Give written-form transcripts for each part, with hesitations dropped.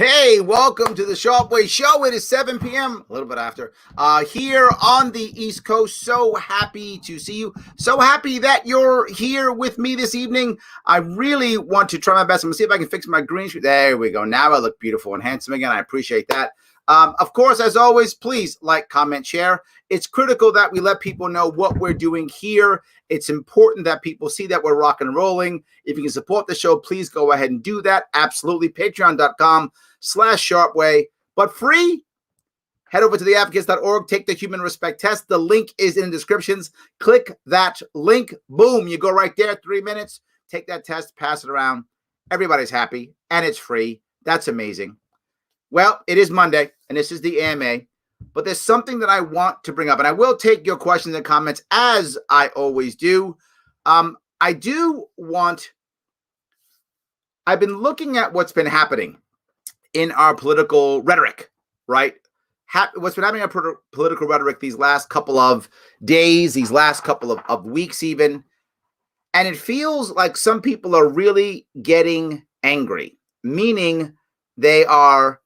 Hey, welcome to the Sharpe Way show. It is 7 p.m., a little bit after, here on the East Coast. So happy to see you. So happy that you're here with me this evening. I really want to try my best. I'm going to see if I can fix my green screen. There we go. Now I look beautiful and handsome again. I appreciate that. Of course, as always, please like, comment, share. It's critical that we let people know what we're doing here. It's important that people see that we're rocking and rolling. If you can support the show, please go ahead and do that. Absolutely. Patreon.com/SharpeWay. But free, head over to theadvocates.org. Take the human respect test. The link is in the descriptions. Click that link. Boom. You go right there. 3 minutes. Take that test. Pass it around. Everybody's happy. And it's free. That's amazing. Well, it is Monday, and this is the AMA. But there's something that I want to bring up, and I will take your questions and comments as I always do. I've been looking at what's been happening in our political rhetoric, right? What's been happening in our political rhetoric these last couple of days, these last couple of weeks even. And it feels like some people are really getting angry, meaning they are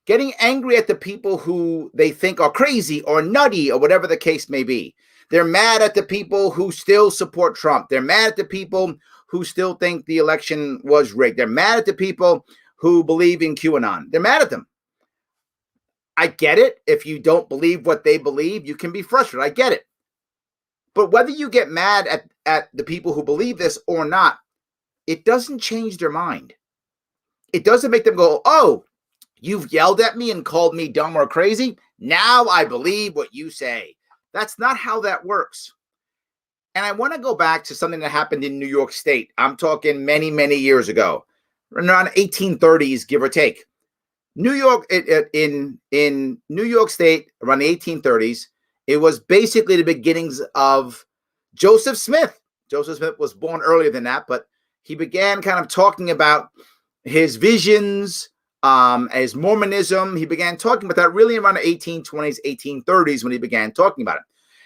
getting angry at the people who they think are crazy or nutty or whatever the case may be. They're mad at the people who still support Trump. They're mad at the people who still think the election was rigged. They're mad at the people who believe in QAnon. They're mad at them. I get it. If you don't believe what they believe, you can be frustrated. I get it. But whether you get mad at the people who believe this or not, it doesn't change their mind. It doesn't make them go, oh, you've yelled at me and called me dumb or crazy. Now I believe what you say. That's not how that works. And I want to go back to something that happened in New York State. I'm talking many, many years ago, around 1830s, give or take. New York, in New York State, around the 1830s, it was basically the beginnings of Joseph Smith. Joseph Smith was born earlier than that, but he began kind of talking about his visions, as Mormonism. He began talking about that really around the 1820s, 1830s when he began talking about it.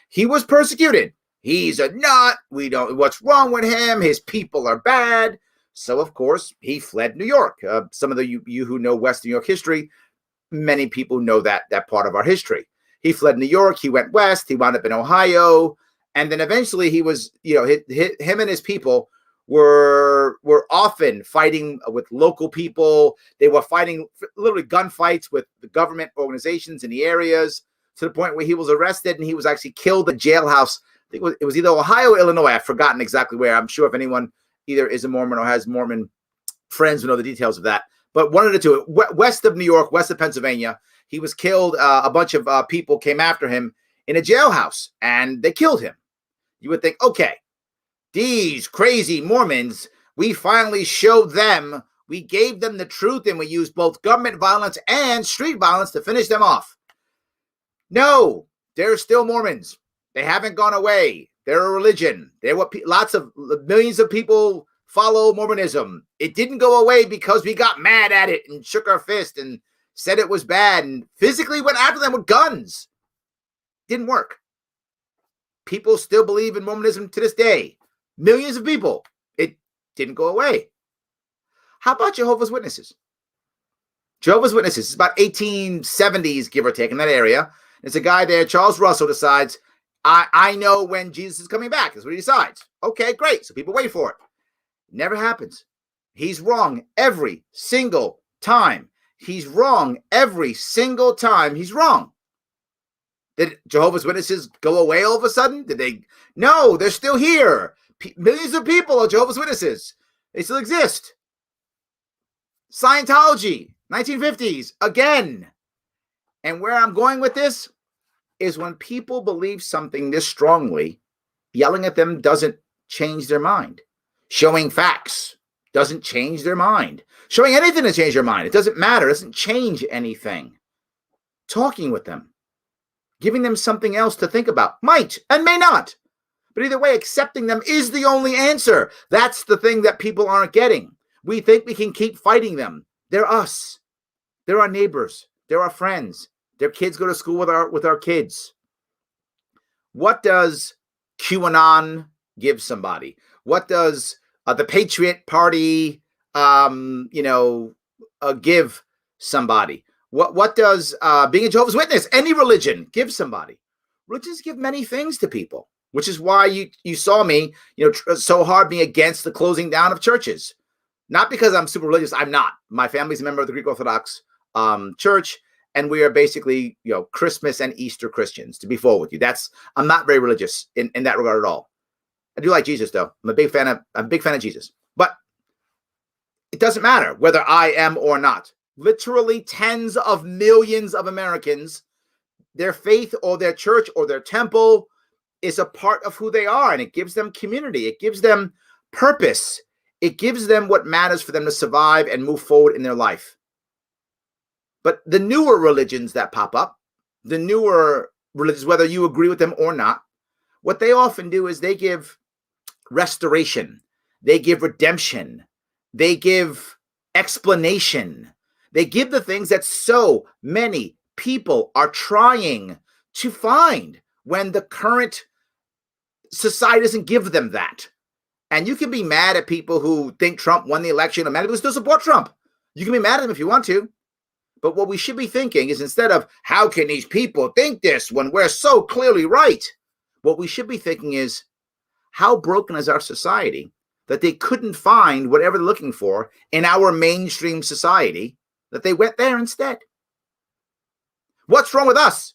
He was persecuted. He's a nut. What's wrong with him? His people are bad. So, of course, he fled New York. Some of you who know West New York history, many people know that part of our history. He fled New York. He went west. He wound up in Ohio. And then eventually he was, him and his people were often fighting with local people. They were fighting literally gunfights with the government organizations in the areas, to the point where he was arrested and he was actually killed in a jailhouse. I think it was either Ohio or Illinois. I've forgotten exactly where. I'm sure if anyone either is a Mormon or has Mormon friends who know the details of that. But one of the two, west of New York, west of Pennsylvania, he was killed. A bunch of people came after him in a jailhouse and they killed him. You would think, okay, these crazy Mormons, we finally showed them, we gave them the truth, and we used both government violence and street violence to finish them off. No, they're still Mormons. They haven't gone away. They're a religion. They're what millions of people follow Mormonism. It didn't go away because we got mad at it and shook our fist and said it was bad and physically went after them with guns. Didn't work. People still believe in Mormonism to this day. Millions of people. It didn't go away. How about Jehovah's Witnesses? Jehovah's Witnesses is about 1870s, give or take, in that area. There's a guy there, Charles Russell, decides, I know when Jesus is coming back. That's what he decides. Okay, great. So people wait for it. Never happens. He's wrong every single time. He's wrong every single time. He's wrong. Did Jehovah's Witnesses go away all of a sudden? Did they? No, they're still here. Millions of people are Jehovah's Witnesses. They still exist. Scientology, 1950s, again. And where I'm going with this is when people believe something this strongly, yelling at them doesn't change their mind. Showing facts doesn't change their mind. Showing anything to change their mind, it doesn't matter. It doesn't change anything. Talking with them, giving them something else to think about, might and may not. But either way, accepting them is the only answer. That's the thing that people aren't getting. We think we can keep fighting them. They're us. They're our neighbors. They're our friends. Their kids go to school with our kids. What does QAnon give somebody? What does the Patriot Party, give somebody? What does being a Jehovah's Witness, any religion, give somebody? Religions give many things to people, which is why you saw me, so hard being against the closing down of churches. Not because I'm super religious. I'm not. My family's a member of the Greek Orthodox Church, and we are basically, Christmas and Easter Christians, to be full with you. I'm not very religious in that regard at all. I do like Jesus, though. I'm a big fan of Jesus. But it doesn't matter whether I am or not. Literally tens of millions of Americans, their faith or their church or their temple is a part of who they are, and it gives them community. It gives them purpose. It gives them what matters for them to survive and move forward in their life. But the newer religions that pop up, the newer religions, whether you agree with them or not, what they often do is they give restoration. They give redemption. They give explanation. They give the things that so many people are trying to find when the current society doesn't give them that. And you can be mad at people who think Trump won the election, or mad at people who still support Trump. You can be mad at them if you want to. But what we should be thinking is, instead of how can these people think this when we're so clearly right, what we should be thinking is, how broken is our society that they couldn't find whatever they're looking for in our mainstream society, that they went there instead? What's wrong with us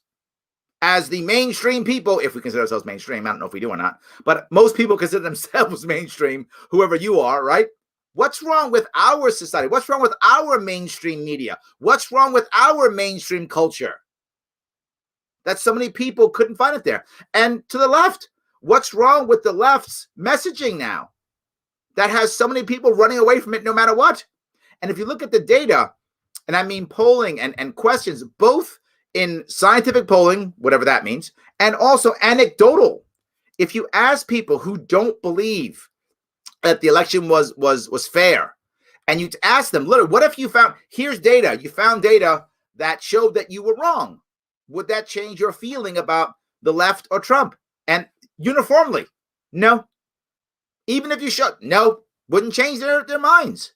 as the mainstream people, if we consider ourselves mainstream? I don't know if we do or not, but most people consider themselves mainstream, whoever you are, right? What's wrong with our society? What's wrong with our mainstream media? What's wrong with our mainstream culture that so many people couldn't find it there? And to the left, what's wrong with the left's messaging now that has so many people running away from it no matter what? And if you look at the data, and I mean polling and questions, both in scientific polling, whatever that means, and also anecdotal, if you ask people who don't believe that the election was fair, and you ask them, literally, what if you found, here's data, you found data that showed that you were wrong, would that change your feeling about the left or Trump? And uniformly, no. Even if you showed, no, wouldn't change their minds.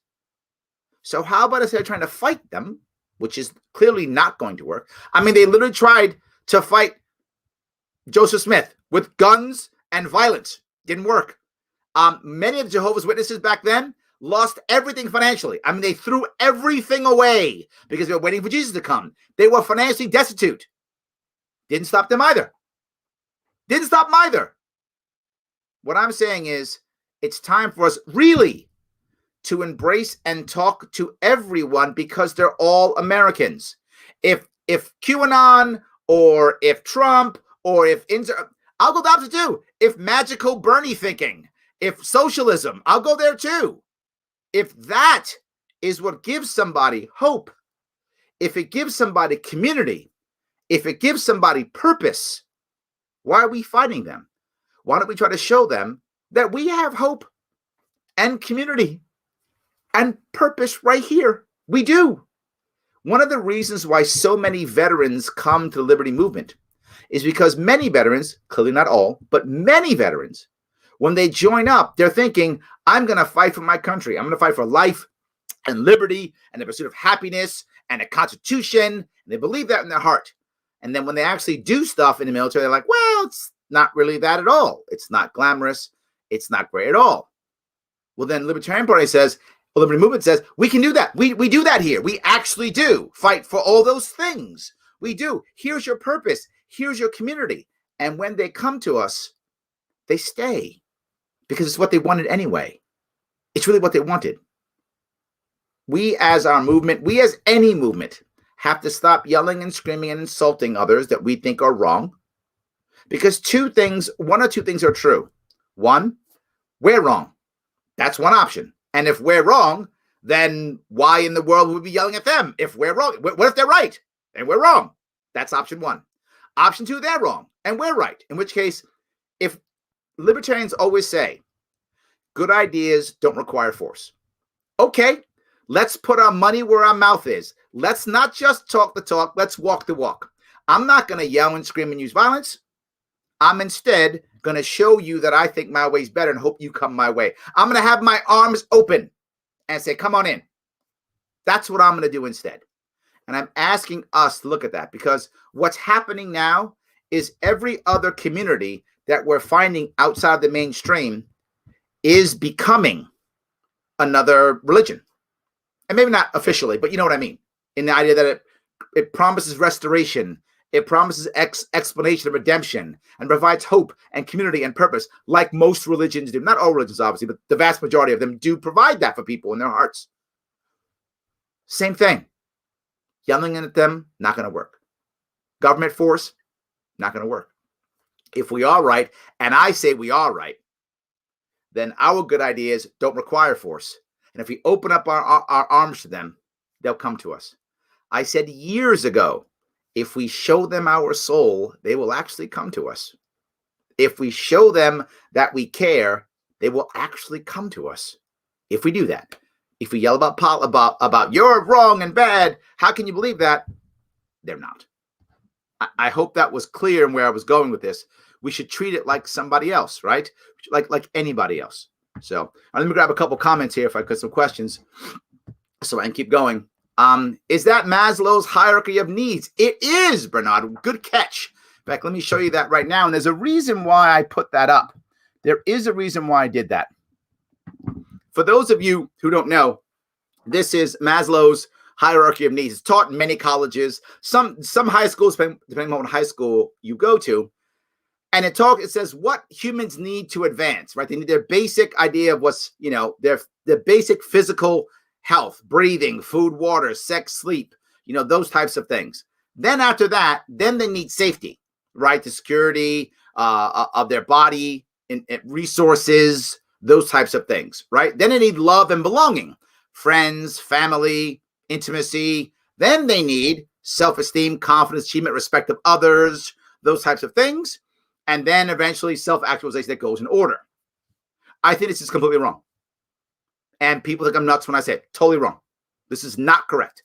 So how about instead of trying to fight them, which is clearly not going to work? I mean, they literally tried to fight Joseph Smith with guns and violence. Didn't work. Many of Jehovah's Witnesses back then lost everything financially. I mean, they threw everything away because they were waiting for Jesus to come. They were financially destitute. Didn't stop them either. Didn't stop them either. What I'm saying is, it's time for us really to embrace and talk to everyone, because they're all Americans. If QAnon or if Trump or if I'll go the opposite too. If magical Bernie thinking, if socialism, I'll go there too. If that is what gives somebody hope, if it gives somebody community, if it gives somebody purpose, why are we fighting them? Why don't we try to show them that we have hope and community and purpose right here? We do. One of the reasons why so many veterans come to the liberty movement is because many veterans, clearly not all, but many veterans, when they join up, they're thinking, I'm going to fight for my country. I'm going to fight for life and liberty and the pursuit of happiness and a constitution. And they believe that in their heart. And then when they actually do stuff in the military, they're like, well, it's not really that at all. It's not glamorous. It's not great at all. Well, then Libertarian Party says, well, Liberty Movement says, we can do that. We do that here. We actually do fight for all those things. We do. Here's your purpose. Here's your community. And when they come to us, they stay because it's what they wanted anyway. It's really what they wanted. We as our movement, we as any movement, have to stop yelling and screaming and insulting others that we think are wrong. Because one or two things are true. One, we're wrong. That's one option. And if we're wrong, then why in the world would we be yelling at them if we're wrong? What if they're right and we're wrong? That's option one. Option two, they're wrong and we're right. In which case, if libertarians always say, good ideas don't require force. Okay, let's put our money where our mouth is. Let's not just talk the talk. Let's walk the walk. I'm not going to yell and scream and use violence. I'm instead going to show you that I think my way is better and hope you come my way. I'm going to have my arms open and say, come on in. That's what I'm going to do instead. And I'm asking us to look at that, because what's happening now is every other community that we're finding outside the mainstream is becoming another religion. And maybe not officially, but you know what I mean. In the idea that it promises restoration, it promises explanation of redemption, and provides hope and community and purpose, like most religions do. Not all religions, obviously, but the vast majority of them do provide that for people in their hearts. Same thing. Yelling at them, not going to work. Government force, not going to work. If we are right, and I say we are right, then our good ideas don't require force. And if we open up our arms to them, they'll come to us. I said years ago, if we show them our soul, they will actually come to us. If we show them that we care, they will actually come to us. If we do that. If we yell about you're wrong and bad, how can you believe that? They're not. I hope that was clear in where I was going with this. We should treat it like somebody else, right? Like anybody else. So let me grab a couple comments here if I could, some questions, so I can keep going. Is that Maslow's hierarchy of needs? It is, Bernard. Good catch. In fact, let me show you that right now. And there's a reason why I put that up. There is a reason why I did that. For those of you who don't know, this is Maslow's hierarchy of needs. It's taught in many colleges, some high schools, depending on what high school you go to. And it says what humans need to advance, right? They need their basic idea of what's, their basic physical health, breathing, food, water, sex, sleep, those types of things. Then after that, then they need safety, right? The security of their body, and resources, those types of things, right? Then they need love and belonging, friends, family, intimacy. Then they need self-esteem, confidence, achievement, respect of others, those types of things. And then eventually self-actualization that goes in order. I think this is completely wrong. And people think I'm nuts when I say it. Totally wrong. This is not correct.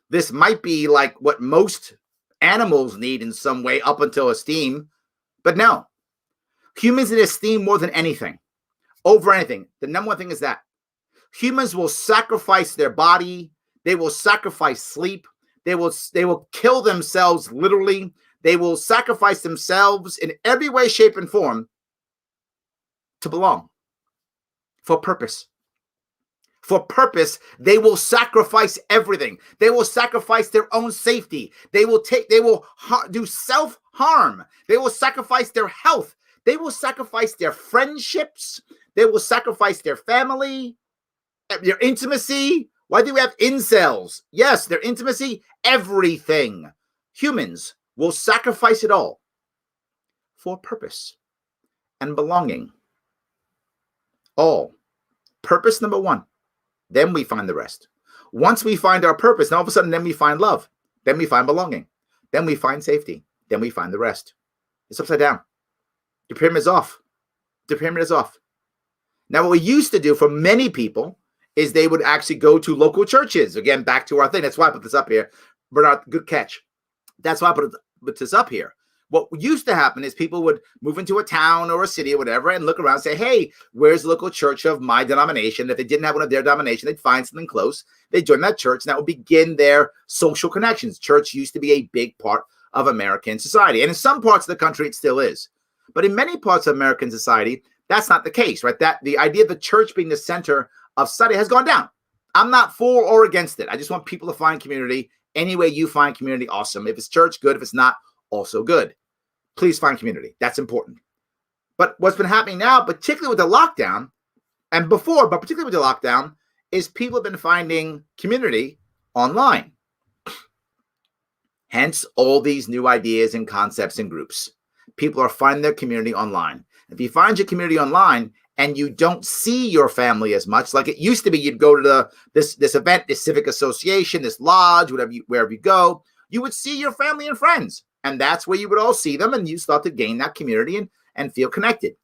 This might be like what most animals need in some way up until esteem. But no. Humans need esteem more than anything. Over anything. The number one thing is that humans will sacrifice their body. They will sacrifice sleep. They will kill themselves literally. They will sacrifice themselves in every way, shape, and form to belong. For purpose. For purpose, they will sacrifice everything. They will sacrifice their own safety. They will do self-harm. They will sacrifice their health. They will sacrifice their friendships. They will sacrifice their family, their intimacy. Why do we have incels? Yes, their intimacy, everything. Humans will sacrifice it all for purpose and belonging. All. Purpose number one. Then we find the rest. Once we find our purpose, all of a sudden, then we find love. Then we find belonging. Then we find safety. Then we find the rest. It's upside down. The pyramid is off. The pyramid is off. Now, what we used to do for many people is they would actually go to local churches. Again, back to our thing. That's why I put this up here. Bernard, good catch. That's why I put this up here. What used to happen is people would move into a town or a city or whatever and look around and say, hey, where's the local church of my denomination? If they didn't have one of their denomination, they'd find something close. They'd join that church, and that would begin their social connections. Church used to be a big part of American society. And in some parts of the country, it still is. But in many parts of American society, that's not the case, right? That the idea of the church being the center of society has gone down. I'm not for or against it. I just want people to find community. Any way you find community, awesome. If it's church, good. If it's not, also good. Please find community. That's important. But what's been happening now, particularly with the lockdown, and before, but particularly with the lockdown, is people have been finding community online. Hence, all these new ideas and concepts and groups. People are finding their community online. If you find your community online and you don't see your family as much, like it used to be, you'd go to this event, this civic association, this lodge, wherever you go, you would see your family and friends. And that's where you would all see them, and you start to gain that community and feel connected.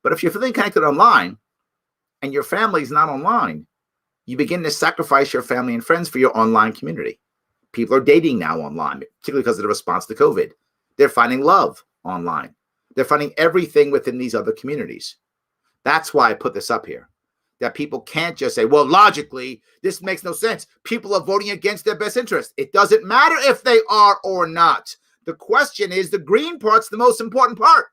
But if you're feeling connected online and your family is not online, you begin to sacrifice your family and friends for your online community. People are dating now online, particularly because of the response to COVID. They're finding love online. They're finding everything within these other communities. That's why I put this up here. that people can't just say, well, logically, this makes no sense. People are voting against their best interest. It doesn't matter if they are or not. The question is, the green part's the most important part.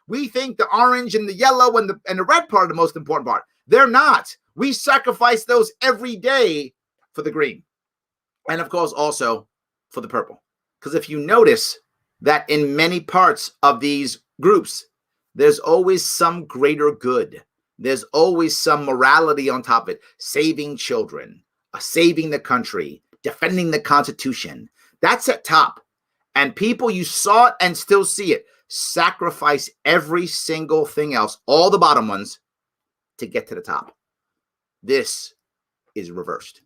We think the orange and the yellow and the red part are the most important part. They're not. We sacrifice those every day for the green. And of course, also for the purple. Because if you notice that in many parts of these groups, there's always some greater good. There's always some morality on top of it. Saving children, saving the country, defending the Constitution. That's at top. And people, you saw it and still see it, sacrifice every single thing else, all the bottom ones, to get to the top. This is reversed.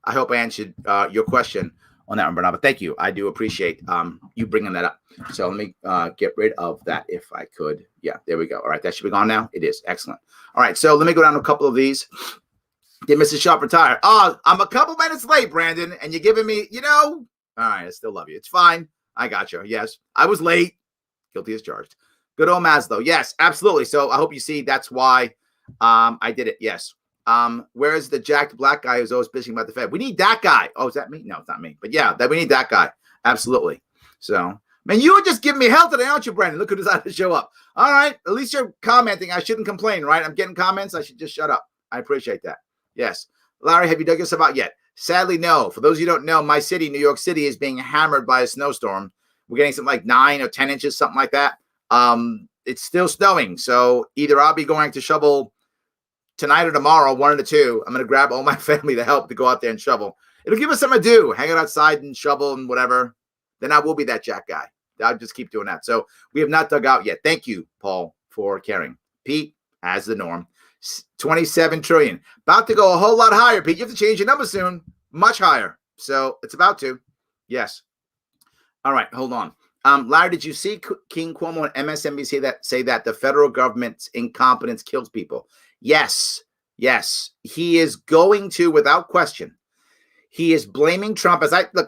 I hope I answered your question on that one, Bernard. But thank you. I do appreciate you bringing that up. So let me get rid of that if I could. Yeah, there we go. All right, that should be gone now. It is. Excellent. All right, so let me go down to a couple of these. Did Mrs. Sharpe retire? Oh, I'm a couple minutes late, Brandon, and you're giving me, all right, I still love you. It's fine. I got you. Yes, I was late. Guilty as charged. Good old Maslow. Yes, absolutely. So I hope you see that's why I did it. Yes. Where's the jacked black guy who's always bitching about the Fed? We need that guy. Oh, is that me? No, it's not me. But yeah, that we need that guy. Absolutely. So, man, you were just giving me hell today, aren't you, Brandon? Look who decided to show up. All right. At least you're commenting. I shouldn't complain, right? I'm getting comments. I should just shut up. I appreciate that. Yes. Larry, have you dug yourself out yet? Sadly, no. For those of you who don't know, my city, New York City, is being hammered by a snowstorm. We're getting something like 9 or 10 inches, something like that. It's still snowing. So either I'll be going to shovel tonight or tomorrow, one of the two. I'm going to grab all my family to help to go out there and shovel. It'll give us something to do. Hang out outside and shovel and whatever. Then I will be that jack guy. I'll just keep doing that. So we have not dug out yet. Thank you, Paul, for caring. Pete, as the norm. 27 trillion. About to go a whole lot higher, Pete. You have to change your number soon. Much higher. So it's about to. Yes. All right. Hold on. Larry, did you see King Cuomo on MSNBC say that the federal government's incompetence kills people? Yes. Yes. He is going to, without question. He is blaming Trump.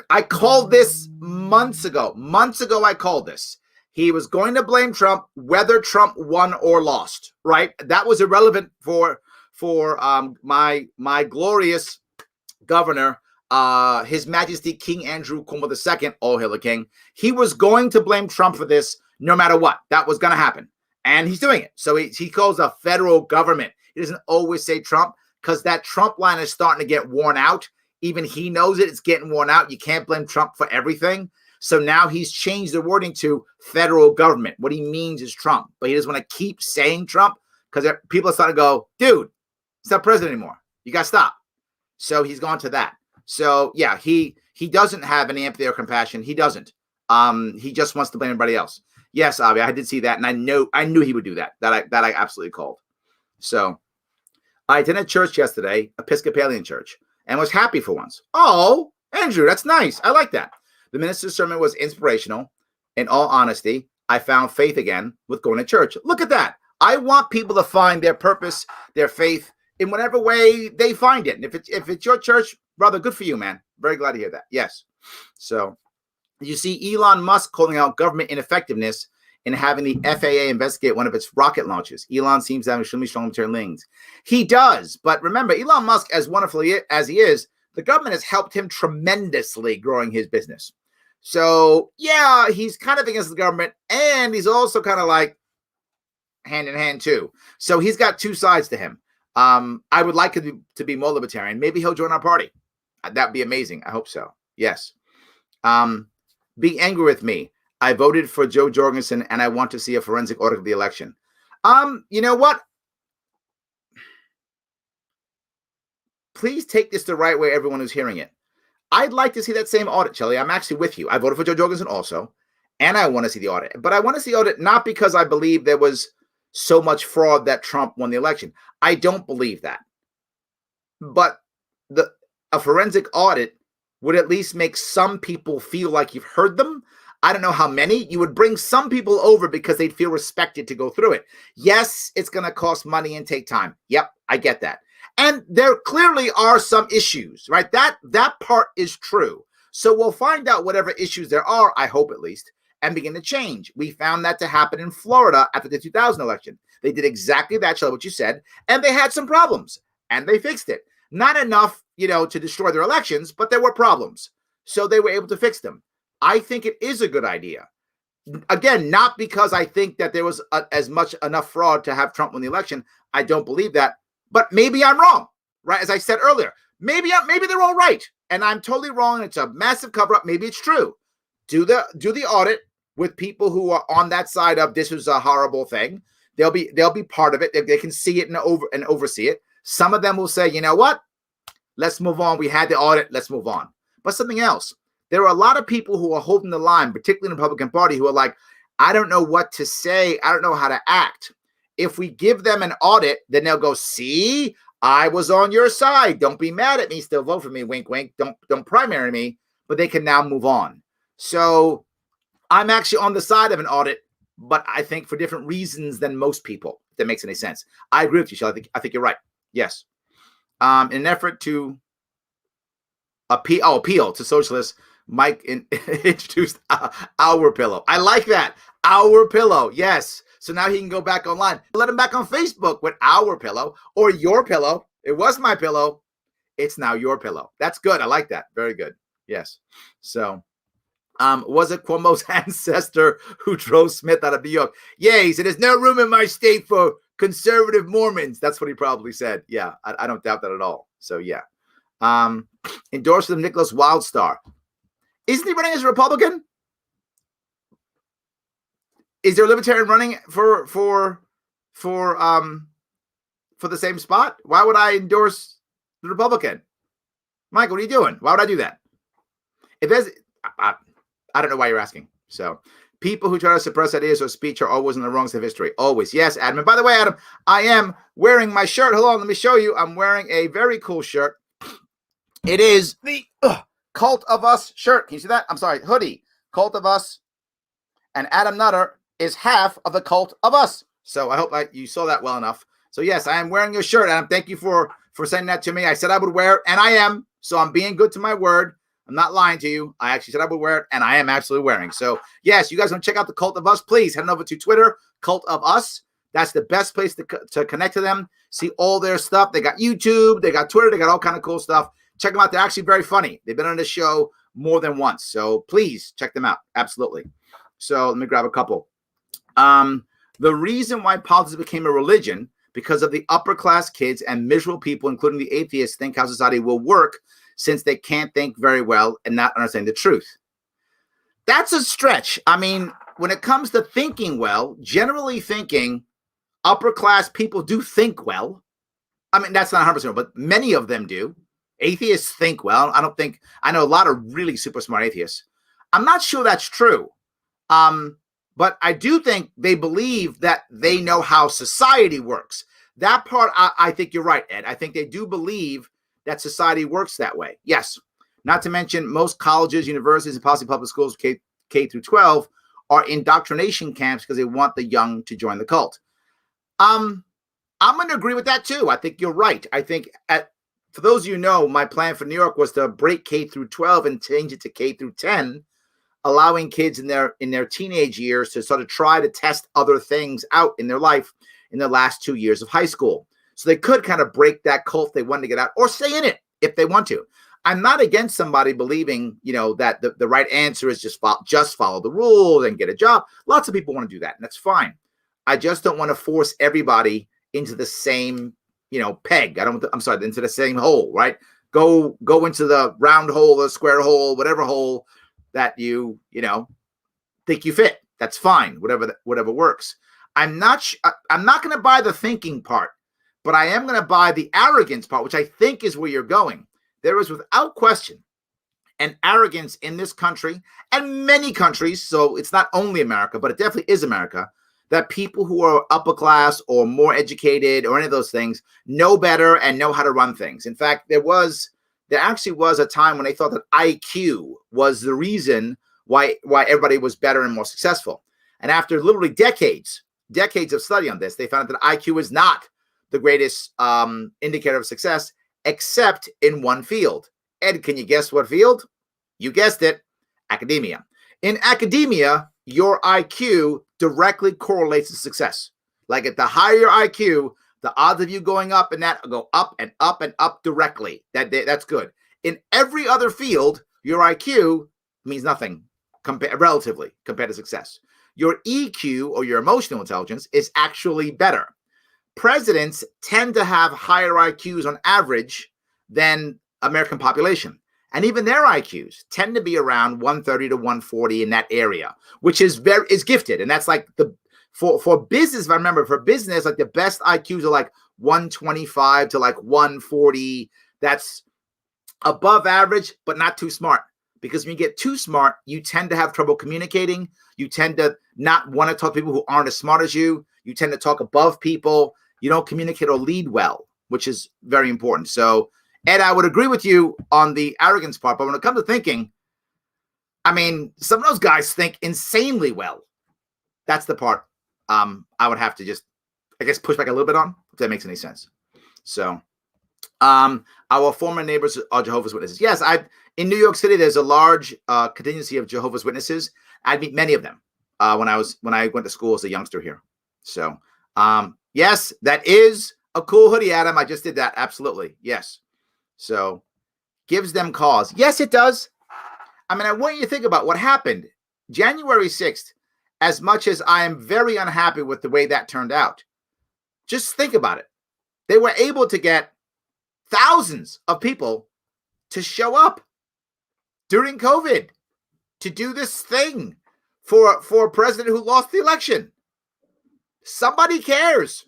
I called this months ago. Months ago, I called this. He was going to blame Trump, whether Trump won or lost, right? That was irrelevant for my glorious governor, His Majesty King Andrew Cuomo II, all hail the king. He was going to blame Trump for this no matter what. That was going to happen. And he's doing it. So he calls the federal government. He doesn't always say Trump because that Trump line is starting to get worn out. Even he knows it. It's getting worn out. You can't blame Trump for everything. So now he's changed the wording to federal government. What he means is Trump. But he doesn't want to keep saying Trump because people are starting to go, dude, he's not president anymore. You got to stop. So he's gone to that. So, yeah, he doesn't have any empathy or compassion. He doesn't. He just wants to blame everybody else. Yes, Avi, I did see that. And I knew he would do that. That I absolutely called. So I attended church yesterday, Episcopalian church, and was happy for once. Oh, Andrew, that's nice. I like that. The minister's sermon was inspirational. In all honesty, I found faith again with going to church. Look at that. I want people to find their purpose, their faith in whatever way they find it. And if it's your church, brother, good for you, man. Very glad to hear that. Yes. So you see Elon Musk calling out government ineffectiveness in having the FAA investigate one of its rocket launches. Elon seems to have extremely strong material links. He does. But remember, Elon Musk, as wonderful as he is, the government has helped him tremendously growing his business. So, yeah, he's kind of against the government, and he's also kind of like hand in hand, too. So he's got two sides to him. I would like him to be more libertarian. Maybe he'll join our party. That'd be amazing. I hope so. Yes. Be angry with me. I voted for Joe Jorgensen, and I want to see a forensic audit of the election. You know what? Please take this the right way, everyone who's hearing it. I'd like to see that same audit, Shelly. I'm actually with you. I voted for Joe Jorgensen also, and I want to see the audit. But I want to see the audit not because I believe there was so much fraud that Trump won the election. I don't believe that. But a forensic audit would at least make some people feel like you've heard them. I don't know how many. You would bring some people over because they'd feel respected to go through it. Yes, it's going to cost money and take time. Yep, I get that. And there clearly are some issues, right? That part is true. So we'll find out whatever issues there are, I hope at least, and begin to change. We found that to happen in Florida after the 2000 election. They did exactly that, Shelley, what you said, and they had some problems. and they fixed it. Not enough, to destroy their elections, but there were problems. So they were able to fix them. I think it is a good idea. Again, not because I think that there was enough fraud to have Trump win the election. I don't believe that, but maybe I'm wrong, right? As I said earlier, maybe they're all right, and I'm totally wrong. It's a massive cover-up. Maybe it's true. Do the audit with people who are on that side of this was a horrible thing. They'll be part of it. They can see it and oversee it. Some of them will say, you know what? Let's move on. We had the audit. Let's move on. But something else. There are a lot of people who are holding the line, particularly in the Republican Party, who are like, I don't know what to say. I don't know how to act. If we give them an audit, then they'll go, see, I was on your side. Don't be mad at me. Still vote for me. Wink, wink. Don't primary me. But they can now move on. So I'm actually on the side of an audit, but I think for different reasons than most people, if that makes any sense. I agree with you, Shelley. I think you're right. Yes. In an effort to appeal to socialists, Mike introduced Our Pillow. I like that. Our Pillow. Yes. So now he can go back online. Let him back on Facebook with Our Pillow or Your Pillow. It was my pillow. It's now your pillow. That's good. I like that. Very good. Yes. So was it Cuomo's ancestor who drove Smith out of New York? Yeah, he said, there's no room in my state for conservative Mormons. That's what he probably said. Yeah, I don't doubt that at all. So, yeah. Endorsement of Nicholas Wildstar. Isn't he running as a Republican? Is there a libertarian running for the same spot? Why would I endorse the Republican? Mike, what are you doing? Why would I do that? If there's, I don't know why you're asking. So people who try to suppress ideas or speech are always on the wrong side of history. Always. Yes, Adam. And by the way, Adam, I am wearing my shirt. Hold on, let me show you. I'm wearing a very cool shirt. It is the Cult of Us shirt. Can you see that? I'm sorry, hoodie. Cult of Us. And Adam Nutter is half of the Cult of Us. So I hope you saw that well enough. So yes, I am wearing your shirt, Adam. Thank you for sending that to me. I said I would wear it, and I am. So I'm being good to my word. I'm not lying to you. I actually said I would wear it, and I am absolutely wearing. So yes, you guys want to check out the Cult of Us, please head on over to Twitter, Cult of Us. That's the best place to connect to them. See all their stuff. They got YouTube. They got Twitter. They got all kind of cool stuff. Check them out. They're actually very funny. They've been on the show more than once. So please check them out. Absolutely. So let me grab a couple. The reason why politics became a religion, because of the upper class kids and miserable people, including the atheists, think how society will work since they can't think very well and not understand the truth. That's a stretch. I mean, when it comes to thinking well, generally thinking, upper class people do think well. I mean, that's not 100%, but many of them do. Atheists think well. I know a lot of really super smart atheists. I'm not sure that's true. But I do think they believe that they know how society works. That part, I think you're right, Ed. I think they do believe that society works that way. Yes. Not to mention most colleges, universities, and possibly public schools, K through 12, are indoctrination camps because they want the young to join the cult. I'm going to agree with that too. I think you're right. I think for those of you who know, my plan for New York was to break K through 12 and change it to K through 10, allowing kids in their teenage years to sort of try to test other things out in their life in the last 2 years of high school. So they could kind of break that cult they wanted to get out or stay in it if they want to. I'm not against somebody believing, that the right answer is just follow the rules and get a job. Lots of people want to do that, and that's fine. I just don't want to force everybody into the same, peg. Into the same hole, right? Go into the round hole, the square hole, whatever hole that you think you fit. That's fine. Whatever works. I'm not going to buy the thinking part, but I am going to buy the arrogance part, which I think is where you're going. There is without question an arrogance in this country and many countries. So it's not only America, but it definitely is America, that people who are upper class or more educated or any of those things know better and know how to run things. In fact, there actually was a time when they thought that IQ was the reason why everybody was better and more successful. And after literally decades of study on this, they found that IQ is not the greatest indicator of success, except in one field. Ed, can you guess what field? You guessed it, academia. In academia, your IQ directly correlates to success. Like at the higher your IQ, The odds of you going up and that go up and up and up directly. That's good. In every other field, your IQ means nothing relatively compared to success. Your EQ, or your emotional intelligence, is actually better. Presidents tend to have higher IQs on average than American population. And even their IQs tend to be around 130 to 140 in that area, which is gifted. And that's like for business, if I remember, for business, like the best IQs are like 125 to like 140. That's above average, but not too smart. Because when you get too smart, you tend to have trouble communicating. You tend to not want to talk to people who aren't as smart as you. You tend to talk above people. You don't communicate or lead well, which is very important. So, Ed, I would agree with you on the arrogance part. But when it comes to thinking, I mean, some of those guys think insanely well. That's the part I would have to just, I guess, push back a little bit on, if that makes any sense. So, our former neighbors are Jehovah's Witnesses. Yes, in New York City, there's a large contingency of Jehovah's Witnesses. I meet many of them when I went to school as a youngster here. So, yes, that is a cool hoodie, Adam. I just did that. Absolutely. Yes. So, gives them cause. Yes, it does. I mean, I want you to think about what happened January 6th, as much as I am very unhappy with the way that turned out. Just think about it. They were able to get thousands of people to show up during COVID to do this thing for a president who lost the election. Somebody cares.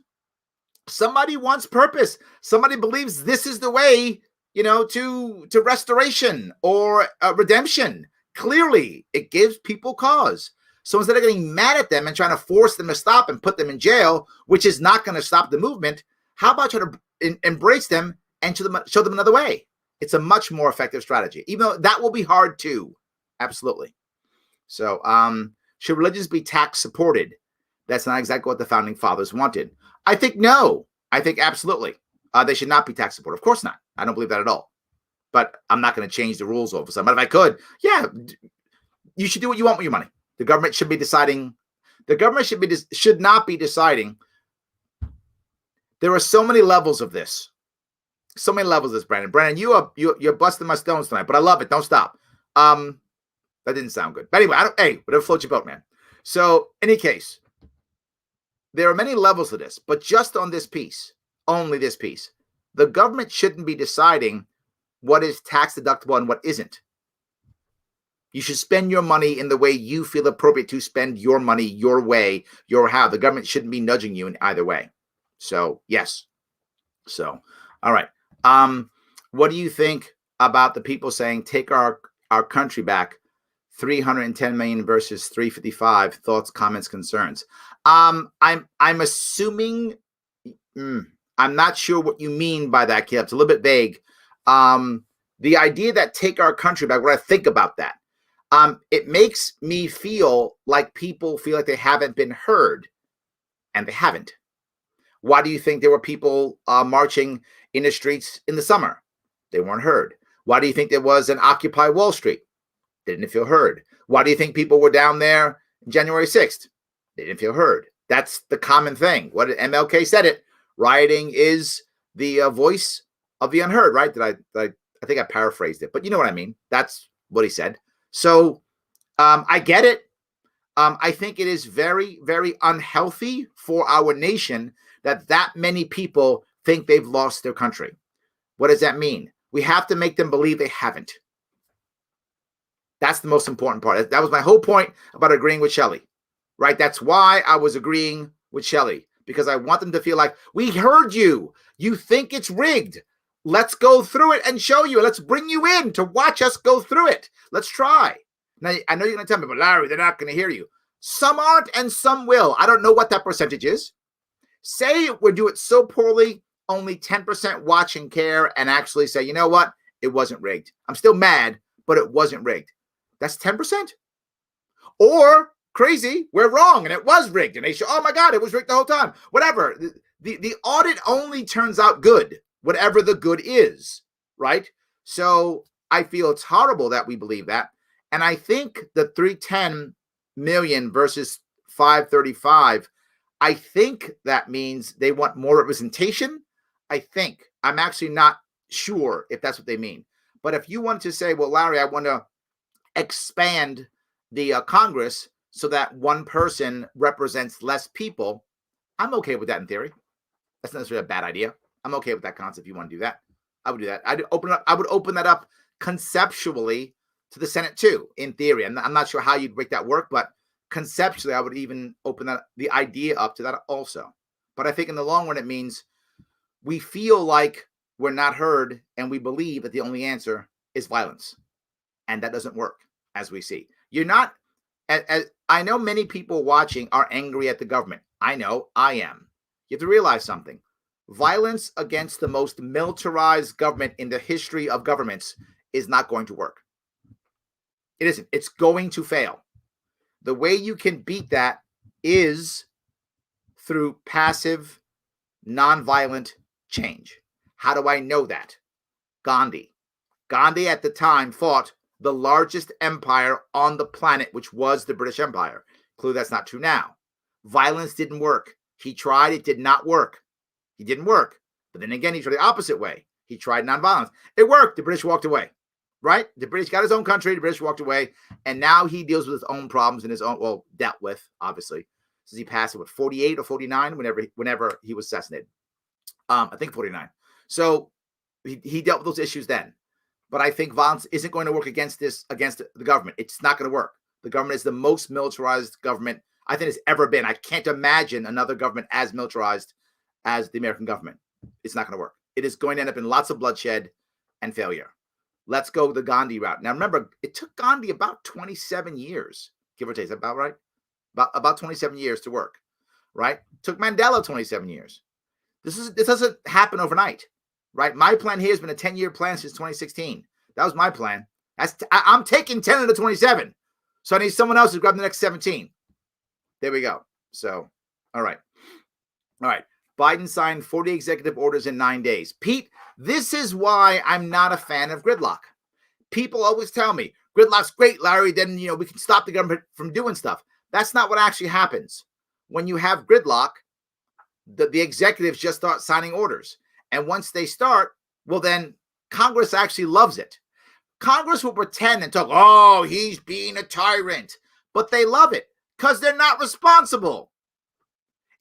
Somebody wants purpose. Somebody believes this is the way, to restoration or redemption. Clearly, it gives people cause. So instead of getting mad at them and trying to force them to stop and put them in jail, which is not going to stop the movement, how about try to embrace them and show them another way? It's a much more effective strategy, even though that will be hard too. Absolutely. So, should religions be tax supported? That's not exactly what the founding fathers wanted. I think no. I think absolutely. They should not be tax supported. Of course not. I don't believe that at all. But I'm not going to change the rules all of a sudden. But if I could, yeah, you should do what you want with your money. The government should be deciding. The government should not be deciding. There are so many levels of this. So many levels of this, Brandon. Brandon, you're busting my stones tonight, but I love it. Don't stop. That didn't sound good. But anyway, whatever floats your boat, man. So, any case, there are many levels of this, but just on this piece, only this piece, the government shouldn't be deciding what is tax deductible and what isn't. You should spend your money in the way you feel appropriate to spend your money, your way, your how. The government shouldn't be nudging you in either way. So, yes. So, all right. What do you think about the people saying take our country back, 310 million versus 355? Thoughts, comments, concerns. I'm assuming I'm not sure what you mean by that, Caleb. It's a little bit vague. The idea that take our country back, what I think about that, it makes me feel like people feel like they haven't been heard, and they haven't. Why do you think there were people marching in the streets in the summer? They weren't heard. Why do you think there was an Occupy Wall Street? They didn't feel heard. Why do you think people were down there January 6th? They didn't feel heard. That's the common thing. What did MLK said it? Rioting is the voice of the unheard, right? I think I paraphrased it, but you know what I mean. That's what he said. So I get it. I think it is very, very unhealthy for our nation that many people think they've lost their country. What does that mean? We have to make them believe they haven't. That's the most important part. That was my whole point about agreeing with Shelley, right? That's why I was agreeing with Shelley, because I want them to feel like, we heard you. You think it's rigged. Let's go through it and show you. Let's bring you in to watch us go through it. Let's try. Now, I know you're going to tell me, but Larry, they're not going to hear you. Some aren't and some will. I don't know what that percentage is. Say we do it so poorly, only 10% watch and care and actually say, you know what? It wasn't rigged. I'm still mad, but it wasn't rigged. That's 10%. Or crazy, we're wrong and it was rigged. And they show, oh my God, it was rigged the whole time. Whatever. The audit only turns out good, whatever the good is, right? So I feel it's horrible that we believe that. And I think the 310 million versus 535, I think that means they want more representation. I think. I'm actually not sure if that's what they mean. But if you want to say, well, Larry, I want to expand the Congress so that one person represents less people, I'm okay with that in theory. That's not necessarily a bad idea. I'm okay with that concept. If you want to do that, I would do that. I would open that up conceptually to the Senate too, in theory. I'm not sure how you'd make that work, but conceptually, I would even open the idea up to that also. But I think in the long run, it means we feel like we're not heard, and we believe that the only answer is violence, and that doesn't work, as we see. You're not. As I know, many people watching are angry at the government. I know I am. You have to realize something. Violence against the most militarized government in the history of governments is not going to work. It isn't. It's going to fail. The way you can beat that is through passive, nonviolent change. How do I know that? Gandhi. Gandhi at the time fought the largest empire on the planet, which was the British Empire. Clearly, that's not true now. Violence didn't work. He tried. It did not work. He didn't work. But then again, he tried the opposite way. He tried nonviolence. It worked. The British walked away. Right? The British got his own country. The British walked away. And now he deals with his own problems and his own, well, dealt with, obviously. Since he passed, 48 or 49, whenever he was assassinated. I think 49. So he dealt with those issues then. But I think violence isn't going to work against the government. It's not going to work. The government is the most militarized government I think it's ever been. I can't imagine another government as militarized as the American government. It's not going to work. It is going to end up in lots of bloodshed and failure. Let's go the Gandhi route. Now, remember, it took Gandhi about 27 years, give or take. Is that about right? About 27 years to work, right? Took Mandela 27 years. This doesn't happen overnight, right? My plan here has been a 10-year plan since 2016. That was my plan. I'm taking 10 of the 27. So I need someone else to grab the next 17. There we go. So, all right. Biden signed 40 executive orders in 9 days. Pete, this is why I'm not a fan of gridlock. People always tell me, gridlock's great, Larry. Then, we can stop the government from doing stuff. That's not what actually happens. When you have gridlock, the executives just start signing orders. And once they start, well, then Congress actually loves it. Congress will pretend and talk, oh, he's being a tyrant. But they love it because they're not responsible.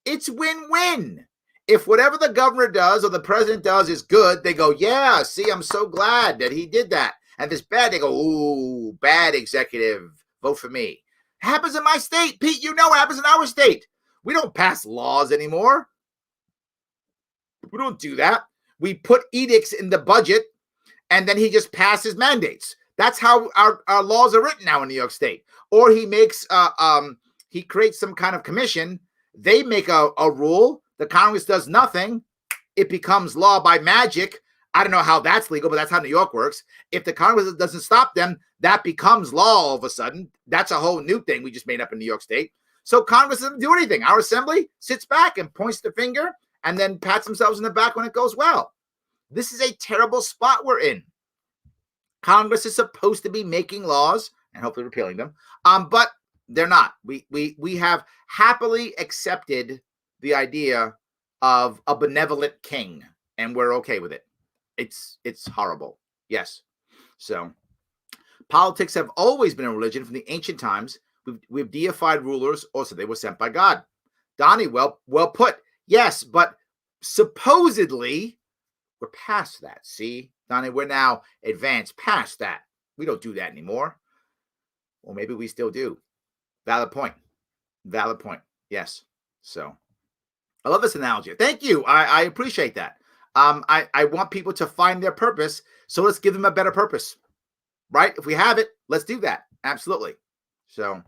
It's win-win. If whatever the governor does or the president does is good, they go, yeah, see, I'm so glad that he did that. And if it's bad, they go, ooh, bad executive, vote for me. It happens in my state. Pete, it happens in our state. We don't pass laws anymore. We don't do that. We put edicts in the budget, and then he just passes mandates. That's how our laws are written now in New York State. Or he makes, he creates some kind of commission. They make a rule. The Congress does nothing. It becomes law by magic. I don't know how that's legal, but that's how New York works. If the Congress doesn't stop them, that becomes law all of a sudden. That's a whole new thing we just made up in New York State. So Congress doesn't do anything. Our assembly sits back and points the finger and then pats themselves in the back when it goes well. This is a terrible spot we're in. Congress is supposed to be making laws and hopefully repealing them, but they're not. We have happily accepted the idea of a benevolent king, and we're okay with it. It's horrible. Yes. So politics have always been a religion from the ancient times. We've deified rulers. Also, they were sent by God. Donnie, well put. Yes, but supposedly we're past that. See, Donnie, we're now advanced past that. We don't do that anymore. Well, maybe we still do. Valid point. Yes. So I love this analogy. Thank you. I appreciate that. I want people to find their purpose. So let's give them a better purpose, right? If we have it, let's do that. Absolutely. So,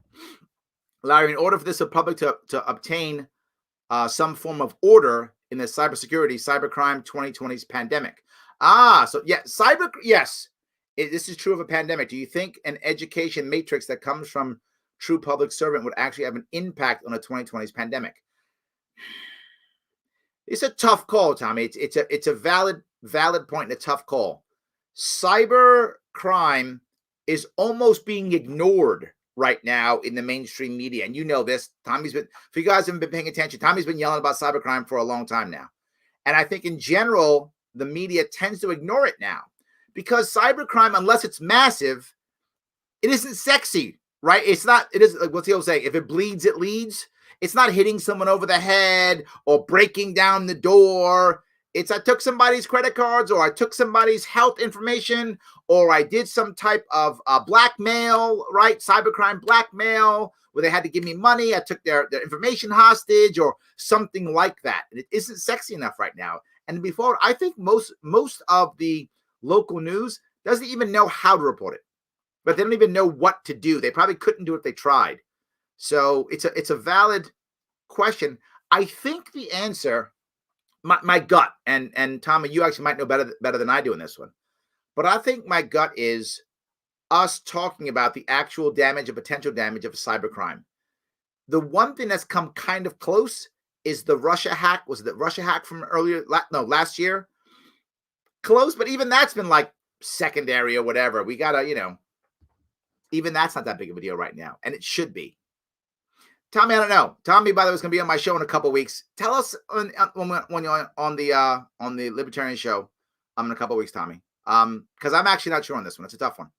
Larry, in order for this public to obtain some form of order in the cybersecurity, cybercrime 2020's pandemic. So yeah, yes, this is true of a pandemic. Do you think an education matrix that comes from true public servant would actually have an impact on a 2020's pandemic? It's a tough call, Tommy. It's a valid point and a tough call. Cyber crime is almost being ignored right now in the mainstream media. And you know this. Tommy's been, if you guys haven't been paying attention, Tommy's been yelling about cybercrime for a long time now. And I think in general, the media tends to ignore it now because cybercrime, unless it's massive, it isn't sexy, right? It's not, it is, like what's the old saying? If it bleeds, it leads. It's not hitting someone over the head or breaking down the door. It's I took somebody's credit cards or I took somebody's health information or I did some type of blackmail, right? Cybercrime blackmail where they had to give me money. I took their information hostage or something like that. And it isn't sexy enough right now. And before, I think most of the local news doesn't even know how to report it, but they don't even know what to do. They probably couldn't do it if they tried. So it's a valid question. I think the answer, my gut, and Tommy, you actually might know better than I do in this one, but I think my gut is us talking about the actual damage and potential damage of a cybercrime. The one thing that's come kind of close is the Russia hack. Was it the Russia hack from last year? Close, but even that's been like secondary or whatever. We gotta, even that's not that big of a deal right now, and it should be. Tommy, I don't know. Tommy, by the way, is going to be on my show in a couple of weeks. Tell us when you're on the Libertarian show in a couple of weeks, Tommy. Because I'm actually not sure on this one. It's a tough one.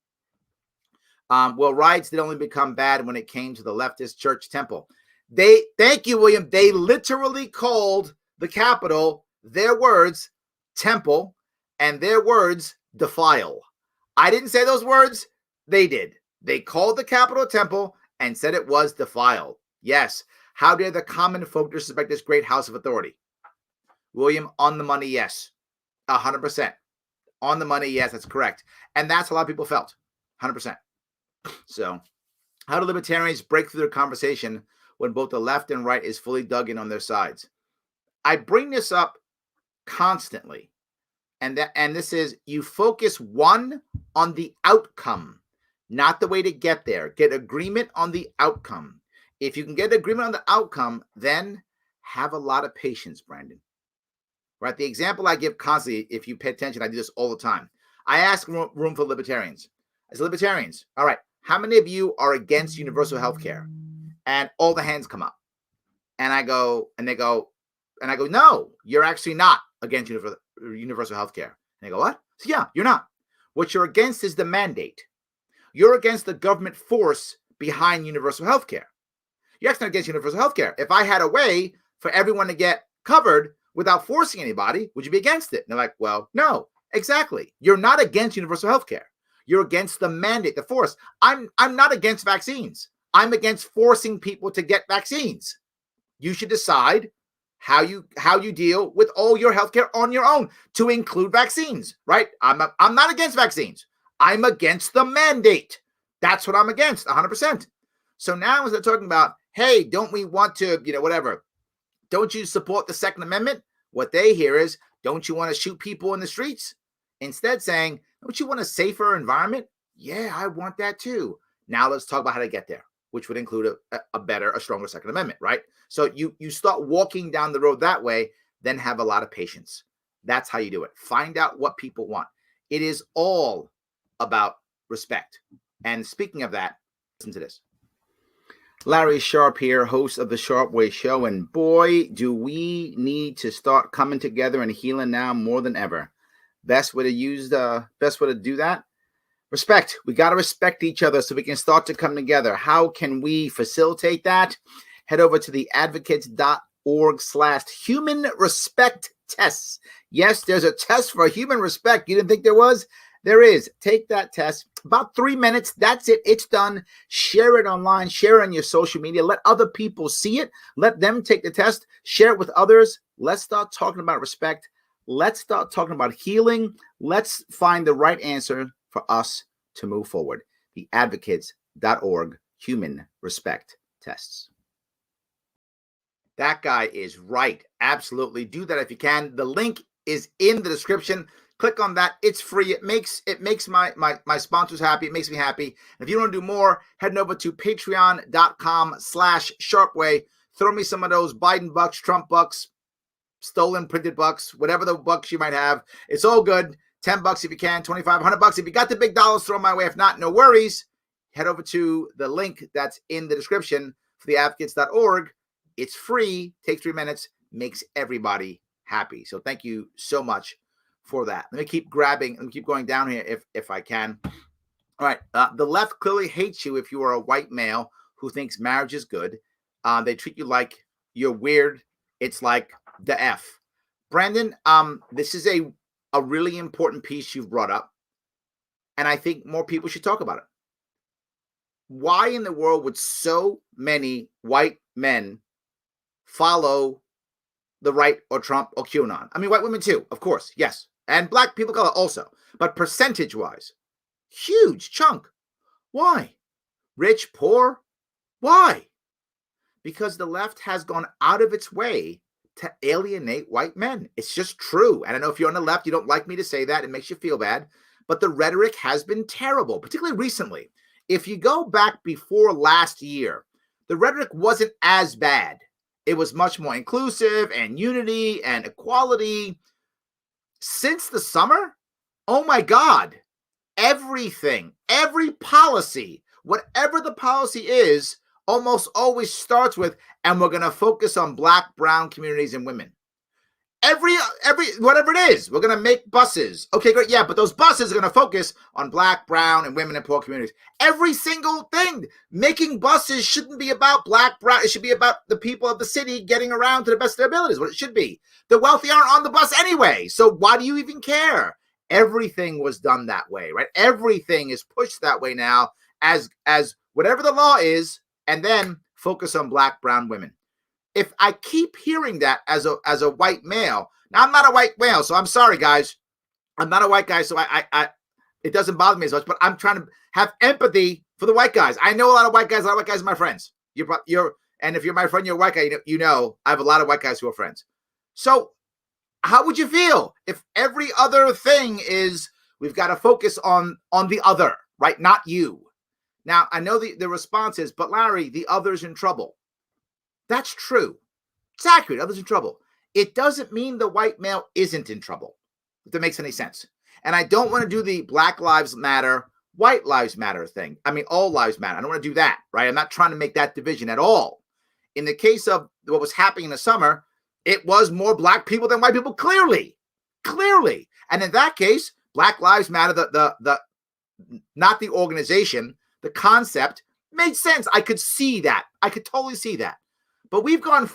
Well, riots did only become bad when it came to the leftist church temple. Thank you, William. They literally called the Capitol, their words, temple, and their words, defile. I didn't say those words. They did. They called the Capitol temple and said it was defiled. Yes. How dare the common folk disrespect this great house of authority? William, on the money, yes. 100%. On the money, yes, that's correct. And that's how a lot of people felt. 100%. So, how do libertarians break through their conversation when both the left and right is fully dug in on their sides? I bring this up constantly. And this is, you focus on the outcome, not the way to get there. Get agreement on the outcome. If you can get agreement on the outcome, then have a lot of patience, Brandon. Right? The example I give constantly, if you pay attention, I do this all the time. I ask room for libertarians. I say, libertarians, all right, how many of you are against universal health care? And all the hands come up. And I go, no, you're actually not against universal health care. And they go, what? So yeah, you're not. What you're against is the mandate. You're against the government force behind universal health care. You're actually not against universal health care. If I had a way for everyone to get covered without forcing anybody, would you be against it? And they're like, well, no, exactly. You're not against universal health care. You're against the mandate, the force. I'm not against vaccines. I'm against forcing people to get vaccines. You should decide how you deal with all your healthcare on your own, to include vaccines, right? I'm not against vaccines. I'm against the mandate. That's what I'm against, 100%. So now as they're talking about, hey, don't we want to, whatever, don't you support the Second Amendment? What they hear is, don't you want to shoot people in the streets? Instead saying, don't you want a safer environment? Yeah, I want that too. Now let's talk about how to get there, which would include a stronger Second Amendment, right? So you start walking down the road that way, then have a lot of patience. That's how you do it. Find out what people want. It is all about respect. And speaking of that, listen to this. Larry Sharpe here, host of the Sharpe Way show. And boy, do we need to start coming together and healing now more than ever. Best way to do that? Respect. We got to respect each other so we can start to come together. How can we facilitate that? Head over to the advocates.org/human respect tests. Yes, there's a test for human respect. You didn't think there was? There is. Take that test. About 3 minutes. That's it. It's done. Share it online. Share it on your social media. Let other people see it. Let them take the test. Share it with others. Let's start talking about respect. Let's start talking about healing. Let's find the right answer for us to move forward. The advocates.org human respect tests. That guy is right. Absolutely. Do that if you can. The link is in the description. Click on that. It's free. It makes my sponsors happy. It makes me happy. And if you want to do more, head over to patreon.com/sharpeway. Throw me some of those Biden bucks, Trump bucks, stolen printed bucks, whatever the bucks you might have. It's all good. $10 if you can, $25, $100 if you got the big dollars, throw my way. If not, no worries. head over to the link that's in the description for theadvocates.org. It's free, takes 3 minutes, makes everybody happy. So thank you so much for that. Let me keep going down here if I can. All right. The left clearly hates you if you are a white male who thinks marriage is good. They treat you like you're weird. It's like the F. Brandon, this is a really important piece you've brought up, and I think more people should talk about it. Why in the world would so many white men follow the right or Trump or QAnon? I mean, white women too, of course, yes. And black people of color also. But percentage-wise, huge chunk. Why? Rich, poor? Why? Because the left has gone out of its way to alienate white men. It's just true. And I know if you're on the left, you don't like me to say that. It makes you feel bad. But the rhetoric has been terrible, particularly recently. If you go back before last year, the rhetoric wasn't as bad. It was much more inclusive and unity and equality. Since the summer, oh my God, everything, every policy, whatever the policy is, almost always starts with, and we're going to focus on black, brown communities and women. Every whatever it is, we're going to make buses. Okay, great. Yeah, but those buses are going to focus on black, brown, and women and poor communities. Every single thing. Making buses shouldn't be about black, brown. It should be about the people of the city getting around to the best of their abilities, what it should be. The wealthy aren't on the bus anyway, so why do you even care? Everything was done that way, right? Everything is pushed that way now as whatever the law is, and then focus on black, brown, women. If I keep hearing that as a white male, now I'm not a white male, so I'm sorry, guys. I'm not a white guy, so I it doesn't bother me as much, but I'm trying to have empathy for the white guys. I know a lot of white guys. A lot of white guys are my friends. And if you're my friend, you're a white guy. You know I have a lot of white guys who are friends. So how would you feel if every other thing is we've got to focus on the other, right? Not you. Now, I know the response is, but Larry, the other's in trouble. That's true. It's accurate. Others in trouble. It doesn't mean the white male isn't in trouble, if that makes any sense. And I don't want to do the Black Lives Matter, White Lives Matter thing. I mean, all lives matter. I don't want to do that, right? I'm not trying to make that division at all. In the case of what was happening in the summer, it was more black people than white people, clearly. And in that case, Black Lives Matter, the not the organization, the concept made sense. I could see that. I could totally see that. But we've gone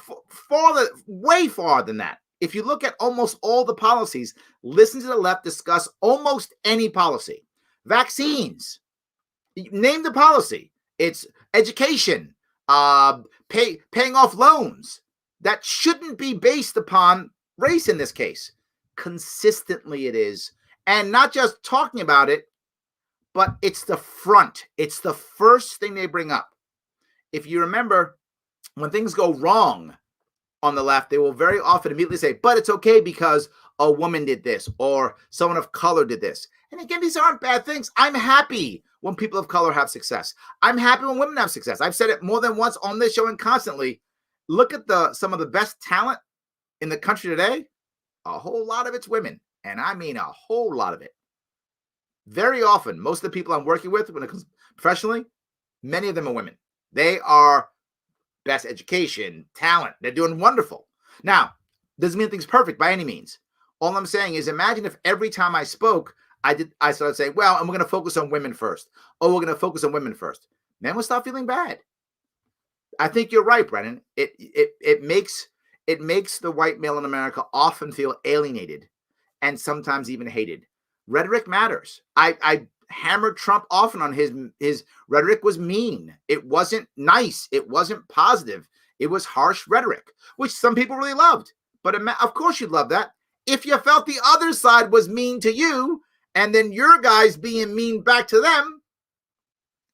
way farther than that. If you look at almost all the policies, listen to the left discuss almost any policy. Vaccines, name the policy. It's education, paying off loans. That shouldn't be based upon race in this case. Consistently it is. And not just talking about it, but it's the front. It's the first thing they bring up. If you remember, when things go wrong on the left, they will very often immediately say, but it's okay because a woman did this or someone of color did this. And again, these aren't bad things. I'm happy when people of color have success. I'm happy when women have success. I've said it more than once on this show and constantly. Look at some of the best talent in the country today. A whole lot of it's women. And I mean a whole lot of it. Very often, most of the people I'm working with when it comes professionally, many of them are women. They are best education, talent. They're doing wonderful. Now, doesn't mean things perfect by any means. All I'm saying is imagine if every time I spoke, I started saying, well, and we're going to focus on women first. Oh, we're going to focus on women first. Men will stop feeling bad. I think you're right, Brennan. It makes the white male in America often feel alienated and sometimes even hated. Rhetoric matters. I hammered Trump often on his rhetoric was mean. It wasn't nice. It wasn't positive. It was harsh rhetoric, which some people really loved. But of course you'd love that. If you felt the other side was mean to you and then your guys being mean back to them,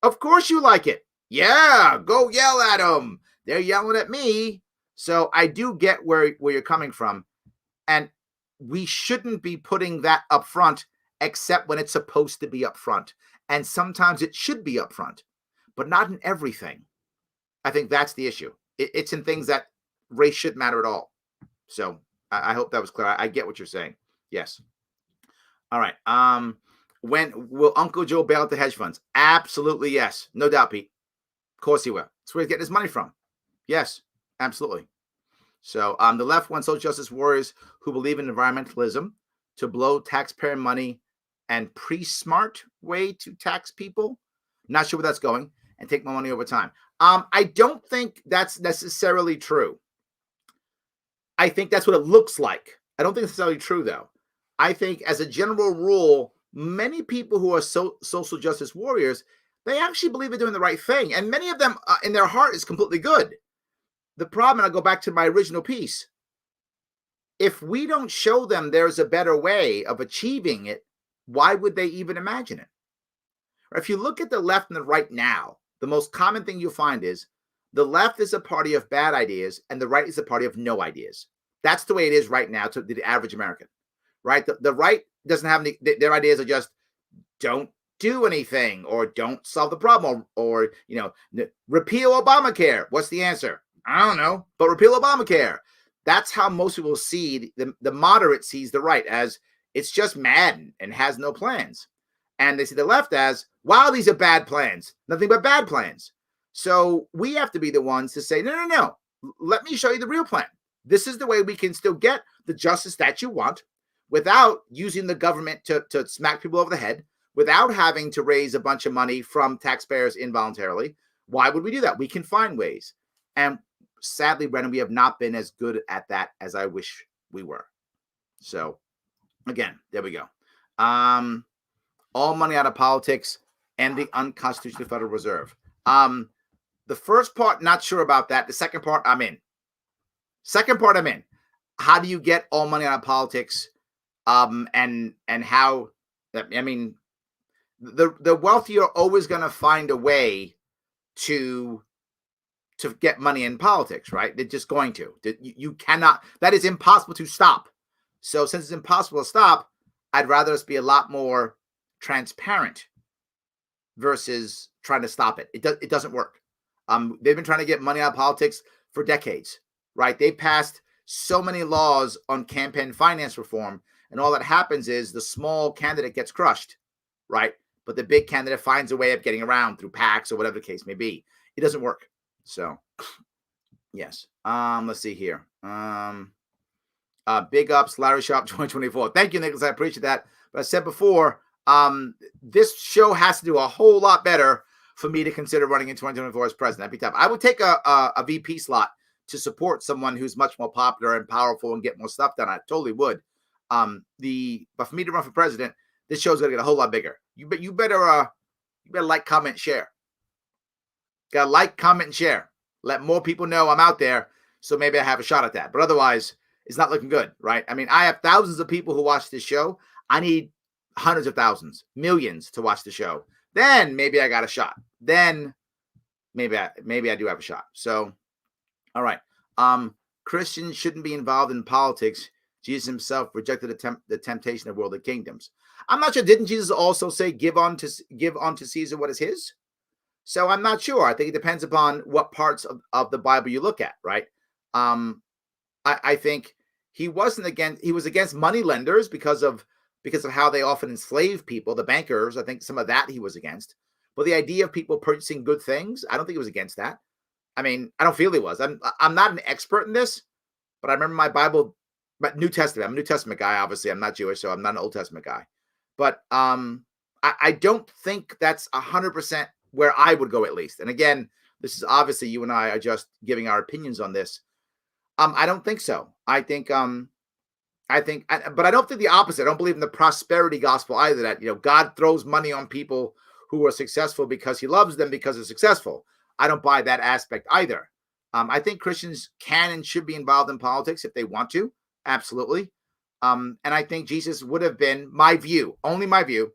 of course you like it. Yeah, go yell at them. They're yelling at me. So I do get where you're coming from. And we shouldn't be putting that up front except when it's supposed to be up front. And sometimes it should be up front, but not in everything. I think that's the issue. It's in things that race shouldn't matter at all. So I hope that was clear. I get what you're saying. Yes. All right. When will Uncle Joe bail out the hedge funds? Absolutely yes. No doubt, Pete. Of course he will. That's where he's getting his money from. Yes, absolutely. So the left wants social justice warriors who believe in environmentalism to blow taxpayer money and pre-smart way to tax people. Not sure where that's going, and take more money over time. I don't think that's necessarily true. I think that's what it looks like. I don't think it's necessarily true, though. I think as a general rule, many people who are social justice warriors, they actually believe they're doing the right thing. And many of them in their heart is completely good. The problem, and I'll go back to my original piece, if we don't show them there's a better way of achieving it, why would they even imagine it? Or if you look at the left and the right now, the most common thing you'll find is the left is a party of bad ideas and the right is a party of no ideas. That's the way it is right now to the average American, right? The right doesn't have any, their ideas are just don't do anything or don't solve the problem or repeal Obamacare. What's the answer? I don't know, but repeal Obamacare. That's how most people see the moderate sees the right as it's just mad and has no plans. And they see the left as, wow, these are bad plans, nothing but bad plans. So we have to be the ones to say, no. Let me show you the real plan. This is the way we can still get the justice that you want without using the government to smack people over the head, without having to raise a bunch of money from taxpayers involuntarily. Why would we do that? We can find ways. And sadly, Brennan, we have not been as good at that as I wish we were. So again, there we go. All money out of politics and the unconstitutional Federal Reserve. The first part, not sure about that. The second part, I'm in. How do you get all money out of politics? And how, I mean, the wealthy are always going to find a way to get money in politics, right? They're just going to. You cannot, that is impossible to stop. So since it's impossible to stop, I'd rather us be a lot more transparent versus trying to stop it. It doesn't work. They've been trying to get money out of politics for decades, right? They passed so many laws on campaign finance reform, and all that happens is the small candidate gets crushed, right? But the big candidate finds a way of getting around through PACs or whatever the case may be. It doesn't work. So, yes. Let's see here. Big ups, Larry Sharpe 2024. Thank you, Nicholas. I appreciate that. But I said before, this show has to do a whole lot better for me to consider running in 2024 as president. That'd be tough. I would take a VP slot to support someone who's much more popular and powerful and get more stuff done. I totally would. But for me to run for president, this show's gonna get a whole lot bigger. You better like, comment, share. Gotta like, comment, and share. Let more people know I'm out there, so maybe I have a shot at that. But otherwise, it's not looking good, right? I mean, I have thousands of people who watch this show. I need hundreds of thousands, millions to watch the show. Then maybe I got a shot. Then maybe I do have a shot. So, all right. Christians shouldn't be involved in politics. Jesus himself rejected the temptation of worldly kingdoms. I'm not sure. Didn't Jesus also say, give unto Caesar what is his? So I'm not sure. I think it depends upon what parts of the Bible you look at, right? I think he was against money lenders because of how they often enslave people, the bankers. I think some of that he was against. But the idea of people purchasing good things, I don't think he was against that. I mean, I don't feel he was. I'm not an expert in this, but I remember my Bible, but New Testament. I'm a New Testament guy, obviously. I'm not Jewish, so I'm not an Old Testament guy. But I don't think that's 100% where I would go, at least. And again, this is obviously you and I are just giving our opinions on this. I don't think so. But I don't think the opposite. I don't believe in the prosperity gospel either, that, God throws money on people who are successful because he loves them because they're successful. I don't buy that aspect either. I think Christians can and should be involved in politics if they want to. Absolutely. And I think Jesus would have been, only my view,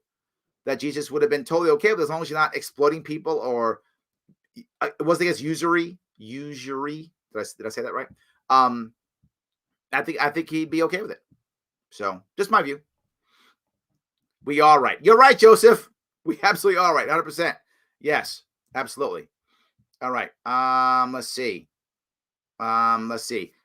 that Jesus would have been totally okay with it as long as you're not exploiting people or was against usury. Did I say that right? I think he'd be okay with it. So just my view. We are right. You're right, Joseph. We absolutely are right. 100%. Yes, absolutely. All right. Let's see.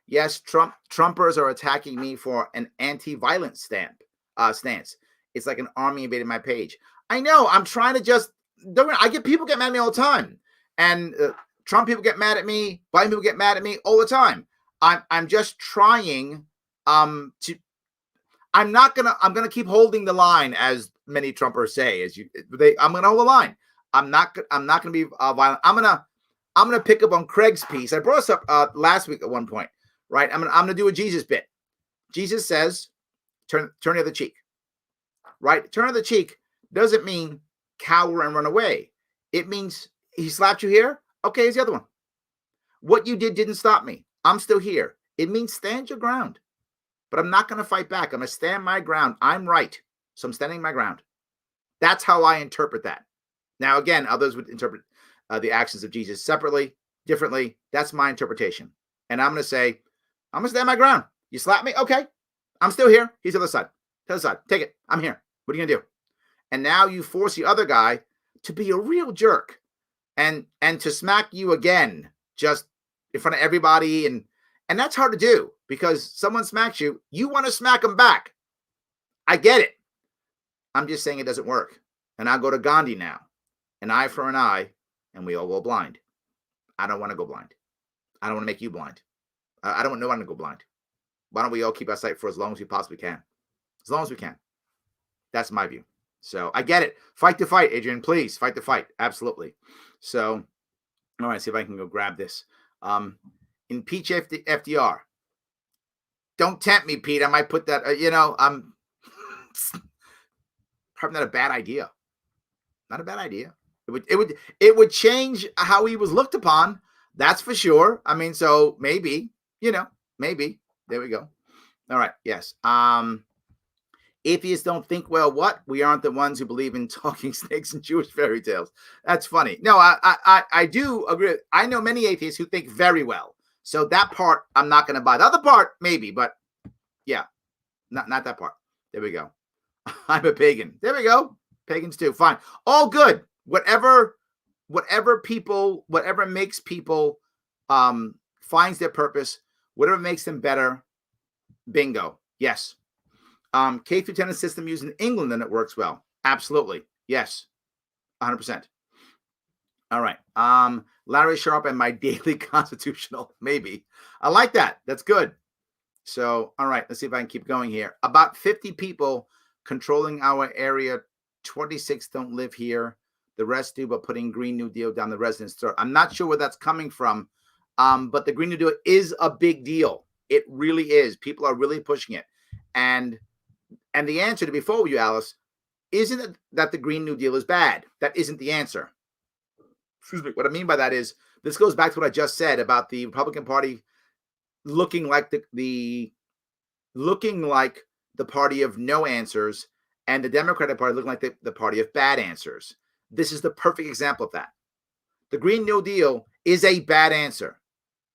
Yes, Trumpers are attacking me for an anti-violence stance. It's like an army invaded my page. I know. I'm trying to just. I get people get mad at me all the time, and Trump people get mad at me. Biden people get mad at me all the time. I'm just trying to. I'm gonna keep holding the line, as many Trumpers say. I'm gonna hold the line. I'm not gonna be violent. I'm gonna pick up on Craig's piece. I brought this up last week at one point, right? I'm gonna do a Jesus bit. Jesus says, turn the other cheek, right? Turn the other cheek doesn't mean cower and run away. It means he slapped you here. Okay, here's the other one. What you did didn't stop me. I'm still here. It means stand your ground. But I'm not going to fight back. I'm going to stand my ground. I'm right. So I'm standing my ground. That's how I interpret that. Now, again, others would interpret the actions of Jesus separately, differently. That's my interpretation. And I'm going to say, I'm going to stand my ground. You slap me? Okay. I'm still here. He's on the other side. To the other side. Take it. I'm here. What are you going to do? And now you force the other guy to be a real jerk and to smack you again, just in front of everybody. And that's hard to do because someone smacks you. You want to smack them back. I get it. I'm just saying it doesn't work. And I'll go to Gandhi now. An eye for an eye, and we all go blind. I don't want to go blind. I don't want to make you blind. I don't want no one to go blind. Why don't we all keep our sight for as long as we possibly can? As long as we can. That's my view. So I get it. Fight the fight, Adrian. Please fight the fight. Absolutely. So, all right, see if I can go grab this. Impeach FDR. Don't tempt me, Pete. I might put that, I'm probably not a bad idea. Not a bad idea. It would change how he was looked upon. That's for sure. I mean, so maybe, maybe. There we go. All right. Yes. Atheists don't think, well, what? We aren't the ones who believe in talking snakes and Jewish fairy tales. That's funny. No, I do agree. I know many atheists who think very well. So that part, I'm not going to buy. The other part, maybe, but yeah, not that part. There we go. I'm a pagan. There we go. Pagans too. Fine. All good. Whatever makes people finds their purpose, whatever makes them better. Bingo. Yes. K through 10 system used in England and it works well. Absolutely. Yes. 100%. All right. Larry Sharpe and my daily constitutional. Maybe. I like that. That's good. So, all right. Let's see if I can keep going here. About 50 people controlling our area. 26 don't live here. The rest do, but putting Green New Deal down the residents' throat. I'm not sure where that's coming from. But the Green New Deal is a big deal. It really is. People are really pushing it. And the answer, to be forward with you, Alice, isn't it that the Green New Deal is bad. That isn't the answer. Excuse me. What I mean by that is this goes back to what I just said about the Republican Party looking like the party of no answers, and the Democratic Party looking like the party of bad answers. This is the perfect example of that. The Green New Deal is a bad answer.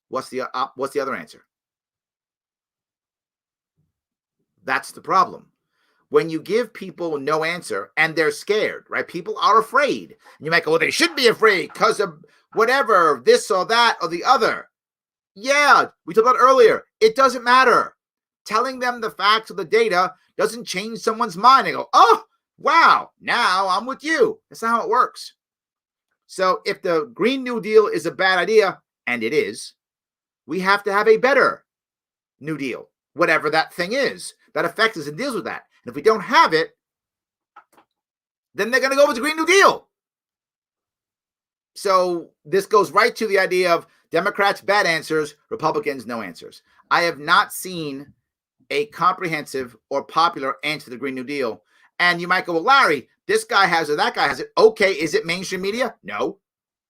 What's the other answer? That's the problem. When you give people no answer and they're scared, right? People are afraid. You might go, well, they should be afraid because of whatever, this or that or the other. Yeah, we talked about earlier. It doesn't matter. Telling them the facts or the data doesn't change someone's mind. They go, oh, wow, now I'm with you. That's not how it works. So if the Green New Deal is a bad idea, and it is, we have to have a better New Deal, whatever that thing is that affects us and deals with that. And if we don't have it, then they're going to go with the Green New Deal. So this goes right to the idea of Democrats, bad answers, Republicans, no answers. I have not seen a comprehensive or popular answer to the Green New Deal. And you might go, well, Larry, this guy has it, that guy has it. Okay, is it mainstream media? No,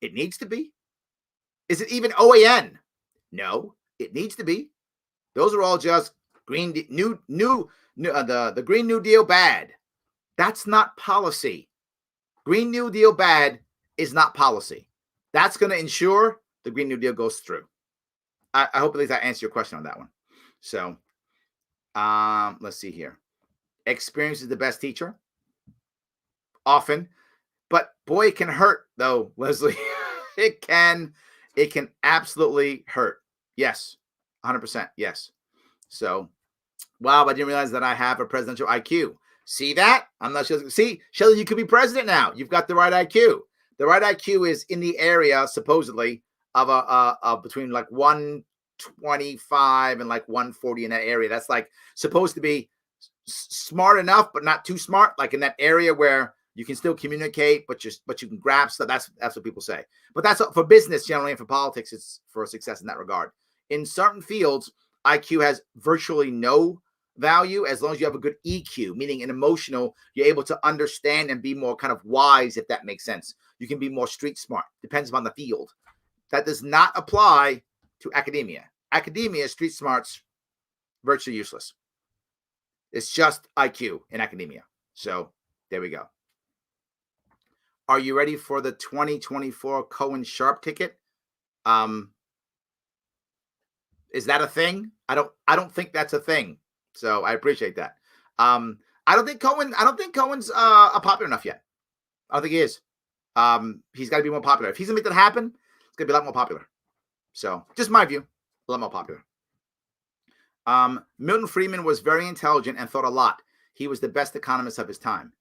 it needs to be. Is it even OAN? No, it needs to be. Those are all just the Green New Deal bad. That's not policy. Green New Deal bad is not policy. That's going to ensure the Green New Deal goes through. I hope at least I answered your question on that one. So let's see here. Experience is the best teacher. Often. But boy, it can hurt though, Leslie. It can absolutely hurt. Yes. 100%. Yes. So, wow, I didn't realize that I have a presidential IQ. See that? I'm not sure. See, Shelley, you could be president now. You've got the right IQ. The right IQ is in the area, supposedly, of between like 125 and like 140 in that area. That's like supposed to be smart enough, but not too smart. Like in that area where you can still communicate, but you can grasp stuff. That's what people say. But that's for business generally, and for politics, it's for success in that regard. In certain fields, IQ has virtually no value as long as you have a good EQ, meaning an emotional, you're able to understand and be more kind of wise, if that makes sense. You can be more street smart, depends upon the field. That does not apply to academia. Academia, street smarts, virtually useless. It's just IQ in academia. So there we go. Are you ready for the 2024 Cohen Sharpe ticket? Is that a thing? I don't think that's a thing. So I appreciate that. I don't think Cohen's popular enough yet. I don't think he is. He's got to be more popular. If he's gonna make that happen, it's gonna be a lot more popular. So just my view, a lot more popular. Milton Friedman was very intelligent and thought a lot. He was the best economist of his time.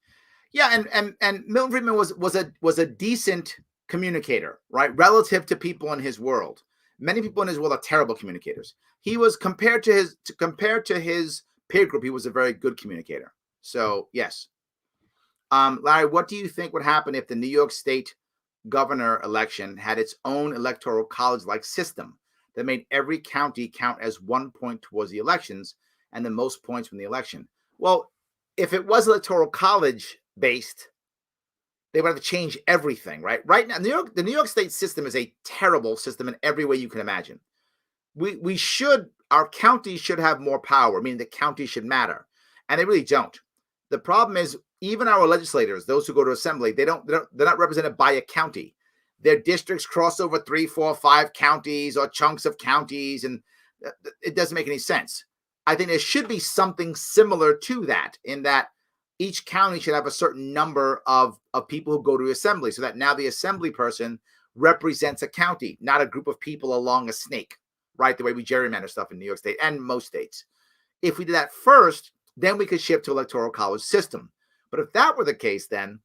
Yeah, and Milton Friedman was a decent communicator, right? Relative to people in his world. Many people in his world are terrible communicators. He was compared to his peer group, he was a very good communicator. So yes. Larry, what do you think would happen if the New York State governor election had its own electoral college-like system that made every county count as 1 point towards the elections and the most points from the election? Well, if it was electoral college based, they would have to change everything, right? Right now, the New York State system is a terrible system in every way you can imagine. Our counties should have more power, meaning the counties should matter, and they really don't. The problem is, even our legislators, those who go to assembly, they're not represented by a county. Their districts cross over 3, 4, 5 counties or chunks of counties, and it doesn't make any sense. I think there should be something similar to that, in that each county should have a certain number of people who go to assembly, so that now the assembly person represents a county, not a group of people along a snake, right? The way we gerrymander stuff in New York State and most states. If we did that first, then we could shift to electoral college system. But if that were the case, then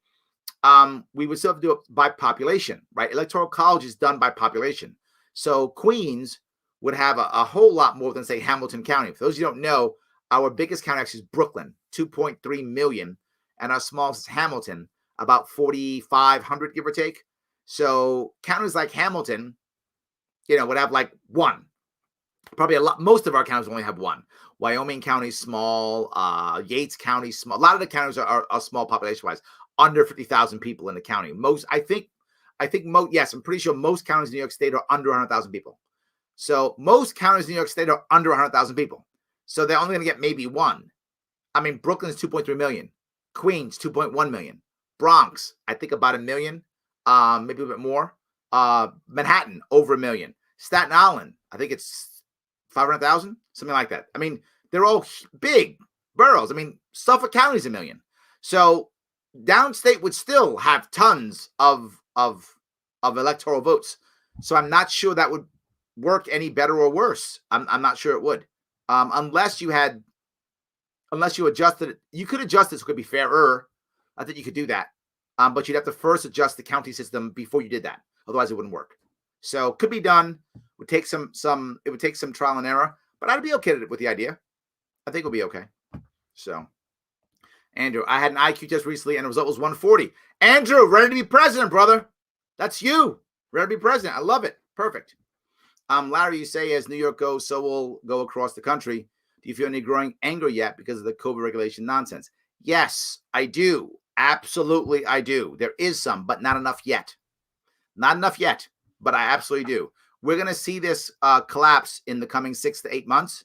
we would still have to do it by population, right? Electoral college is done by population. So Queens would have a whole lot more than, say, Hamilton County. For those of you who don't know, our biggest county actually is Brooklyn, 2.3 million, and our smallest is Hamilton, about 4,500, give or take. So counties like Hamilton, would have like one. Probably most of our counties only have one. Wyoming County is small. Yates County is small. A lot of the counties are small population-wise, under 50,000 people in the county. Yes, I'm pretty sure most counties in New York State are under 100,000 people. So most counties in New York State are under 100,000 people. So they're only going to get maybe one. I mean, Brooklyn's 2.3 million. Queens, 2.1 million. Bronx, I think about 1 million, maybe a bit more. Manhattan, over 1 million. Staten Island, I think it's 500,000, something like that. I mean, they're all big boroughs. I mean, Suffolk County's 1 million. So downstate would still have tons of electoral votes. So I'm not sure that would work any better or worse. I'm not sure it would. Unless you adjusted it. You could adjust it so it could be fairer. I think you could do that. But you'd have to first adjust the county system before you did that. Otherwise it wouldn't work. So could be done. It would take some trial and error, but I'd be okay with the idea. I think it'll be okay. So Andrew, I had an IQ test recently and the result was 140. Andrew, ready to be president, brother. That's you. Ready to be president. I love it. Perfect. Larry, you say as New York goes, so will go across the country. Do you feel any growing anger yet because of the COVID regulation nonsense? Yes, I do. Absolutely, I do. There is some, but not enough yet. Not enough yet, but I absolutely do. We're going to see this collapse in the coming 6 to 8 months.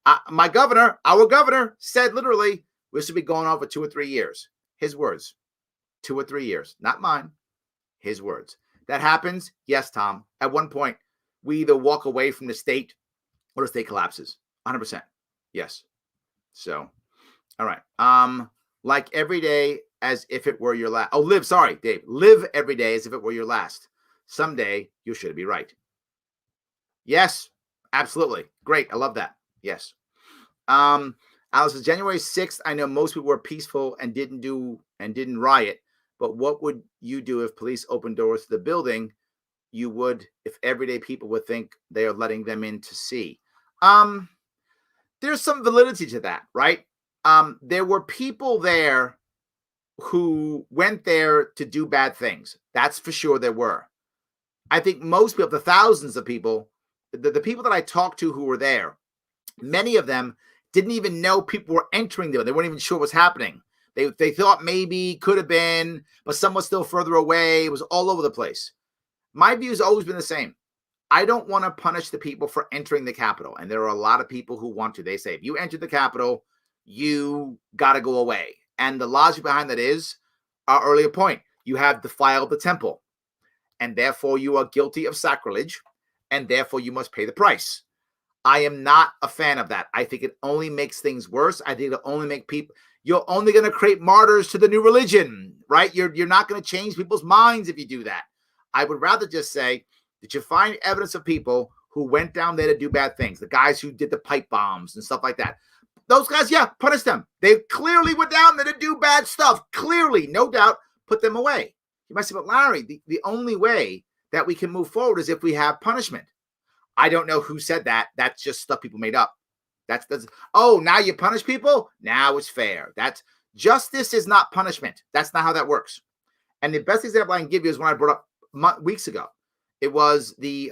Our governor said literally, this should be going on for 2 or 3 years. His words, 2 or 3 years, not mine. His words. That happens. Yes, Tom. At one point, we either walk away from the state or the state collapses. 100%. Yes. So, all right. Like every day as if it were your last. Oh, Dave. Live every day as if it were your last. Someday you should be right. Yes, absolutely. Great. I love that. Yes. Alice says, January 6th, I know most people were peaceful and didn't riot. But what would you do if police opened doors to the building? You would if everyday people would think they are letting them in to see. There's some validity to that, right? There were people there who went there to do bad things. That's for sure there were. I think most people, the thousands of people, the people that I talked to who were there, many of them didn't even know people were entering there. They weren't even sure what was happening. They thought maybe, could have been, but some was still further away. It was all over the place. My view has always been the same. I don't want to punish the people for entering the Capitol. And there are a lot of people who want to. They say, if you enter the Capitol, you got to go away. And the logic behind that is our earlier point. You have defiled the temple. And therefore, you are guilty of sacrilege. And therefore, you must pay the price. I am not a fan of that. I think it only makes things worse. I think it'll only make people... You're only going to create martyrs to the new religion, right? You're not going to change people's minds if you do that. I would rather just say, did you find evidence of people who went down there to do bad things? The guys who did the pipe bombs and stuff like that. Those guys, yeah, punish them. They clearly went down there to do bad stuff. Clearly, no doubt, put them away. You might say, but Larry, the only way that we can move forward is if we have punishment. I don't know who said that. That's just stuff people made up. That's oh, now you punish people? Now it's fair. That's justice is not punishment. That's not how that works. And the best example I can give you is one I brought up weeks ago. It was the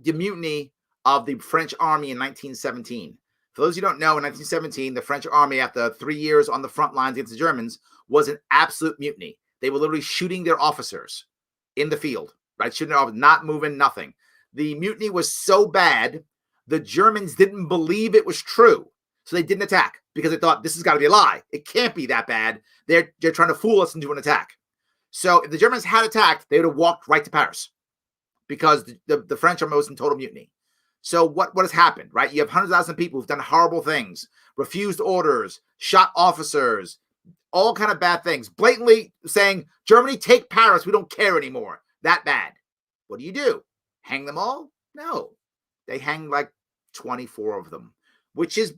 mutiny of the French army in 1917. For those who don't know, in 1917, the French army, after 3 years on the front lines against the Germans, was an absolute mutiny. They were literally shooting their officers in the field, right? Shooting their officers, not moving, nothing. The mutiny was so bad, the Germans didn't believe it was true. So they didn't attack because they thought this has got to be a lie. It can't be that bad. They're trying to fool us into an attack. So if the Germans had attacked, they would have walked right to Paris because the French army was in total mutiny. So what has happened, right? You have hundreds of thousands of people who've done horrible things, refused orders, shot officers, all kind of bad things, blatantly saying, Germany, take Paris. We don't care anymore. That bad. What do? Hang them all? No. They hang like 24 of them, which is,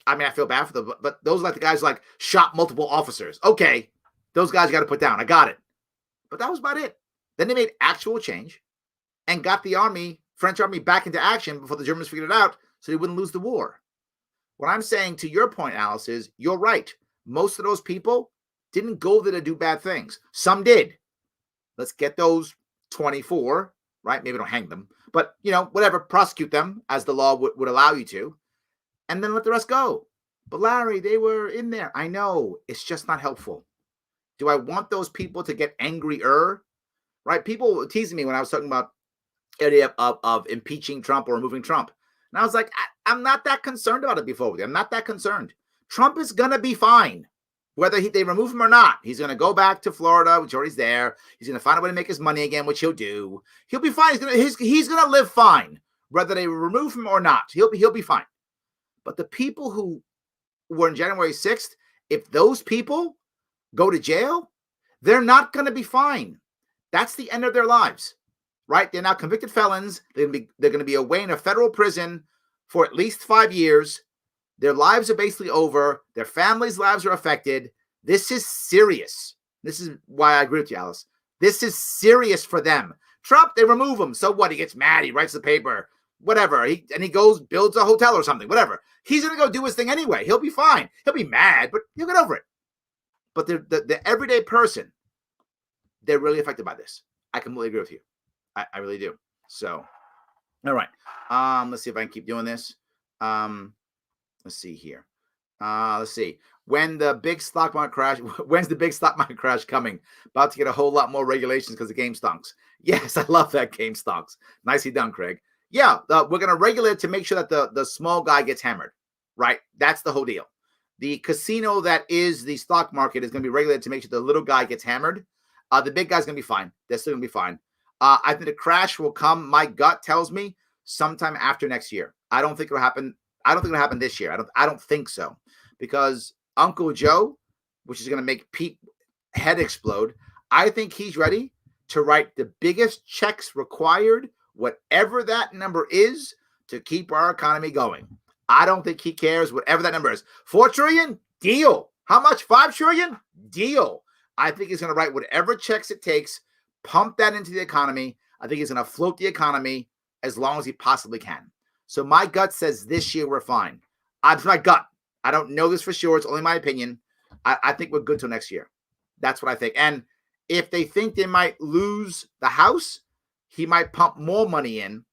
I mean, I feel bad for them, but those are like the guys who like shot multiple officers. Okay, those guys got to put down. I got it. But that was about it. Then they made actual change and got the army, French army, back into action before the Germans figured it out so they wouldn't lose the war. What I'm saying to your point, Alice, is you're right. Most of those people didn't go there to do bad things. Some did. Let's get those 24, right? Maybe don't hang them, but, whatever, prosecute them as the law would allow you to, and then let the rest go. But Larry, they were in there. I know. It's just not helpful. Do I want those people to get angrier? Right? People were teasing me when I was talking about the idea of impeaching Trump or removing Trump. And I was like, I'm not that concerned about it before. I'm not that concerned. Trump is going to be fine. Whether they remove him or not, he's going to go back to Florida, which already is there. He's going to find a way to make his money again, which he'll do. He'll be fine. He's going to live fine, whether they remove him or not. He'll be fine. But the people who were in January 6th, if those people go to jail, they're not going to be fine. That's the end of their lives, right? They're now convicted felons. They're going to be away in a federal prison for at least 5 years. Their lives are basically over. Their families' lives are affected. This is serious. This is why I agree with you, Alice. This is serious for them. Trump, they remove him. So what? He gets mad. He writes the paper, whatever. He goes, builds a hotel or something, whatever. He's going to go do his thing anyway. He'll be fine. He'll be mad, but he'll get over it. But the everyday person, they're really affected by this. I completely agree with you. I really do. So, all right. Let's see if I can keep doing this. Let's see here. Let's see. When's the big stock market crash coming? About to get a whole lot more regulations because the game stonks. Yes, I love that game stonks. Nicely done, Craig. Yeah, we're going to regulate to make sure that the small guy gets hammered, right? That's the whole deal. The casino that is the stock market is going to be regulated to make sure the little guy gets hammered. The big guy's going to be fine. They're still going to be fine. I think the crash will come, my gut tells me, sometime after next year. I don't think it'll happen. I don't think it'll happen this year. I don't think so. Because Uncle Joe, which is going to make Pete's head explode, I think he's ready to write the biggest checks required, whatever that number is, to keep our economy going. I don't think he cares, whatever that number is. 4 trillion? Deal. How much? 5 trillion? Deal. I think he's going to write whatever checks it takes, pump that into the economy. I think he's going to float the economy as long as he possibly can. So my gut says this year we're fine. It's my gut. I don't know this for sure. It's only my opinion. I think we're good till next year. That's what I think. And if they think they might lose the House, he might pump more money in,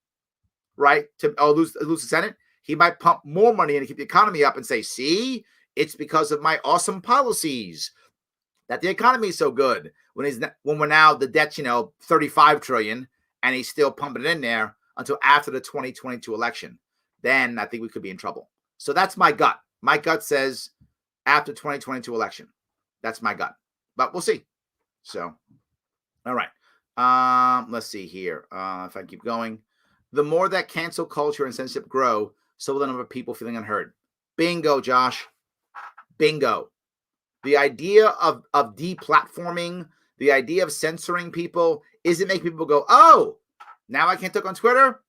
right? Lose the Senate. He might pump more money in to keep the economy up and say, see, it's because of my awesome policies that the economy is so good. When we're now, the debt's, 35 trillion, and he's still pumping it in there until after the 2022 election. Then I think we could be in trouble. So that's my gut. My gut says after 2022 election. That's my gut. But we'll see. So, all right. Let's see here. If I keep going. The more that cancel culture and censorship grow, so will the number of people feeling unheard. Bingo, Josh. Bingo. The idea of deplatforming, the idea of censoring people, isn't making people go, oh, now I can't talk on Twitter?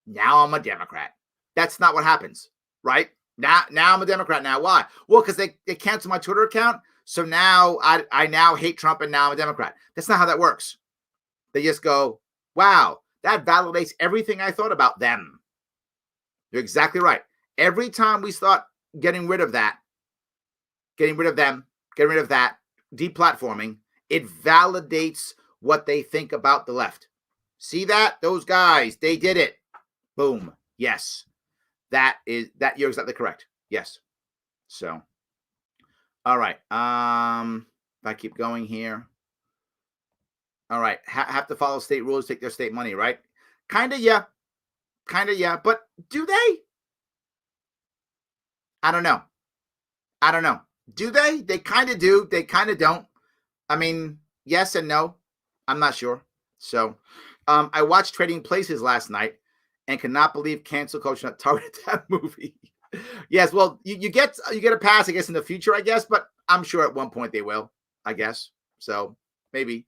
Now I'm a Democrat. That's not what happens, right? Now I'm a Democrat now. Why? Well, because they canceled my Twitter account, so now I now hate Trump and now I'm a Democrat. That's not how that works. They just go, wow, that validates everything I thought about them. You're exactly right. Every time we start getting rid of that, getting rid of them, getting rid of that, deplatforming, it validates what they think about the left. See that? Those guys, they did it. Boom. Yes. That you're exactly correct. Yes. So, all right. If I keep going here. All right. Have to follow state rules, take their state money, right? Kind of, yeah. But do they? I don't know. Do they? They kind of do. They kind of don't. I mean, yes and no. I'm not sure. So, I watched Trading Places last night and cannot believe cancel culture not targeted that movie. Yes, well, you get a pass, I guess, in the future, I guess, but I'm sure at one point they will, I guess. So maybe.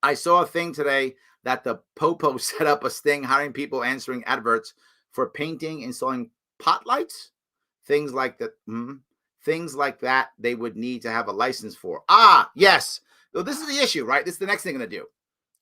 I saw a thing today that the Popo set up a sting hiring people answering adverts for painting, installing pot lights, things like that. Things like that they would need to have a license for. Ah, yes. So this is the issue, right? This is the next thing they're going to do.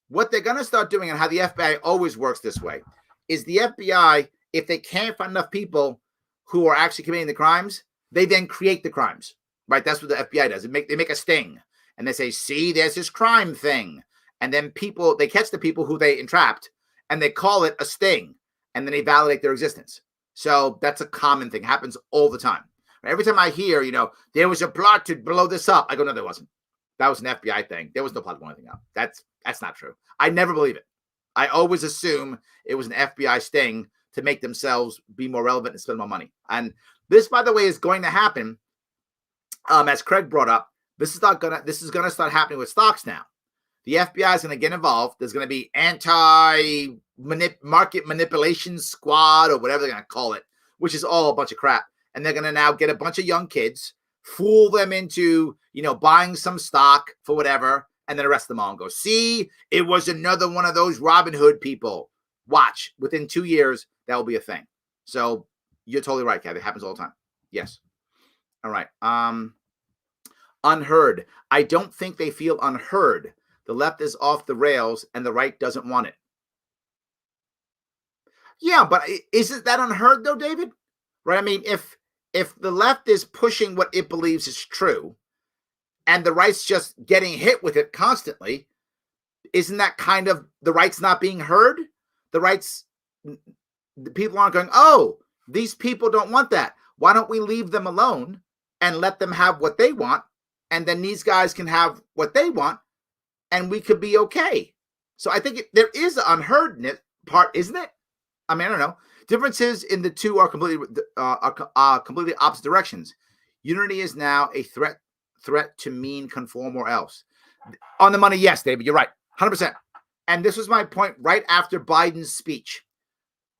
What they're going to start doing, and how the FBI always works this way, is the FBI, if they can't find enough people who are actually committing the crimes, they then create the crimes, right? That's what the FBI does. They make a sting, and they say, see, there's this crime thing. And then they catch the people who they entrapped, and they call it a sting, and then they validate their existence. So that's a common thing. It happens all the time. Every time I hear, there was a plot to blow this up, I go, no, there wasn't. That was an FBI thing. There was no plot to blow anything up. That's not true. I never believe it. I always assume it was an FBI sting to make themselves be more relevant and spend more money. And this, by the way, is going to happen. As Craig brought up, this is going to start happening with stocks now. The FBI is going to get involved. There's going to be market manipulation squad, or whatever they're going to call it, which is all a bunch of crap. And they're going to now get a bunch of young kids, fool them into, buying some stock for whatever, and then arrest them all and go, see, it was another one of those Robin Hood people. Watch, within 2 years, that will be a thing. So you're totally right, Kathy. It happens all the time. Yes. All right. Unheard. I don't think they feel unheard. The left is off the rails and the right doesn't want it. Yeah, but isn't that unheard though, David? Right? I mean, if the left is pushing what it believes is true and the right's just getting hit with it constantly, isn't that kind of the right's not being heard? The people aren't going, oh, these people don't want that. Why don't we leave them alone and let them have what they want? And then these guys can have what they want and we could be okay. So I think there is an unheardness part, isn't it? I mean, I don't know. Differences in the two are completely opposite directions. Unity is now a threat to mean conform or else. On the money, yes, David, you're right, 100%. And this was my point right after Biden's speech.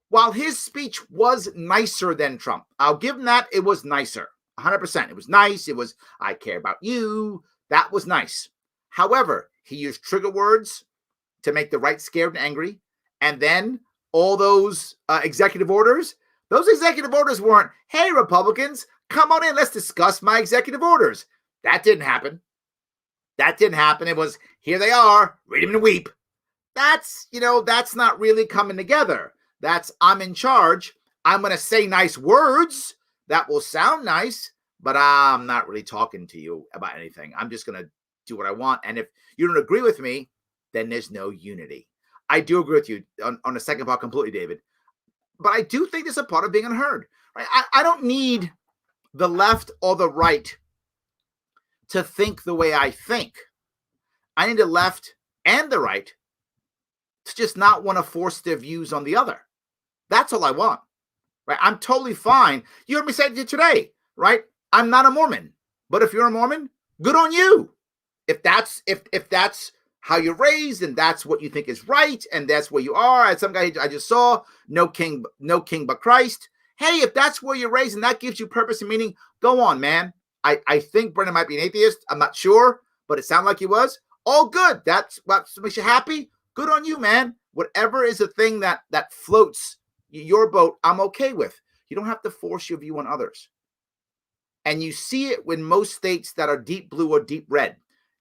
While his speech was nicer than Trump, I'll give him that. It was nicer, 100%. It was nice. It was, I care about you. That was nice. However, he used trigger words to make the right scared and angry. And then all those executive orders Those executive orders weren't, hey, Republicans, come on in, let's discuss my executive orders. That didn't happen. That didn't happen. It was, here they are, read them and weep. That's, that's not really coming together. That's, I'm in charge. I'm going to say nice words that will sound nice, but I'm not really talking to you about anything. I'm just going to do what I want. And if you don't agree with me, then there's no unity. I do agree with you on the second part completely, David. But I do think there's a part of being unheard. Right? I don't need the left or the right to think the way I think. I need the left and the right to just not want to force their views on the other. That's all I want. Right? I'm totally fine. You heard me say it today, right? I'm not a Mormon. But if you're a Mormon, good on you. If that's how you're raised and that's what you think is right and that's where you are. As some guy I just saw, no king but Christ. Hey, if that's where you're raised and that gives you purpose and meaning, go on, man. I think Brendan might be an atheist. I'm not sure, but it sounded like he was. All good. That's what makes you happy. Good on you, man. Whatever is a thing that floats your boat, I'm okay with. You don't have to force your view on others. And you see it when most states that are deep blue or deep red.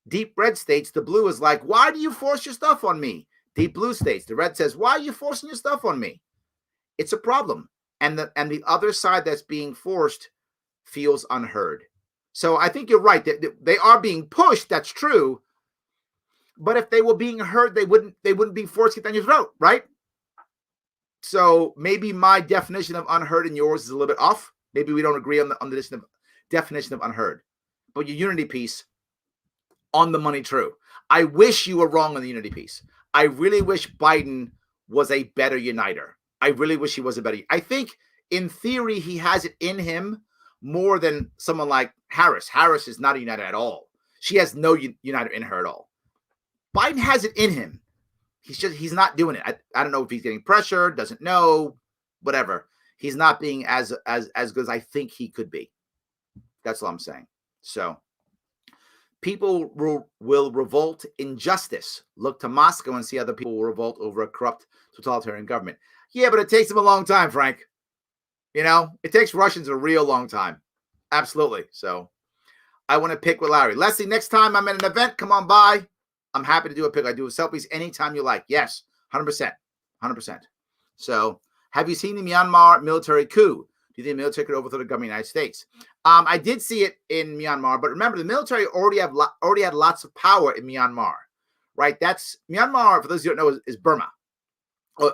Deep red states, the blue is like, why do you force your stuff on me? Deep blue states, the red says, why are you forcing your stuff on me? It's a problem. And the other side that's being forced feels unheard. So I think you're right. They are being pushed. That's true. But if they were being heard, they wouldn't be forced to get down your throat, right? So maybe my definition of unheard and yours is a little bit off. Maybe we don't agree on the definition of unheard. But your unity piece, on the money, true. I wish you were wrong on the unity piece. I really wish Biden was a better uniter. I really wish he was a better. I think in theory he has it in him more than someone like Harris. Harris is not a uniter at all. She has no uniter in her at all. Biden has it in him. He's not doing it. I don't know if he's getting pressure, doesn't know, whatever. He's not being as good as I think he could be. That's all I'm saying. So people will revolt in justice. Look to Moscow and see other people will revolt over a corrupt totalitarian government. Yeah, but it takes them a long time, Frank. It takes Russians a real long time. Absolutely. So I want to pick with Larry. Leslie, next time I'm at an event, come on by. I'm happy to do a pick. I do selfies anytime you like. Yes, 100%. 100%. So have you seen the Myanmar military coup? Do you think the military could overthrow the government of the United States? I did see it in Myanmar, but remember, the military already had lots of power in Myanmar, right? That's Myanmar, for those who don't know, is Burma,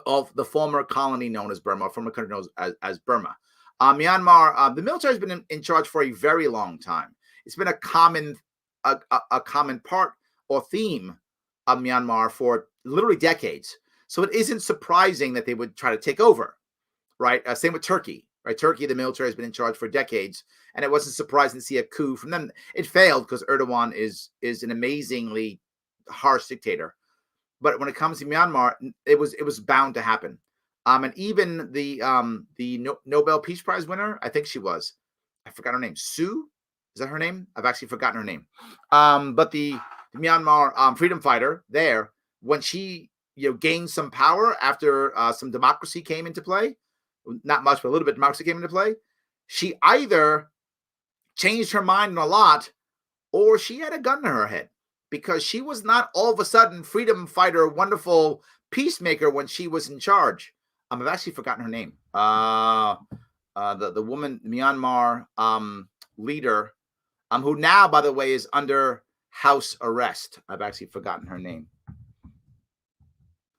of the former colony known as Burma, former country known as Burma. Myanmar, the military has been in charge for a very long time. It's been a common part or theme of Myanmar for literally decades. So it isn't surprising that they would try to take over, right? Same with Turkey, right? Turkey, the military has been in charge for decades, and it wasn't surprising to see a coup from them. It failed because Erdogan is an amazingly harsh dictator. But when it comes to Myanmar, it was bound to happen. And even the Nobel Peace Prize winner, I think she was, I forgot her name. Sue, is that her name? I've actually forgotten her name. But the Myanmar freedom fighter there, when she gained some power after some democracy came into play, not much, but a little bit democracy came into play, she either changed her mind a lot or she had a gun to her head, because she was not all of a sudden freedom fighter, wonderful peacemaker when she was in charge. I've actually forgotten her name. The woman, Myanmar leader, who now, by the way, is under house arrest. I've actually forgotten her name.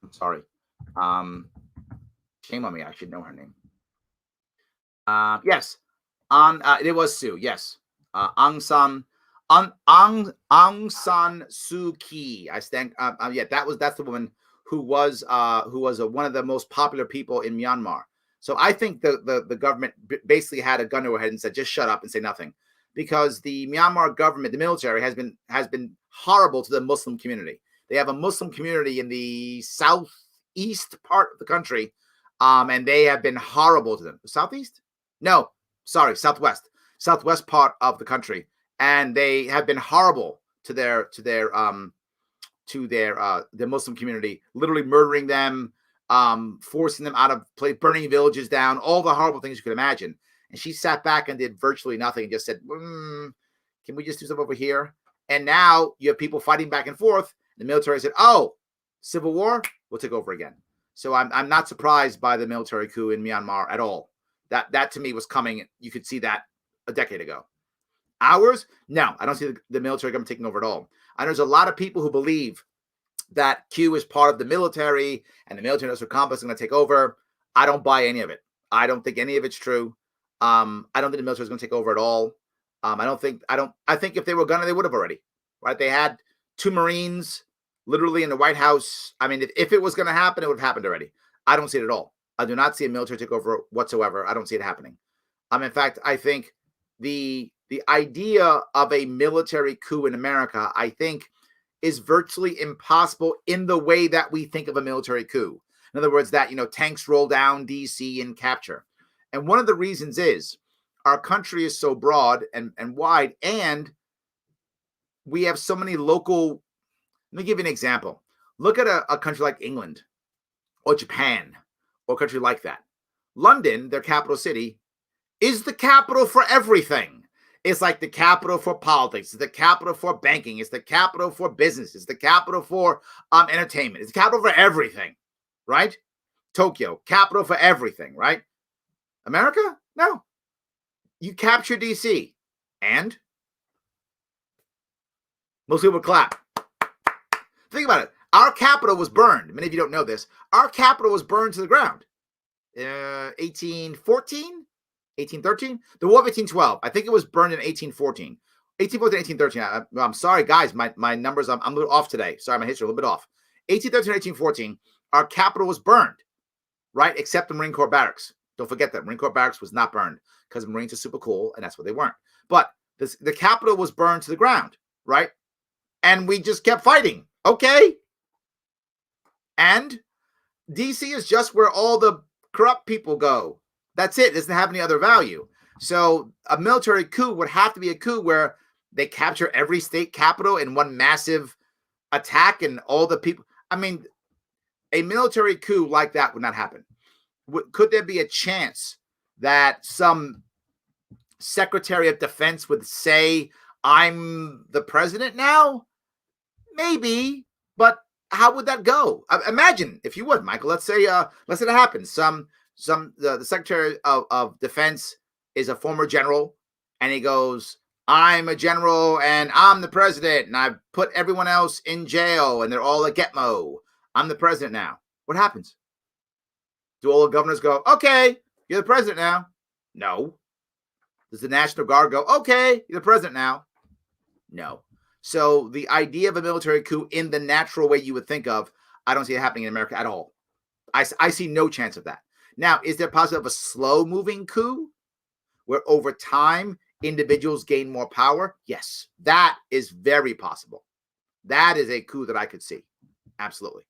I'm sorry. Shame on me. I should know her name. Yes. It was Sue. Yes. Aung San Suu Kyi. I stand. Yeah, that's the woman who was one of the most popular people in Myanmar. So I think the government basically had a gun to her head and said, just shut up and say nothing, because the Myanmar government, the military, has been horrible to the Muslim community. They have a Muslim community in the southeast part of the country, and they have been horrible to them. Southeast? No, sorry, southwest part of the country, and they have been horrible to the Muslim community, literally murdering them, forcing them out of place, burning villages down, all the horrible things you could imagine. And she sat back and did virtually nothing and just said, can we just do something over here? And now you have people fighting back and forth. The military said, oh, civil war, we'll take over again. So I'm not surprised by the military coup in Myanmar at all. That to me was coming. You could see that a decade ago. Ours? No, I don't see the military government taking over at all. And there's a lot of people who believe that Q is part of the military and the military industrial complex is going to take over. I don't buy any of it. I don't think any of it's true. I don't think the military is going to take over at all. I think if they were gonna, they would have already, right? They had 2 Marines literally in the White House. I mean, if it was going to happen, it would have happened already. I don't see it at all. I do not see a military takeover whatsoever. I don't see it happening. In fact, I think the idea of a military coup in America, I think, is virtually impossible in the way that we think of a military coup. In other words, that, tanks roll down DC and capture. And one of the reasons is our country is so broad and wide, and we have so many local. Let me give you an example. Look at a country like England or Japan or a country like that. London, their capital city, is the capital for everything. It's like the capital for politics. It's the capital for banking. It's the capital for business. It's the capital for entertainment. It's the capital for everything, right? Tokyo, capital for everything, right? America? No. You capture DC, and most people clap. Think about it. Our capital was burned. Many of you don't know this. Our capital was burned to the ground. 1814? 1813? The War of 1812. I think it was burned in 1814. 1814, 1813. I'm sorry, guys. My numbers, I'm a little off today. Sorry, my history a little bit off. 1813, 1814, our capital was burned, right? Except the Marine Corps barracks. Don't forget that Marine Corps barracks was not burned because Marines are super cool, and that's what they weren't. But the capital was burned to the ground, right? And we just kept fighting. Okay. And DC is just where all the corrupt people go. That's it. It doesn't have any other value. So a military coup would have to be a coup where they capture every state capital in one massive attack and all the people. I mean, a military coup like that would not happen. Could there be a chance that some Secretary of Defense would say, I'm the president now? Maybe, but how would that go? Imagine if you would, Michael. Let's say that happens. The Secretary of Defense is a former general, and he goes, I'm a general, and I'm the president, and I've put everyone else in jail, and they're all at Gitmo. I'm the president now. What happens? Do all the governors go, okay, you're the president now? No. Does the National Guard go, okay, you're the president now? No. So the idea of a military coup in the natural way you would think of, I don't see it happening in America at all. I see no chance of that. Now, is there possibility of a slow-moving coup where over time individuals gain more power? Yes, that is very possible. That is a coup that I could see. Absolutely.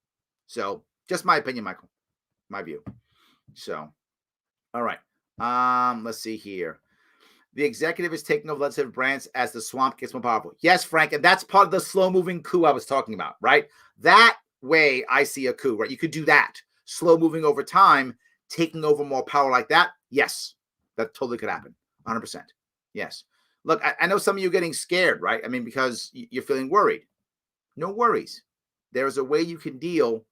So just my opinion, Michael, my view. So, all right. Let's see here. The executive is taking over legislative branch as the swamp gets more powerful. Yes, Frank, and that's part of the slow-moving coup I was talking about, right? That way I see a coup, right? You could do that. Slow-moving over time, taking over more power like that. Yes, that totally could happen. 100%. Yes. Look, I know some of you are getting scared, right? I mean, because you're feeling worried. No worries. There is a way you can deal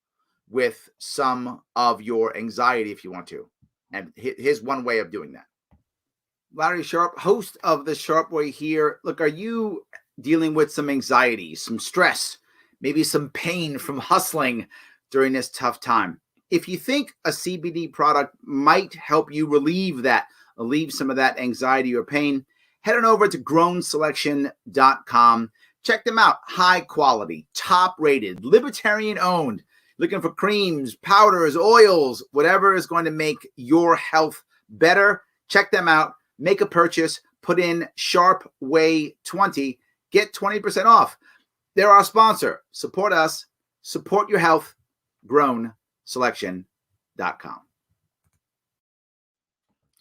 with some of your anxiety if you want to. And here's one way of doing that. Larry Sharpe, host of the Sharpe Way here. Look, are you dealing with some anxiety, some stress, maybe some pain from hustling during this tough time? If you think a CBD product might help you relieve some of that anxiety or pain, head on over to grownselection.com. Check them out. High quality, top rated, libertarian owned. Looking for creams, powders, oils, whatever is going to make your health better. Check them out. Make a purchase, put in Sharpe Way 20, get 20% off. They're our sponsor. Support us, support your health, grownselection.com.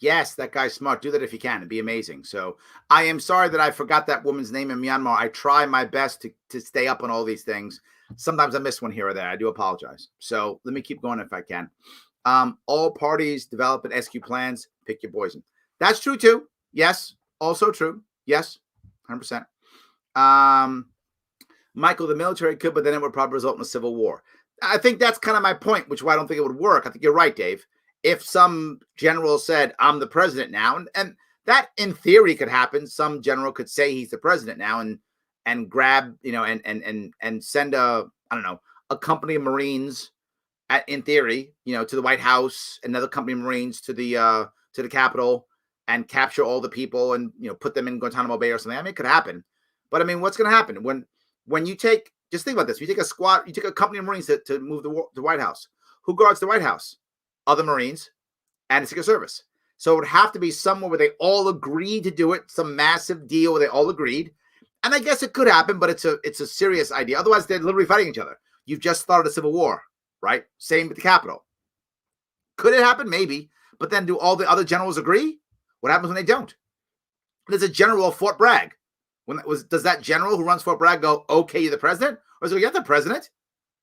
Yes, that guy's smart. Do that if you can. It'd be amazing. So I am sorry that I forgot that woman's name in Myanmar. I try my best to stay up on all these things. Sometimes I miss one here or there. I do apologize. So let me keep going if I can. All parties develop and execute plans. Pick your poison. That's true too. Yes. Also true. Yes. 100%. Michael, the military could, but then it would probably result in a civil war. I think that's kind of my point, which is why I don't think it would work. I think you're right, Dave. If some general said, I'm the president now, and that in theory could happen. Some general could say he's the president now and grab, and send a company of Marines in theory, to the White House, another company of Marines to the Capitol and capture all the people and, put them in Guantanamo Bay or something. I mean, it could happen. But I mean, what's going to happen when you take, just think about this. You take a squad, you take a company of Marines to move the White House. Who guards the White House? Other Marines and the Secret Service. So it would have to be somewhere where they all agreed to do it, some massive deal where they all agreed. And I guess it could happen, but it's a serious idea. Otherwise, they're literally fighting each other. You've just started a civil war, right? Same with the Capitol. Could it happen? Maybe. But then do all the other generals agree? What happens when they don't? There's a general of Fort Bragg. Does that general who runs Fort Bragg go, okay, you're the president? Or is it, you're the president?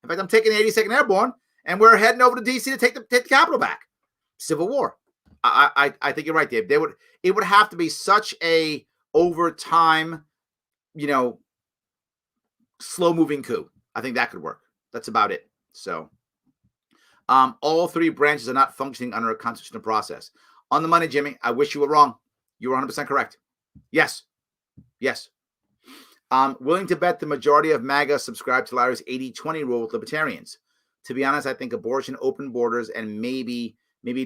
In fact, I'm taking the 82nd Airborne, and we're heading over to D.C. to take the Capitol back. Civil war. I think you're right, Dave. It would have to be such a over time, slow moving coup. I think that could work. That's about it. So, all three branches are not functioning under a constitutional process. On the money, Jimmy. I wish you were wrong. You were 100% correct. Yes. Willing to bet the majority of MAGA subscribe to Larry's 80-20 rule with libertarians. To be honest, I think abortion, open borders, and maybe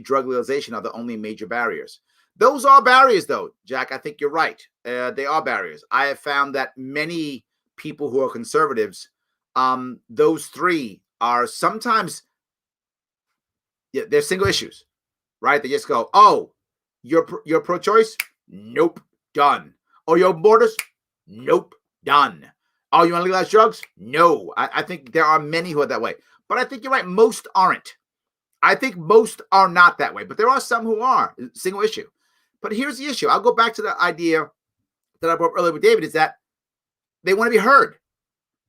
drug legalization are the only major barriers. Those are barriers, though, Jack. I think you're right. They are barriers. I have found that many people who are conservatives, those three are sometimes, they're single issues, right? They just go, oh, you're pro-choice? Nope, done. Oh, your borders? Nope, done. Oh, you want to legalize drugs? No. I think there are many who are that way. But I think you're right. Most aren't. I think most are not that way. But there are some who are. Single issue. But here's the issue. I'll go back to the idea that I brought up earlier with David, is that they want to be heard,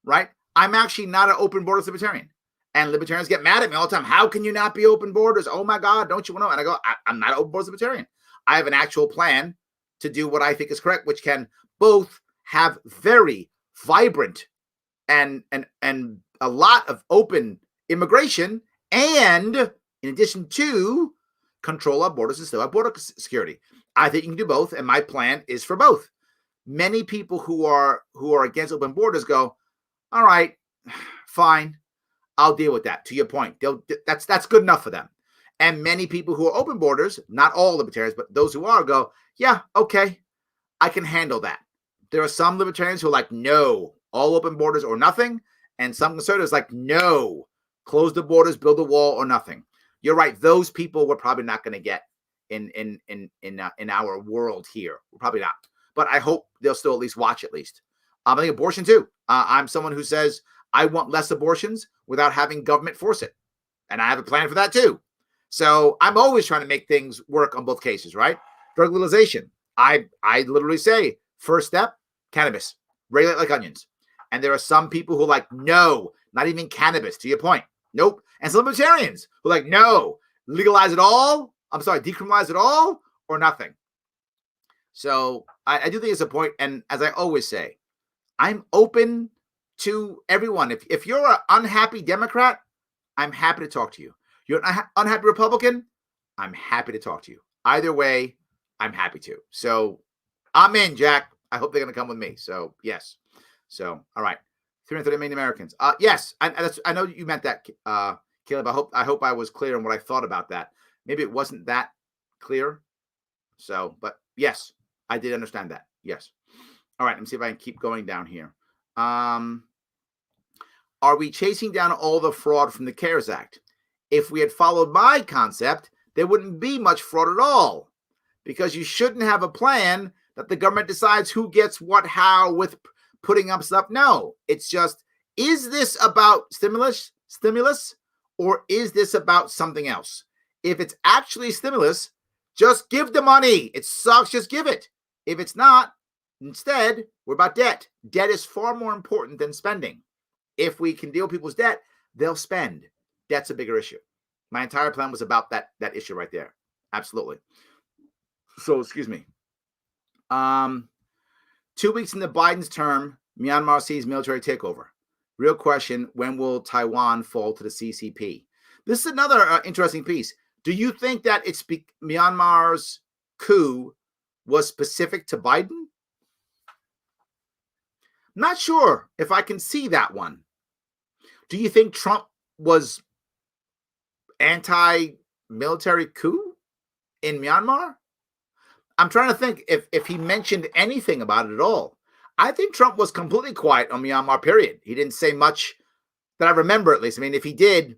right? I'm actually not an open borders libertarian. And libertarians get mad at me all the time. How can you not be open borders? Oh, my God, don't you know? And I go, I'm not an open borders libertarian. I have an actual plan to do what I think is correct, which can both have very vibrant and a lot of open immigration, and in addition to control our borders and still have border security. I think you can do both, and my plan is for both. Many people who are against open borders go, all right, fine, I'll deal with that. To your point, that's good enough for them. And many people who are open borders, not all libertarians, but those who are, go, yeah, okay, I can handle that. There are some libertarians who are like, no, all open borders or nothing. And some conservatives like, no, close the borders, build a wall or nothing. You're right. Those people we're probably not going to get in our world here. We're probably not. But I hope they'll still at least watch at least. I think abortion too. I'm someone who says I want less abortions without having government force it. And I have a plan for that too. So I'm always trying to make things work on both cases, right? Drug legalization. I literally say, first step, cannabis. Regulate like onions. And there are some people who are like, no, not even cannabis, to your point. Nope. And some libertarians who are like, no, legalize it all. I'm sorry, decriminalize it all or nothing. So I do think it's a point. And as I always say, I'm open to everyone. If you're an unhappy Democrat, I'm happy to talk to you. You're an unhappy Republican, I'm happy to talk to you. Either way, I'm happy to. So I'm in, Jack. I hope they're going to come with me. So yes. So, all right. 330 million Americans. Yes, I know you meant that, Caleb. I hope I was clear on what I thought about that. Maybe it wasn't that clear. So, but yes, I did understand that. Yes. All right. Let me see if I can keep going down here. Are we chasing down all the fraud from the CARES Act? If we had followed my concept, there wouldn't be much fraud at all, because you shouldn't have a plan that the government decides who gets what, how, with putting up stuff. No, it's just, is this about stimulus, or is this about something else? If it's actually stimulus, Just give the money. It sucks. Just give it. If it's not, instead, we're about debt. Debt is far more important than spending. If we can deal with people's debt, they'll spend. Debt's a bigger issue. My entire plan was about that issue right there. Absolutely. So, excuse me. 2 weeks into Biden's term, Myanmar sees military takeover. Real question, when will Taiwan fall to the CCP? This is another interesting piece. Do you think that Myanmar's coup was specific to Biden? Not sure if I can see that one. Do you think Trump was anti-military coup in Myanmar? I'm trying to think if he mentioned anything about it at all. I think Trump was completely quiet on Myanmar, period. He didn't say much that I remember, at least. I mean, if he did,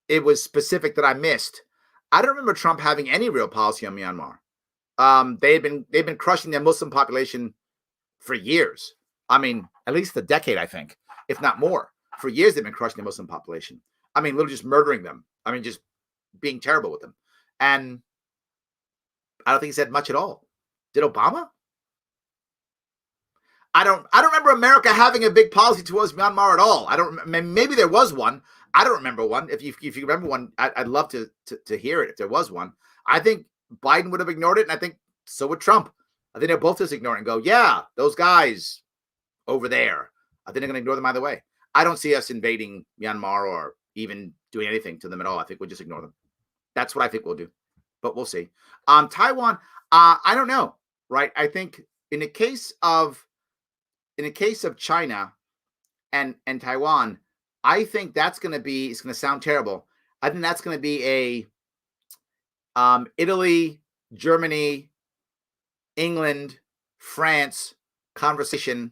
it was specific that I missed. I don't remember Trump having any real policy on Myanmar. They've been crushing their Muslim population for years. I mean, at least a decade, I think, if not more. For years, they've been crushing the Muslim population. I mean, literally just murdering them. I mean, just being terrible with them. And I don't think he said much at all. Did Obama? I don't remember America having a big policy towards Myanmar at all. Maybe there was one. I don't remember one. If you remember one, I'd love to hear it if there was one. I think Biden would have ignored it, and I think so would Trump. I think they'll both just ignore it and go, yeah, those guys over there. I think they're going to ignore them either way. I don't see us invading Myanmar or even doing anything to them at all. I think we'll just ignore them. That's what I think we'll do, but we'll see. Taiwan, I don't know, right? I think in the case of China and Taiwan, I think that's going to be, it's going to sound terrible. I think that's going to be a Italy, Germany, England, France conversation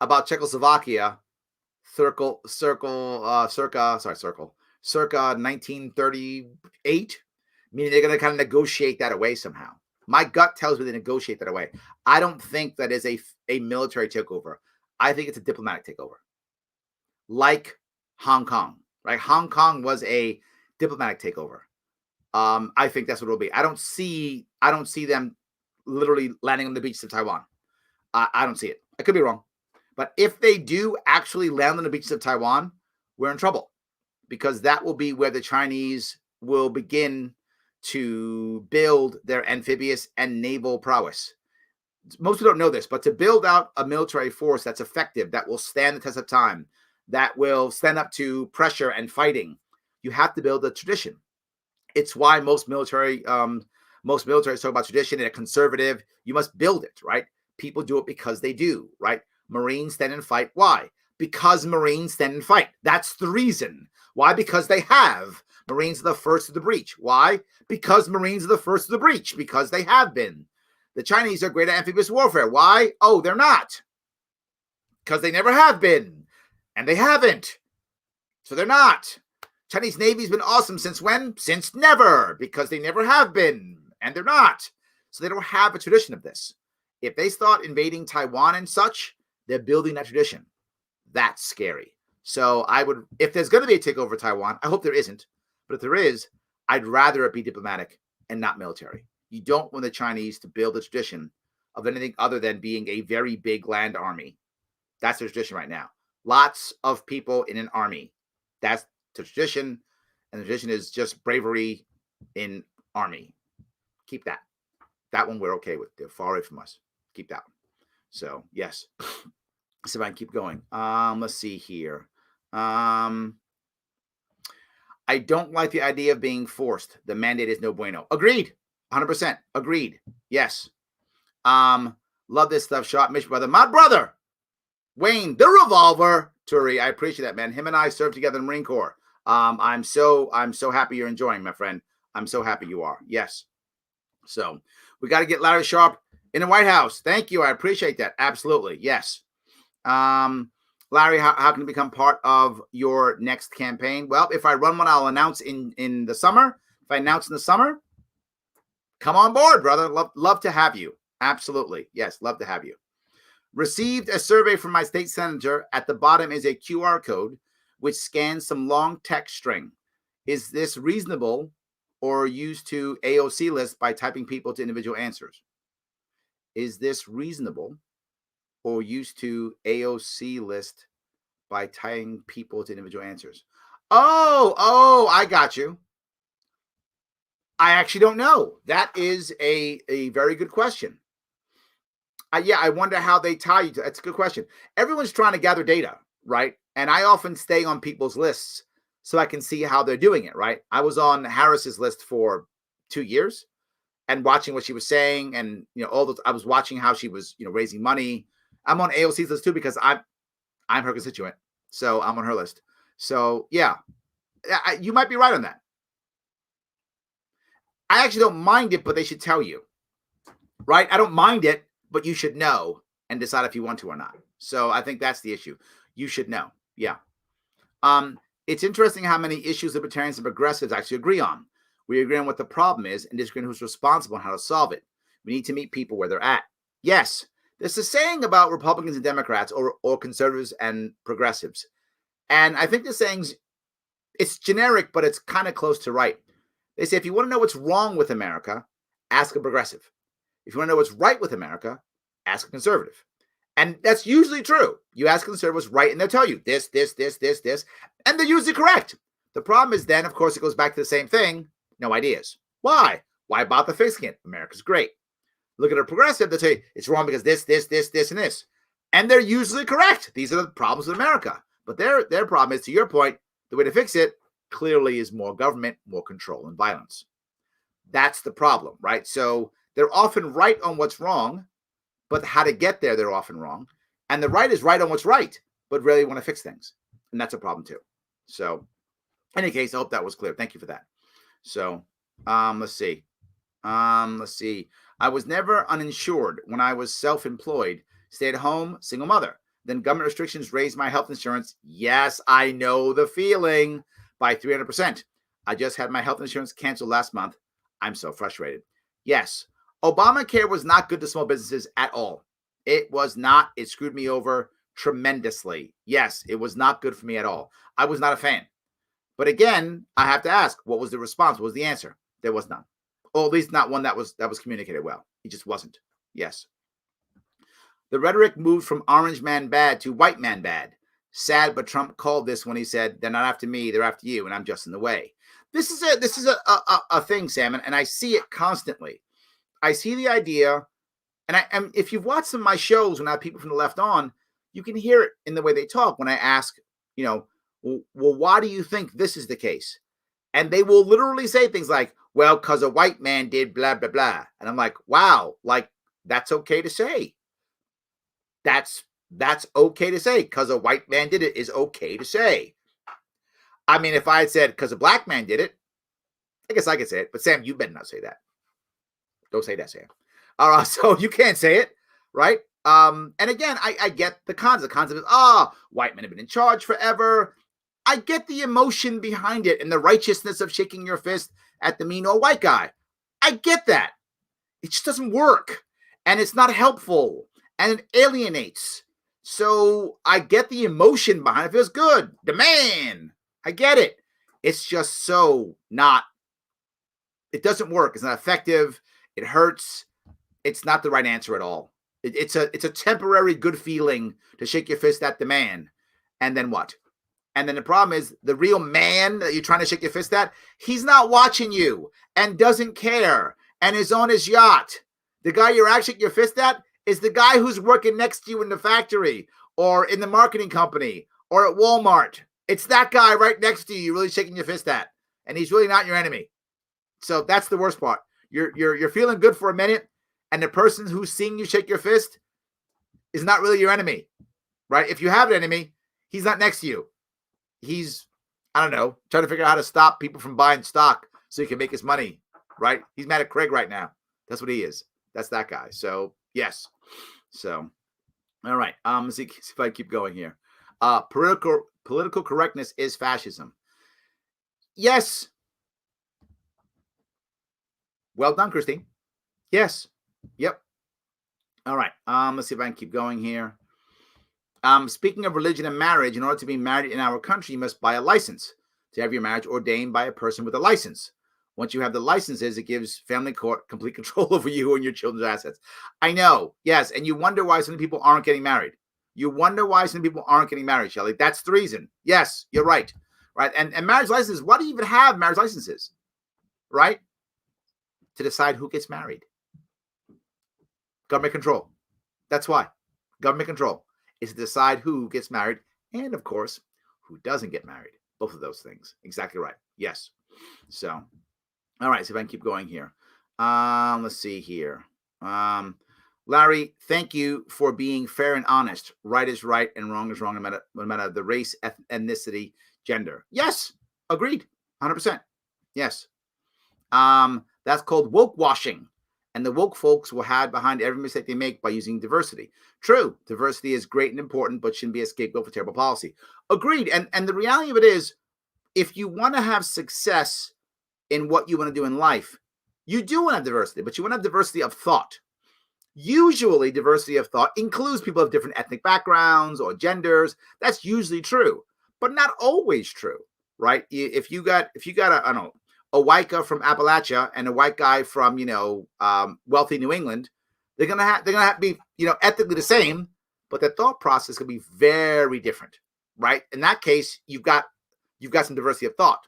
about Czechoslovakia circa 1938, meaning they're going to kind of negotiate that away somehow. My gut tells me they negotiate that away. I don't think that is a military takeover. I think it's a diplomatic takeover, like Hong Kong, right? Hong Kong was a diplomatic takeover. I think that's what it'll be. I don't see them literally landing on the beaches of Taiwan. I don't see it. I could be wrong. But if they do actually land on the beaches of Taiwan, we're in trouble, because that will be where the Chinese will begin to build their amphibious and naval prowess. Most people don't know this, but to build out a military force that's effective, that will stand the test of time, that will stand up to pressure and fighting, you have to build a tradition. It's why most military talk about tradition. And a conservative, you must build it, right? People do it because they do, right? Marines stand and fight. Why? Because Marines stand and fight. That's the reason. Why? Because they have. Marines are the first of the breach. Why? Because Marines are the first of the breach. Because they have been. The Chinese are great at amphibious warfare. Why? Oh, they're not. Because they never have been. And they haven't. So they're not. Chinese Navy's been awesome since when? Since never. Because they never have been. And they're not. So they don't have a tradition of this. If they start invading Taiwan and such, they're building that tradition. That's scary. So if there's going to be a takeover of Taiwan, I hope there isn't. But if there is, I'd rather it be diplomatic and not military. You don't want the Chinese to build a tradition of anything other than being a very big land army. That's their tradition right now. Lots of people in an army. That's the tradition. And the tradition is just bravery in army. Keep that. That one we're okay with. They're far away from us. Keep that one. So, yes. So if I can keep going. Let's see here. I don't like the idea of being forced. The mandate is no bueno. Agreed. 100%. Agreed. Yes. Love this stuff. Sharpe, Mitch, brother. My brother, Wayne, the Revolver. Turi, I appreciate that, man. Him and I served together in the Marine Corps. I'm so happy you're enjoying, my friend. I'm so happy you are. Yes. So we got to get Larry Sharpe in the White House. Thank you. I appreciate that. Absolutely. Yes. Larry, how can you become part of your next campaign? Well, if I run one, I'll announce in the summer. If I announce in the summer, come on board, brother. Love to have you. Absolutely. Yes. Love to have you. Received a survey from my state senator. At the bottom is a QR code which scans some long text string. Is this reasonable or used to AOC list by typing people to individual answers? Is this reasonable or used to AOC list by tying people to individual answers? Oh, I got you. I actually don't know. That is a very good question. Yeah, I wonder how they tie you to. That's a good question. Everyone's trying to gather data, right? And I often stay on people's lists so I can see how they're doing it, right? I was on Harris's list for 2 years and watching what she was saying, and all those. I was watching how she was, raising money. I'm on AOC's list too because I'm her constituent, so I'm on her list. So yeah, you might be right on that. I actually don't mind it, but they should tell you, right? I don't mind it, but you should know and decide if you want to or not. So I think that's the issue. You should know. Yeah. It's interesting how many issues libertarians and progressives actually agree on. We agree on what the problem is and disagree on who's responsible and how to solve it. We need to meet people where they're at. Yes, there's a saying about Republicans and Democrats or conservatives and progressives. And I think the saying's, it's generic, but it's kind of close to right. They say, if you want to know what's wrong with America, ask a progressive. If you want to know what's right with America, ask a conservative. And that's usually true. You ask a conservative what's right, and they'll tell you this, and they're usually correct. The problem is then, of course, it goes back to the same thing. No ideas. Why? Why bother fixing it? America's great. Look at a progressive, they'll tell you it's wrong because this, and this. And they're usually correct. These are the problems with America. But their problem is, to your point, the way to fix it clearly is more government, more control, and violence. That's the problem, right? So they're often right on what's wrong, but how to get there, they're often wrong. And the right is right on what's right, but really want to fix things. And that's a problem too. So in any case, I hope that was clear. Thank you for that. So let's see. I was never uninsured when I was self-employed, stayed at home, single mother. Then government restrictions raised my health insurance. Yes, I know the feeling, by 300%. I just had my health insurance canceled last month. I'm so frustrated. Yes, Obamacare was not good to small businesses at all. It was not. It screwed me over tremendously. Yes, it was not good for me at all. I was not a fan. But again, I have to ask, what was the response? What was the answer? There was none. Or at least not one that was communicated well. It just wasn't. Yes. The rhetoric moved from orange man bad to white man bad. Sad, but Trump called this when he said, they're not after me, they're after you, and I'm just in the way. This is a thing, Sam, and I see it constantly. I see the idea, and if you've watched some of my shows when I have people from the left on, you can hear it in the way they talk when I ask, well, why do you think this is the case? And they will literally say things like, well, because a white man did blah, blah, blah. And I'm like, wow, like, that's okay to say. That's okay to say. Because a white man did it is okay to say. I mean, if I had said because a black man did it, I guess I could say it. But Sam, you better not say that. Don't say that, Sam. All right, so you can't say it, right? And again, I get the concept. The concept is, white men have been in charge forever. I get the emotion behind it and the righteousness of shaking your fist at the mean old white guy. I get that. It just doesn't work. And it's not helpful. And it alienates. So I get the emotion behind it. It feels good. The man. I get it. It's just so not. It doesn't work. It's not effective. It hurts. It's not the right answer at all. It's a temporary good feeling to shake your fist at the man. And then what? And then the problem is the real man that you're trying to shake your fist at, he's not watching you and doesn't care and is on his yacht. The guy you're actually shaking your fist at is the guy who's working next to you in the factory or in the marketing company or at Walmart. It's that guy right next to you you're really shaking your fist at. And he's really not your enemy. So that's the worst part. You're feeling good for a minute, and the person who's seeing you shake your fist is not really your enemy, right? If you have an enemy, he's not next to you. He's, I don't know, trying to figure out how to stop people from buying stock so he can make his money, right? He's mad at Craig right now. That's what he is. That's that guy. So, yes. So, all right. Let's see if I keep going here. Political correctness is fascism. Yes. Well done, Christine. Yes. Yep. All right. Let's see if I can keep going here. Speaking of religion and marriage, in order to be married in our country, you must buy a license to have your marriage ordained by a person with a license. Once you have the licenses, it gives family court complete control over you and your children's assets. I know, yes, and you wonder why so many people aren't getting married. You wonder why so many people aren't getting married, Shelley. That's the reason. Yes, you're right. Right, and marriage licenses. Why do you even have marriage licenses? Right, to decide who gets married. Government control. That's why. Government control is to decide who gets married and, of course, who doesn't get married. Both of those things. Exactly right. Yes. So, all right. So if I can keep going here. Let's see here. Larry, thank you for being fair and honest. Right is right and wrong is wrong, no matter the race, ethnicity, gender. Yes. Agreed. 100%. Yes. That's called woke washing. And the woke folks will hide behind every mistake they make by using diversity. True, diversity is great and important, but shouldn't be a scapegoat for terrible policy. Agreed. And the reality of it is, if you want to have success in what you want to do in life, you do want to have diversity, but you want to have diversity of thought. Usually, diversity of thought includes people of different ethnic backgrounds or genders. That's usually true, but not always true, right? If you got a white guy from Appalachia and a white guy from, wealthy New England, they're gonna have to be, ethically the same, but their thought process can be very different, right? In that case, you've got some diversity of thought.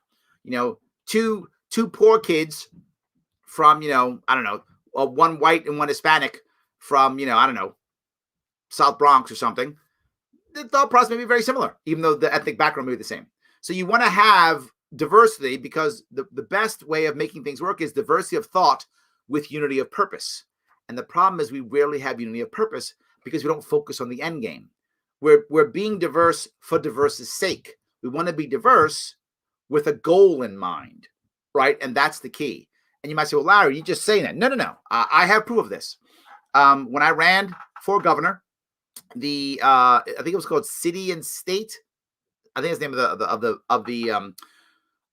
Two poor kids from, one white and one Hispanic from, South Bronx or something. The thought process may be very similar, even though the ethnic background may be the same. So you want to have diversity because the best way of making things work is diversity of thought with unity of purpose. And the problem is we rarely have unity of purpose because we don't focus on the end game. We're being diverse for diverse's sake. We want to be diverse with a goal in mind, right? And that's the key. And you might say, well, Larry, you're just saying that. No. I have proof of this. When I ran for governor, I think it was called City and State. I think it's the name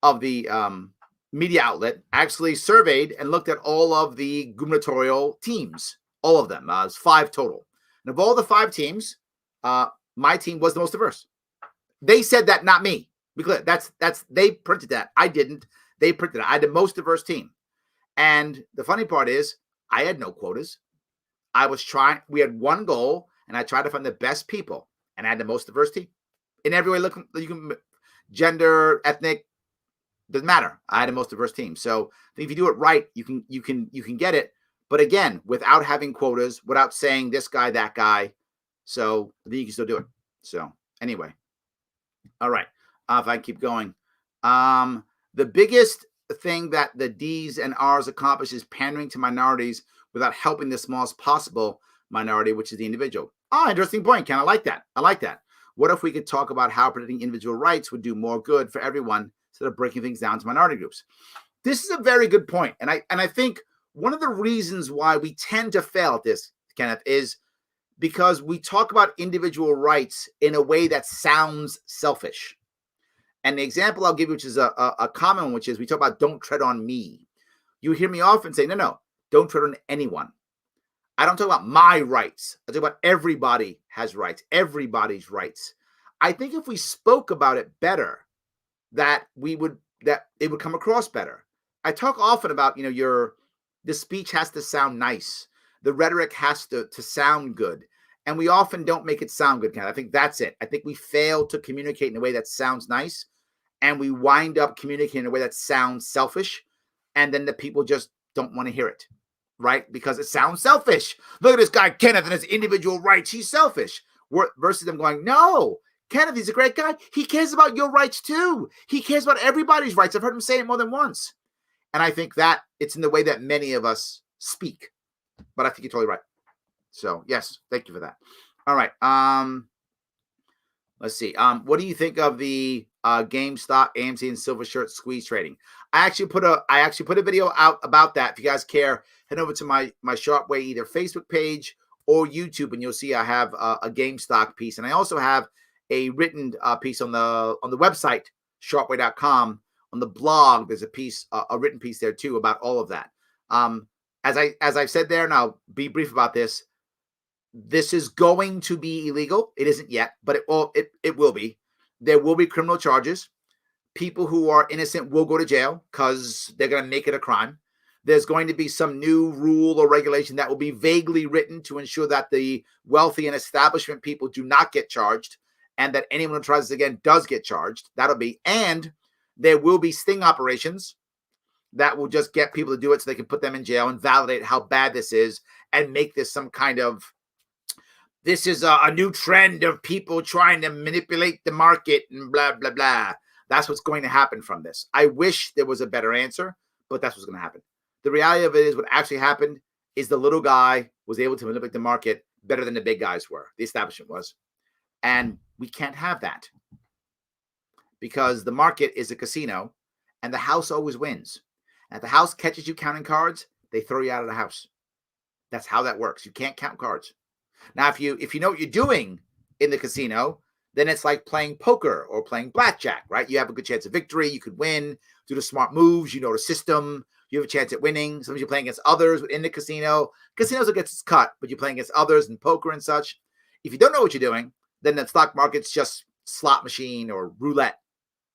of the media outlet actually surveyed and looked at all of the gubernatorial teams, all of them. It's 5 total. And of all the 5 teams, my team was the most diverse. They said that, not me. Because that's they printed that. I didn't. They printed it. I had the most diverse team. And the funny part is, I had no quotas. We had one goal, and I tried to find the best people, and I had the most diverse team. In every way, look, you can, gender, ethnic, doesn't matter. I had the most diverse team. So if you do it right, you can get it. But again, without having quotas, without saying this guy, that guy. So then you can still do it. So anyway. All right. If I keep going. The biggest thing that the D's and R's accomplish is pandering to minorities without helping the smallest possible minority, which is the individual. Interesting point, Ken. I like that. What if we could talk about how protecting individual rights would do more good for everyone instead of breaking things down to minority groups? This is a very good point. And I think one of the reasons why we tend to fail at this, Kenneth, is because we talk about individual rights in a way that sounds selfish. And the example I'll give you, which is a common one, which is we talk about don't tread on me. You hear me often say, no, don't tread on anyone. I don't talk about my rights. I talk about everybody has rights, everybody's rights. I think if we spoke about it better, that it would come across better. I talk often about, the speech has to sound nice. The rhetoric has to sound good. And we often don't make it sound good, Ken. I think that's it. I think we fail to communicate in a way that sounds nice. And we wind up communicating in a way that sounds selfish. And then the people just don't want to hear it, right? Because it sounds selfish. Look at this guy, Kenneth, and his individual rights. He's selfish. Versus them going, no, Kenneth, he's a great guy. He cares about your rights too. He cares about everybody's rights. I've heard him say it more than once. And I think that it's in the way that many of us speak. But I think you're totally right. So, yes, thank you for that. All right. Let's see. What do you think of the GameStop, AMC, and Silver Shirt squeeze trading? I actually put a video out about that. If you guys care, head over to my Sharpe Way either Facebook page or YouTube, and you'll see I have a GameStop piece, and I also have a written piece on the website sharpeway.com. On the blog, there's a written piece there too about all of that. As I've said there, and I'll be brief about this. This is going to be illegal. It isn't yet, but it will be. There will be criminal charges. People who are innocent will go to jail because they're going to make it a crime. There's going to be some new rule or regulation that will be vaguely written to ensure that the wealthy and establishment people do not get charged, and that anyone who tries this again does get charged. And there will be sting operations that will just get people to do it so they can put them in jail and validate how bad this is and make this some kind of, this is a new trend of people trying to manipulate the market and blah, blah, blah. That's what's going to happen from this. I wish there was a better answer, but that's what's going to happen. The reality of it is what actually happened is the little guy was able to manipulate the market better than the big guys were. The establishment was. And we can't have that because the market is a casino and the house always wins. And if the house catches you counting cards, they throw you out of the house. That's how that works. You can't count cards. Now, if you know what you're doing in the casino, then it's like playing poker or playing blackjack, right? You have a good chance of victory. You could win, do the smart moves. You know the system. You have a chance at winning. Sometimes you're playing against others in the casino. Casinos will get cut, but you're playing against others in poker and such. If you don't know what you're doing, then the stock market's just slot machine or roulette.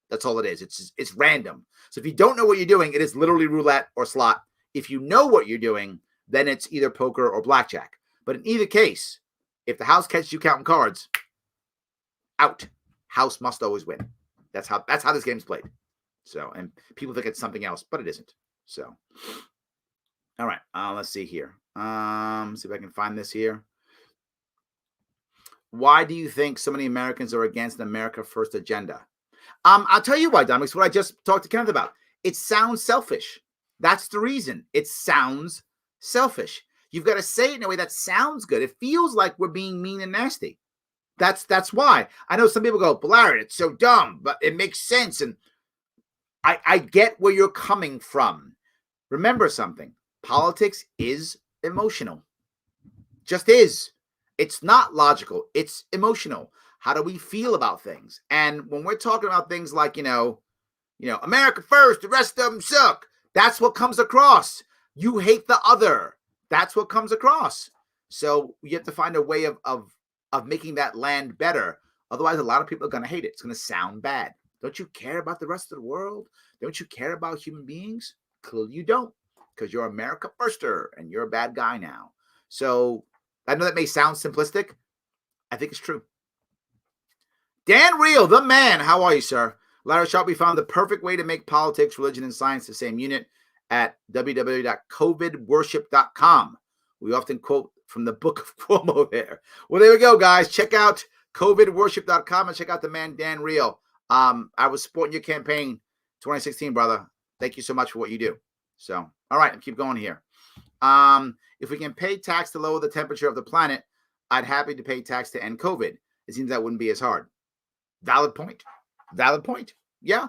That's all it is. It's random. So if you don't know what you're doing, it is literally roulette or slot. If you know what you're doing, then it's either poker or blackjack. But in either case, if the house catches you counting cards, out. House must always win. That's how this game's played. So, and people think it's something else, but it isn't. So, all right. Let's see here. See if I can find this here. Why do you think so many Americans are against an America First agenda? I'll tell you why, Dominic. It's what I just talked to Kenneth about. It sounds selfish. That's the reason. It sounds selfish. You've got to say it in a way that sounds good. It feels like we're being mean and nasty. That's why. I know some people go, but Larry, it's so dumb, but it makes sense. And I get where you're coming from. Remember something. Politics is emotional. Just is. It's not logical. It's emotional. How do we feel about things? And when we're talking about things like, America first, the rest of them suck. That's what comes across. You hate the other. That's what comes across. So you have to find a way of making that land better. Otherwise, a lot of people are going to hate it. It's going to sound bad. Don't you care about the rest of the world? Don't you care about human beings? Clearly you don't, because you're America firster and you're a bad guy now. So I know that may sound simplistic. I think it's true. Dan Reel, the man. How are you, sir? Larry Sharpe found the perfect way to make politics, religion, and science the same unit at www.covidworship.com. We often quote from the book of Cuomo there. Well, there we go, guys. Check out covidworship.com and check out the man, Dan Reel. I was supporting your campaign 2016, brother. Thank you so much for what you do. So, all right, I'll keep going here. If we can pay tax to lower the temperature of the planet, I'd happy to pay tax to end COVID. It seems that wouldn't be as hard. Valid point. Valid point. Yeah.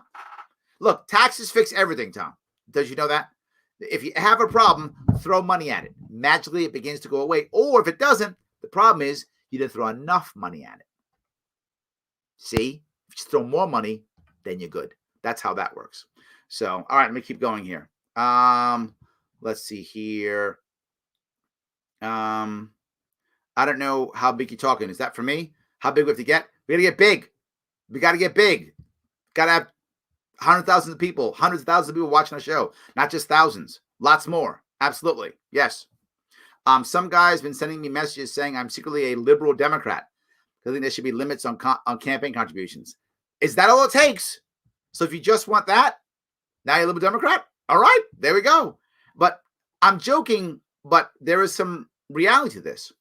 Look, taxes fix everything, Tom. Does you know that? If you have a problem, throw money at it. Magically, it begins to go away. Or if it doesn't, the problem is you didn't throw enough money at it. See? If you throw more money, then you're good. That's how that works. So, all right, let me keep going here. Let's see here. I don't know how big you're talking. Is that for me? How big we have to get? We got to get big. We got to get big. Got to have hundreds of people watching our show, not just thousands, lots more. Absolutely. Yes. Some guy's been sending me messages saying I'm secretly a liberal Democrat. I think there should be limits on campaign contributions. Is that all it takes? So if you just want that, now you're a liberal Democrat? All right, there we go. But I'm joking, but there is some reality to this.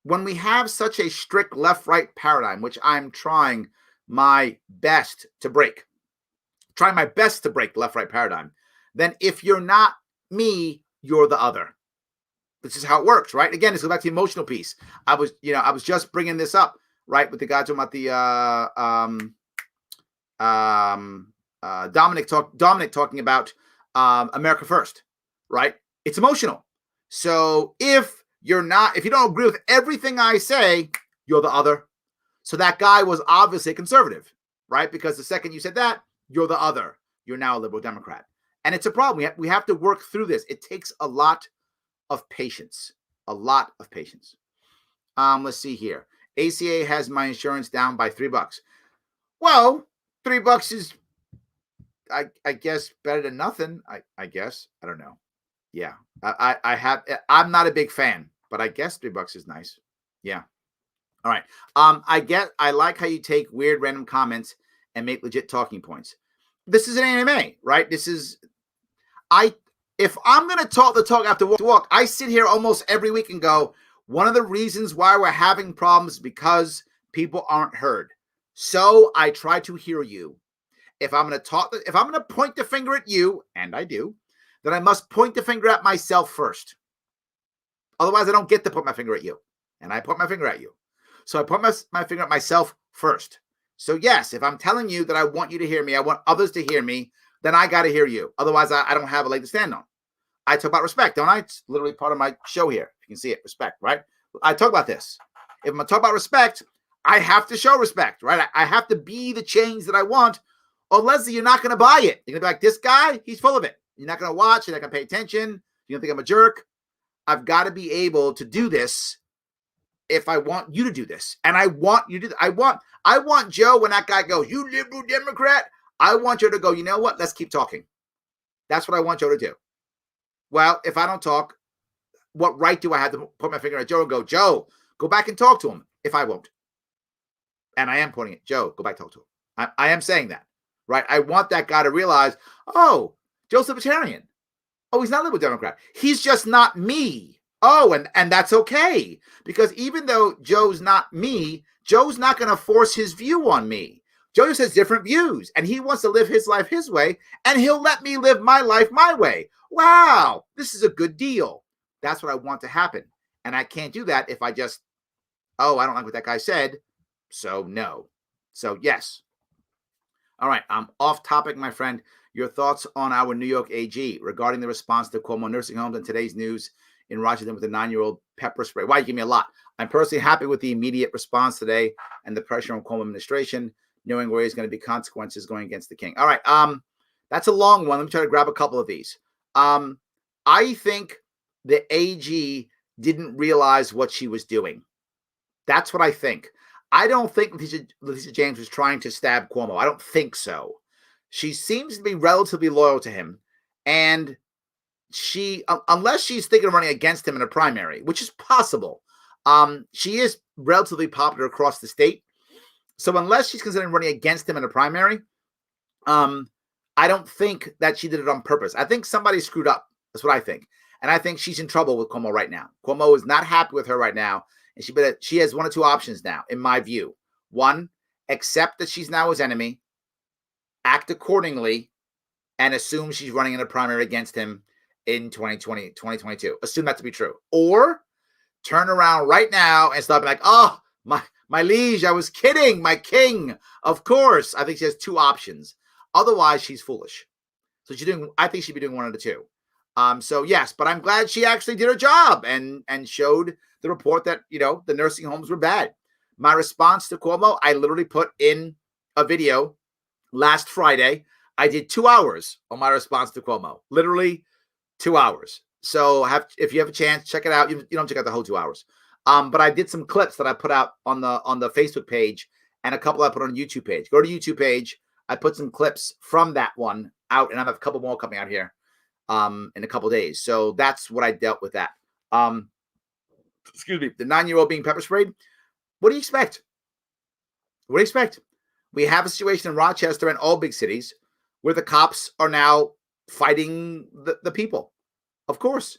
When we have such a strict left-right paradigm, which I'm trying my best to break, the left-right paradigm, then if you're not me, you're the other. This is how it works, right? Again, let's go back to the emotional piece. I was just bringing this up, right, with the guy talking about the Dominic talking about America First, right? It's emotional. So if you don't agree with everything I say, you're the other. So that guy was obviously a conservative, right? Because the second you said that, you're the other. You're now a liberal Democrat. And it's a problem. We have to work through this. It takes a lot of patience. A lot of patience. Let's see here. ACA has my insurance down by $3. Well, $3 is I guess better than nothing. I guess. I don't know. Yeah. I'm not a big fan, but I guess $3 is nice. Yeah. All right. I like how you take weird random comments and make legit talking points. This is an AMA, right? If I'm going to talk the talk after walk, I sit here almost every week and go, one of the reasons why we're having problems is because people aren't heard. So I try to hear you. If I'm going to point the finger at you, and I do, then I must point the finger at myself first. Otherwise, I don't get to point my finger at you. And I point my finger at you. So I point my finger at myself first. So yes, if I'm telling you that I want you to hear me, I want others to hear me, then I got to hear you. Otherwise, I don't have a leg to stand on. I talk about respect, don't I? It's literally part of my show here. You can see it, respect, right? I talk about this. If I'm going to talk about respect, I have to show respect, right? I have to be the change that I want. Or Leslie, you're not going to buy it. You're going to be like, this guy, he's full of it. You're not going to watch. You're not going to pay attention. You're going to think I'm a jerk. I've got to be able to do this if I want you to do this. And I want you to do that. I want Joe, when that guy goes, you liberal Democrat, I want Joe to go, you know what? Let's keep talking. That's what I want Joe to do. Well, if I don't talk, what right do I have to put my finger at Joe and go, Joe, go back and talk to him if I won't? And I am pointing at Joe, go back and talk to him. I am saying that, right? I want that guy to realize, oh, Joe's libertarian. Oh, he's not a liberal Democrat. He's just not me. Oh, and that's okay. Because even though Joe's not me, Joe's not going to force his view on me. Joe just has different views, and he wants to live his life his way, and he'll let me live my life my way. Wow, this is a good deal. That's what I want to happen. And I can't do that if I just, oh, I don't like what that guy said, so no. So yes. All right, I'm off topic, my friend. Your thoughts on our New York AG regarding the response to Cuomo nursing homes and today's news in Washington with a 9-year-old pepper spray. Why? You give me a lot. I'm personally happy with the immediate response today and the pressure on Cuomo administration, knowing where there's going to be consequences going against the king. All right, that's a long one. Let me try to grab a couple of these. I think the AG didn't realize what she was doing. That's what I think. I don't think Letitia James was trying to stab Cuomo. I don't think so. She seems to be relatively loyal to him. And she, unless she's thinking of running against him in a primary, which is possible, she is relatively popular across the state. So unless she's considering running against him in a primary, I don't think that she did it on purpose. I think somebody screwed up. That's what I think. And I think she's in trouble with Cuomo right now. Cuomo is not happy with her right now. And she has one or two options now, in my view. One, accept that she's now his enemy, act accordingly, and assume she's running in a primary against him in 2022. Assume that to be true. Or turn around right now and stop like, oh, my liege, I was kidding, my king. Of course. I think she has two options. Otherwise, she's foolish. So I think she'd be doing one of the two. So yes, but I'm glad she actually did her job and showed the report that, the nursing homes were bad. My response to Cuomo, I literally put in a video last Friday. I did 2 hours on my response to Cuomo, literally 2 hours. So if you have a chance, check it out. You don't check out the whole 2 hours. But I did some clips that I put out on the Facebook page and a couple I put on the YouTube page. Go to the YouTube page. I put some clips from that one out, and I have a couple more coming out here in a couple days. So that's what I dealt with that. Excuse me, the 9-year-old being pepper sprayed. What do you expect? What do you expect? We have a situation in Rochester and all big cities where the cops are now fighting the people. Of course,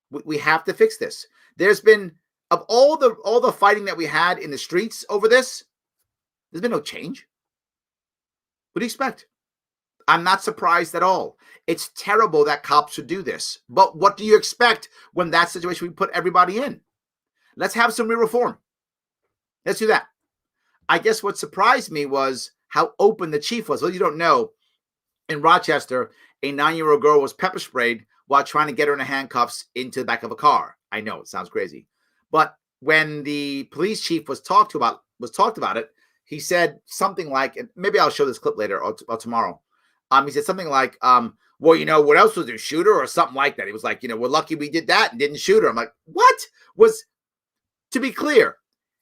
we have to fix this. There's been, of all the fighting that we had in the streets over this, there's been no change. What do you expect? I'm not surprised at all. It's terrible that cops would do this. But what do you expect when that situation we put everybody in? Let's have some real reform. Let's do that. I guess what surprised me was how open the chief was. Well, you don't know, in Rochester, a 9-year-old girl was pepper sprayed while trying to get her in handcuffs into the back of a car. I know, it sounds crazy. But when the police chief was talked about it, he said something like, and maybe I'll show this clip later or tomorrow. He said something like, well, what else was there? Shoot her or something like that. He was like, we're lucky we did that and didn't shoot her. I'm like, what? To be clear,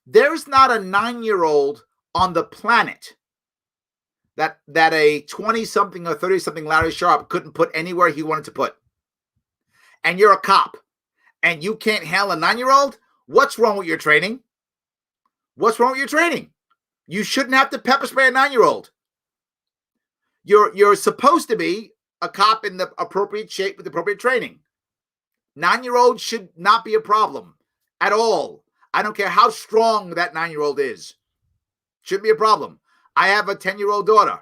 there's not a 9-year-old on the planet that a 20-something or 30-something Larry Sharpe couldn't put anywhere he wanted to put, and you're a cop, and you can't handle a 9-year-old, what's wrong with your training? What's wrong with your training? You shouldn't have to pepper spray a 9-year-old. You're supposed to be a cop in the appropriate shape with appropriate training. 9-year-old should not be a problem at all. I don't care how strong that 9-year-old is. Shouldn't be a problem. I have a 10-year-old daughter.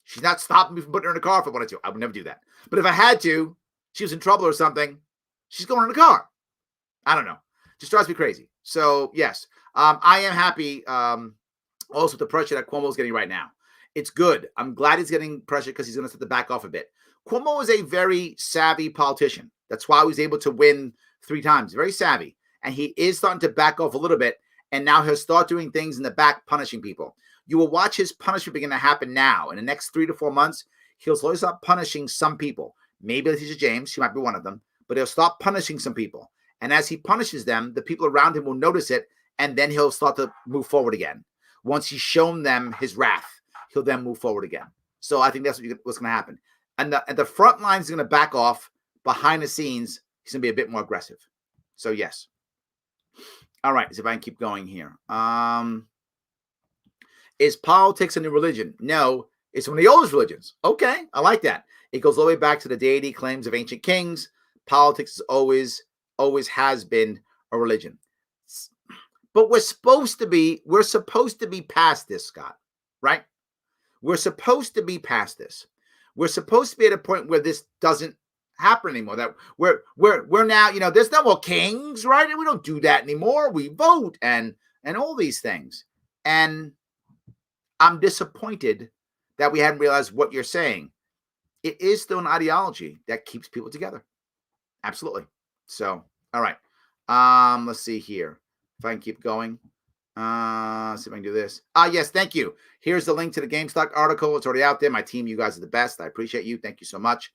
She's not stopping me from putting her in a car if I wanted to. I would never do that. But if I had to, she was in trouble or something, she's going in the car. I don't know. Just drives me crazy. So, yes, I am happy also with the pressure that Cuomo's getting right now. It's good. I'm glad he's getting pressure because he's going to start to back off a bit. Cuomo is a very savvy politician. That's why he was able to win 3 times. Very savvy. And he is starting to back off a little bit. And now he'll start doing things in the back, punishing people. You will watch his punishment begin to happen now. In the next 3 to 4 months, he'll slowly start punishing some people. Maybe Letitia James, she might be one of them. But he'll start punishing some people. And as he punishes them, the people around him will notice it. And then he'll start to move forward again. Once he's shown them his wrath, he'll then move forward again. So I think that's what's going to happen. And the front line is going to back off. Behind the scenes, he's going to be a bit more aggressive. So, yes. All right. So if I can keep going here. Is politics a new religion? No. It's one of the oldest religions. Okay. I like that. It goes all the way back to the deity claims of ancient kings. Politics is always has been a religion. But we're supposed to be past this, Scott, right? We're supposed to be past this. We're supposed to be at a point where this doesn't happen anymore. That we're now, there's no more kings, right? And we don't do that anymore. We vote and all these things. And I'm disappointed that we hadn't realized what you're saying. It is still an ideology that keeps people together. Absolutely. So, all right. Let's see here. If I can keep going. See if I can do this. Yes, thank you. Here's the link to the GameStop article. It's already out there. My team, you guys are the best. I appreciate you. Thank you so much.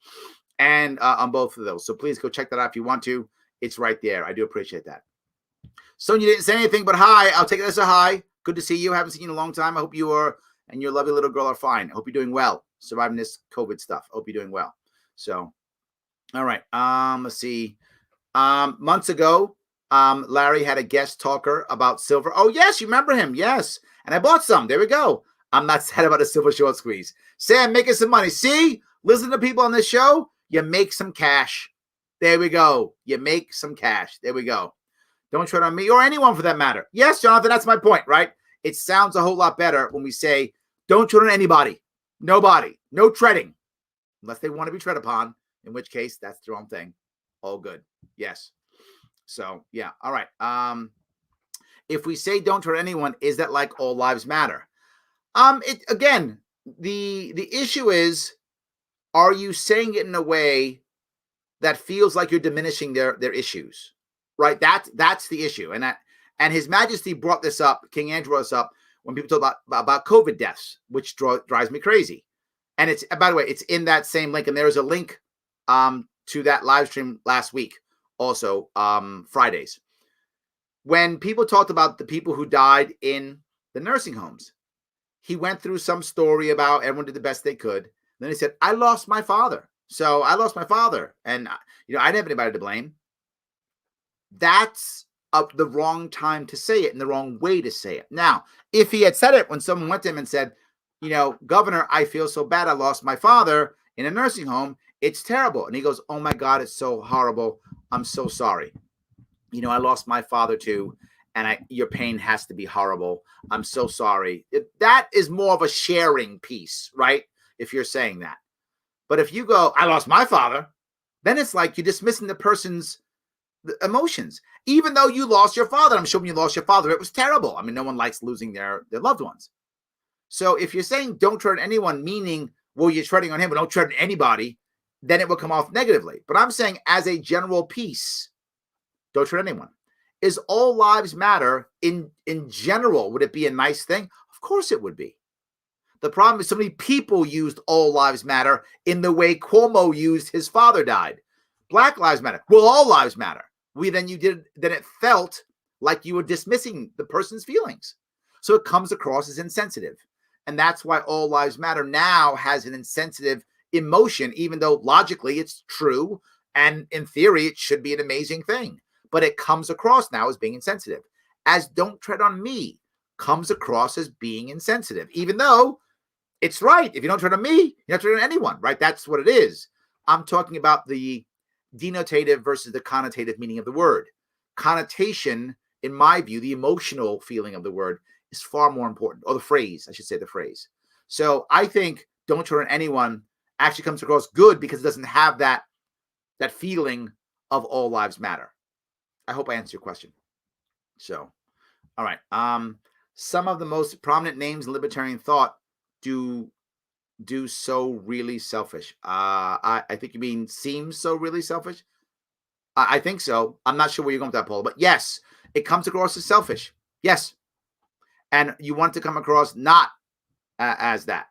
And on both of those. So please go check that out if you want to. It's right there. I do appreciate that. Sonia didn't say anything, but hi. I'll take it as a hi. Good to see you. Haven't seen you in a long time. I hope you are and your lovely little girl are fine. I hope you're doing well. Surviving this COVID stuff. I hope you're doing well. So, all right. Let's see. Months ago, Larry had a guest talker about silver. Oh, yes, you remember him. Yes. And I bought some. There we go. I'm not sad about a silver short squeeze. Sam, making some money. See? Listen to people on this show. You make some cash. There we go. You make some cash. There we go. Don't tread on me or anyone for that matter. Yes, Jonathan, that's my point, right? It sounds a whole lot better when we say, don't tread on anybody. Nobody. No treading. Unless they want to be tread upon, in which case that's their own thing. All good. Yes. So, yeah. All right. If we say don't tread anyone, is that like all lives matter? Again, the issue is, are you saying it in a way that feels like you're diminishing their issues? Right? That's the issue. And His Majesty brought this up, King Andrew brought this up when people talk about COVID deaths, which drives me crazy. And it's, by the way, it's in that same link. And there's a link to that live stream last week, also Fridays, when people talked about the people who died in the nursing homes. He went through some story about everyone did the best they could. Then he said, I lost my father. So I lost my father. And, I didn't have anybody to blame. That's the wrong time to say it and the wrong way to say it. Now, if he had said it when someone went to him and said, Governor, I feel so bad. I lost my father in a nursing home. It's terrible. And he goes, oh my God, it's so horrible. I'm so sorry. I lost my father too. And your pain has to be horrible. I'm so sorry. That is more of a sharing piece, right? If you're saying that. But if you go, I lost my father, then it's like you're dismissing the person's emotions. Even though you lost your father, I'm sure when you lost your father, it was terrible. I mean, no one likes losing their loved ones. So if you're saying don't tread on anyone, meaning, well, you're treading on him, but don't tread on anybody, then it will come off negatively. But I'm saying as a general piece, don't tread on anyone. Is all lives matter in general? Would it be a nice thing? Of course it would be. The problem is so many people used all lives matter in the way Cuomo used his father died. Black lives matter. Well, all lives matter. Then it felt like you were dismissing the person's feelings. So it comes across as insensitive. And that's why all lives matter now has an insensitive emotion, even though logically it's true. And in theory, it should be an amazing thing. But it comes across now as being insensitive. As don't tread on me comes across as being insensitive, even though it's right. If you don't tread on me, you don't tread on anyone, right? That's what it is. I'm talking about the denotative versus the connotative meaning of the word. Connotation, in my view, the emotional feeling of the word is far more important, or the phrase, I should say the phrase. So I think don't tread on anyone actually comes across good because it doesn't have that feeling of all lives matter. I hope I answered your question. So, all right. Some of the most prominent names in libertarian thought do so really selfish. I think you mean seems so really selfish. I think so. I'm not sure where you're going with that, Paul, but yes, it comes across as selfish. Yes, and you want to come across not as that,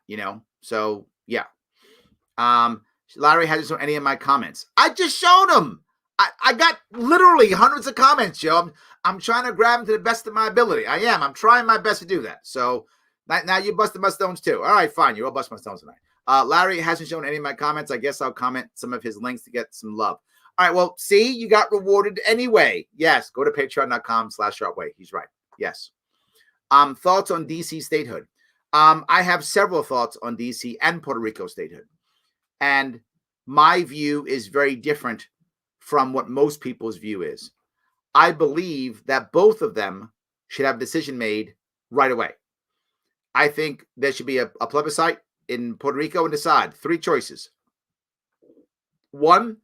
So yeah. Larry hasn't shown any of my comments. I just showed him. I got literally hundreds of comments, Joe. I'm trying to grab them to the best of my ability. I am. I'm trying my best to do that. So now you busted my stones too. All right, fine. You all bust my stones tonight. Larry hasn't shown any of my comments. I guess I'll comment some of his links to get some love. All right, well, see, you got rewarded anyway. Yes, go to patreon.com/Sharpe Way. He's right. Yes. Thoughts on DC statehood. I have several thoughts on DC and Puerto Rico statehood. And my view is very different from what most people's view is. I believe that both of them should have a decision made right away. I think there should be a plebiscite in Puerto Rico and decide 3 choices. 1,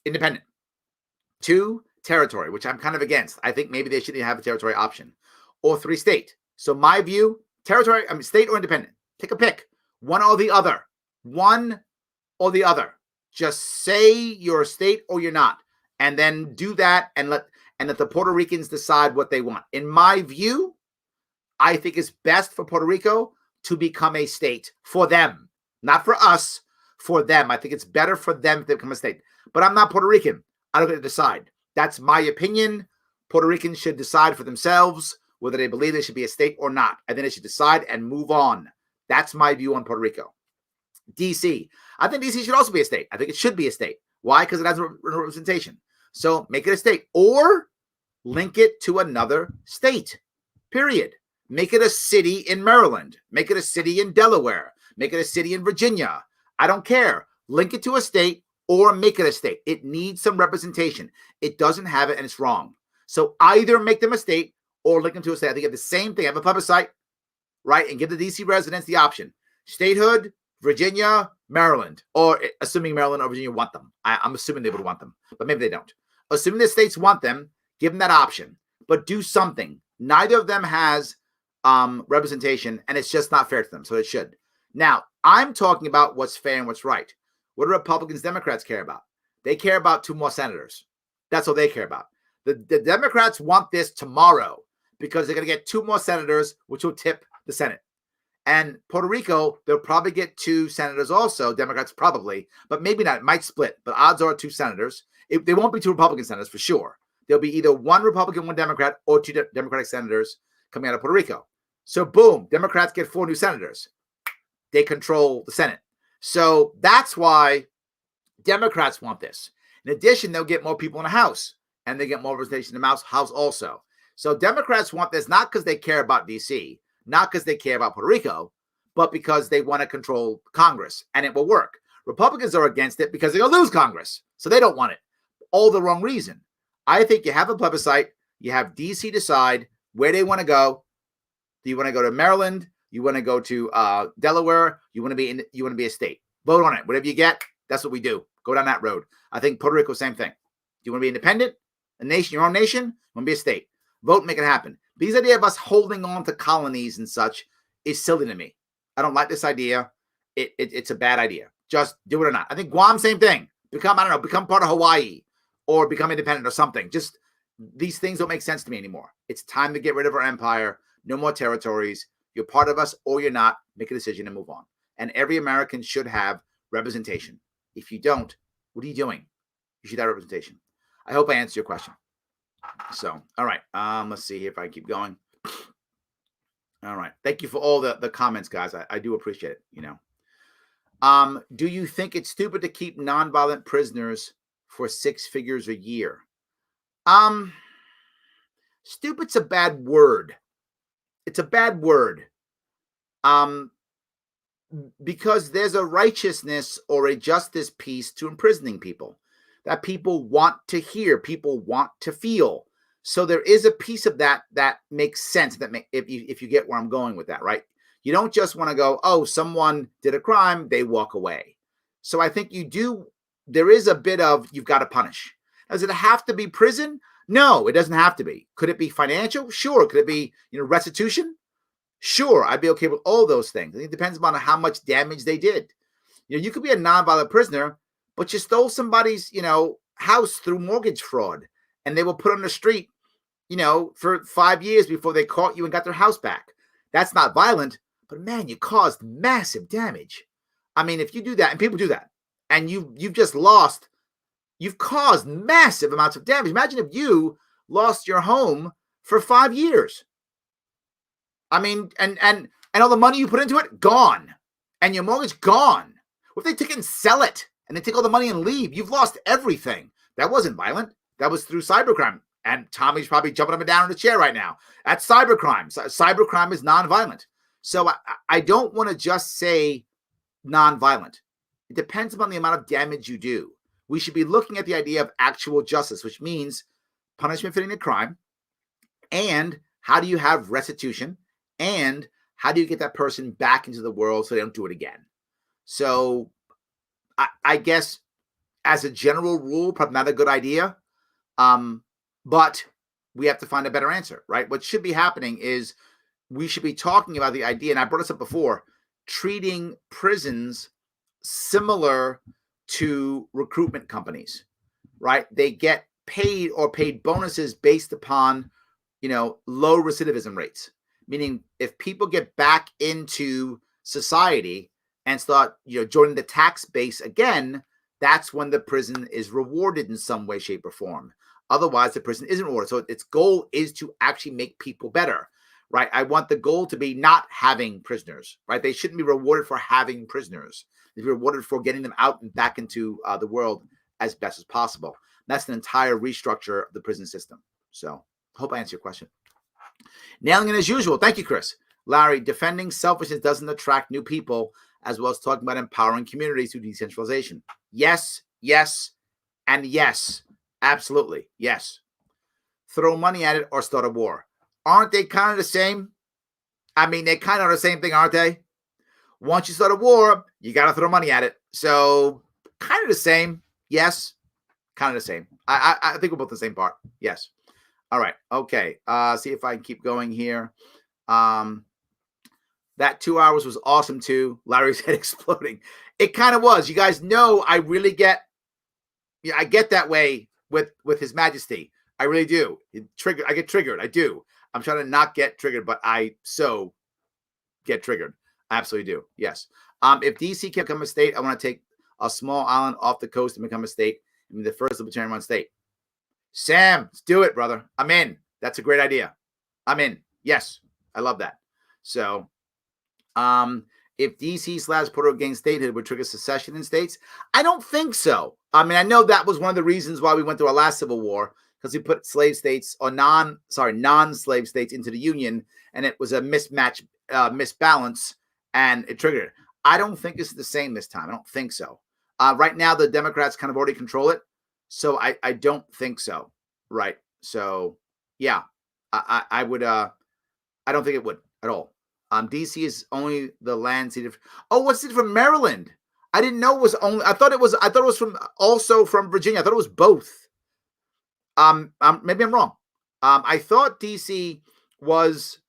independent. 2, territory, which I'm kind of against. I think maybe they shouldn't have a territory option. Or 3, state. So my view, territory, state or independent. Take a pick. One or the other. One or the other. Just say you're a state or you're not. And then do that and let the Puerto Ricans decide what they want. In my view, I think it's best for Puerto Rico to become a state for them. Not for us, for them. I think it's better for them to become a state. But I'm not Puerto Rican. I don't get to decide. That's my opinion. Puerto Ricans should decide for themselves whether they believe they should be a state or not. And then they should decide and move on. That's my view on Puerto Rico. DC. I think DC should also be a state. I think it should be a state. Why? Because it has a representation. So make it a state or link it to another state, period. Make it a city in Maryland. Make it a city in Delaware. Make it a city in Virginia. I don't care. Link it to a state or make it a state. It needs some representation. It doesn't have it and it's wrong. So either make them a state or link them to a state. I think it's the same thing. Have a plebiscite, right? And give the DC residents the option. Statehood, Virginia, Maryland, or assuming Maryland or Virginia want them. I'm assuming they would want them, but maybe they don't. Assuming the states want them, give them that option, but do something. Neither of them has representation, and it's just not fair to them, so it should. Now, I'm talking about what's fair and what's right. What do Republicans, Democrats care about? They care about 2 more senators. That's all they care about. The Democrats want this tomorrow because they're going to get 2 more senators, which will tip the Senate. And Puerto Rico, they'll probably get 2 senators also, Democrats probably, but maybe not. It might split, but odds are 2 senators. They won't be 2 Republican senators for sure. There'll be either 1 Republican, 1 Democrat, or 2 Democratic senators coming out of Puerto Rico. So boom, Democrats get 4 new senators. They control the Senate. So that's why Democrats want this. In addition, they'll get more people in the House, and they get more representation in the House also. So Democrats want this not because they care about D.C., not because they care about Puerto Rico, but because they want to control Congress, and it will work. Republicans are against it because they're going to lose Congress, so they don't want it. All the wrong reason. I think you have a plebiscite, you have D.C. decide where they want to go. Do you want to go to Maryland? You want to go to Delaware? You want to be a state? Vote on it. Whatever you get, that's what we do. Go down that road. I think Puerto Rico, same thing. Do you want to be independent? A nation, your own nation? You want to be a state? Vote, make it happen. These idea of us holding on to colonies and such is silly to me. I don't like this idea. It's a bad idea. Just do it or not. I think Guam, same thing. Become part of Hawaii or become independent or something. Just these things don't make sense to me anymore. It's time to get rid of our empire. No more territories. You're part of us or you're not. Make a decision and move on. And every American should have representation. If you don't, what are you doing? You should have representation. I hope I answered your question. So, all right. Let's see here if I keep going. All right. Thank you for all the comments, guys. I do appreciate it. Do you think it's stupid to keep nonviolent prisoners for 6 figures a year? Stupid's a bad word. It's a bad word. Because there's a righteousness or a justice piece to imprisoning people that people want to hear, people want to feel. So there is a piece of that makes sense. If you get where I'm going with that, right? You don't just want to go, oh, someone did a crime, they walk away. So I think there is a bit of, you've got to punish. Does it have to be prison? No, it doesn't have to be. Could it be financial? Sure. Could it be, restitution? Sure, I'd be okay with all those things. It depends on how much damage they did. You could be a nonviolent prisoner, but you stole somebody's, house through mortgage fraud, and they were put on the street, for 5 years before they caught you and got their house back. That's not violent, but man, you caused massive damage. I mean, if you do that, and people do that, and you've caused massive amounts of damage. Imagine if you lost your home for 5 years. I mean, and all the money you put into it, gone. And your mortgage, gone. What if they take it and sell it, and they take all the money and leave? You've lost everything. That wasn't violent. That was through cybercrime. And Tommy's probably jumping up and down in the chair right now. That's cybercrime. Cybercrime is nonviolent. So I don't want to just say nonviolent. It depends upon the amount of damage you do. We should be looking at the idea of actual justice, which means punishment fitting the crime, and how do you have restitution, and how do you get that person back into the world so they don't do it again? So I guess as a general rule, probably not a good idea. But we have to find a better answer, right? What should be happening is we should be talking about the idea, and I brought this up before, treating prisons similar to recruitment companies, right? They get paid or paid bonuses based upon, low recidivism rates. Meaning if people get back into society and start, joining the tax base again, that's when the prison is rewarded in some way, shape, or form. Otherwise, the prison isn't rewarded. So its goal is to actually make people better, right? I want the goal to be not having prisoners, right? They shouldn't be rewarded for having prisoners. They'd be rewarded for getting them out and back into the world as best as possible. That's an entire restructure of the prison system. So I hope I answered your question. Nailing it as usual. Thank you, Chris. Larry, defending selfishness doesn't attract new people, as well as talking about empowering communities through decentralization. Yes, yes, and yes. Absolutely. Yes. Throw money at it or start a war. Aren't they kind of the same? I mean, they kind of are the same thing, aren't they? Once you start a war, you got to throw money at it. So kind of the same. Yes. Kind of the same. I think we're both the same part. Yes. All right. Okay. See if I can keep going here. That 2 hours was awesome too. Larry's head exploding. It kind of was. You guys know I really get that way with His Majesty. I really do. I get triggered. I do. I'm trying to not get triggered, but I so get triggered. I absolutely do. Yes. If DC can become a state, I want to take a small island off the coast and become a state and be the first libertarian run state. Sam, let's do it, brother. I'm in. That's a great idea. I'm in. Yes. I love that. So, if DC / Puerto Rico gains statehood would trigger secession in states, I don't think so. I mean, I know that was one of the reasons why we went through our last civil war, because we put slave states or non-slave states into the union, and it was a misbalance, and it triggered it. I don't think it's the same this time. I don't think so. Right now, the Democrats kind of already control it, so I don't think so. Right. So, yeah, I would. I don't think it would at all. DC is only the land seated. Oh, what's it from Maryland? I didn't know it was only. I thought it was also from Virginia. I thought it was both. Maybe I'm wrong. I thought DC was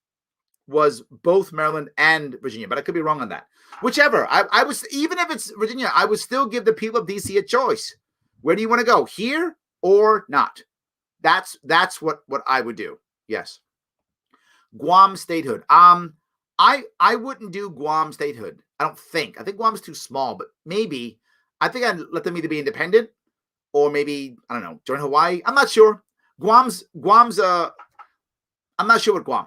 both Maryland and Virginia, but I could be wrong on that. Whichever. I was, even if it's Virginia, I would still give the people of DC a choice. Where do you want to go? Here or not? That's what I would do. Yes. Guam statehood. I wouldn't do Guam statehood. I don't think. I think Guam's too small, but maybe. I think I'd let them either be independent or maybe, I don't know, join Hawaii. I'm not sure. I'm not sure with Guam.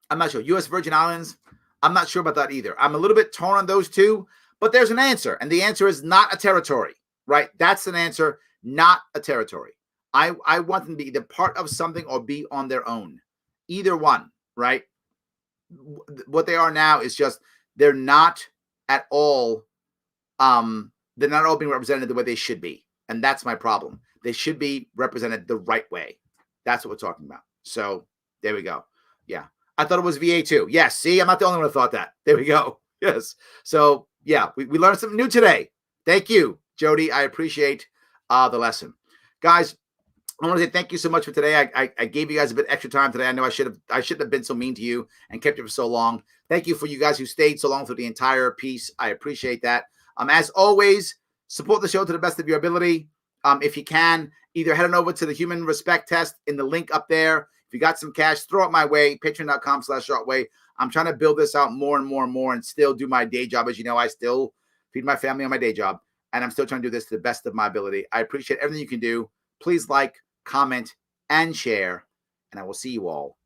I'm not sure. U.S. Virgin Islands, I'm not sure about that either. I'm a little bit torn on those two, but there's an answer. And the answer is not a territory, right? That's an answer, not a territory. I want them to be either part of something or be on their own. Either one, right? What they are now is just, they're not at all, they're not all being represented the way they should be. And that's my problem. They should be represented the right way. That's what we're talking about. So there we go. Yeah. I thought it was VA too. Yes. See, I'm not the only one who thought that. There we go. Yes. So yeah, we learned something new today. Thank you, Jody. I appreciate the lesson. Guys, I want to say thank you so much for today. I gave you guys a bit extra time today. I know I shouldn't have been so mean to you and kept you for so long. Thank you for you guys who stayed so long through the entire piece. I appreciate that. As always, support the show to the best of your ability. If you can, either head on over to the Human Respect Test in the link up there. If you got some cash, throw it my way, patreon.com/Sharpe Way. I'm trying to build this out more and more and more and still do my day job. As you know, I still feed my family on my day job, and I'm still trying to do this to the best of my ability. I appreciate everything you can do. Please like, comment, and share, and I will see you all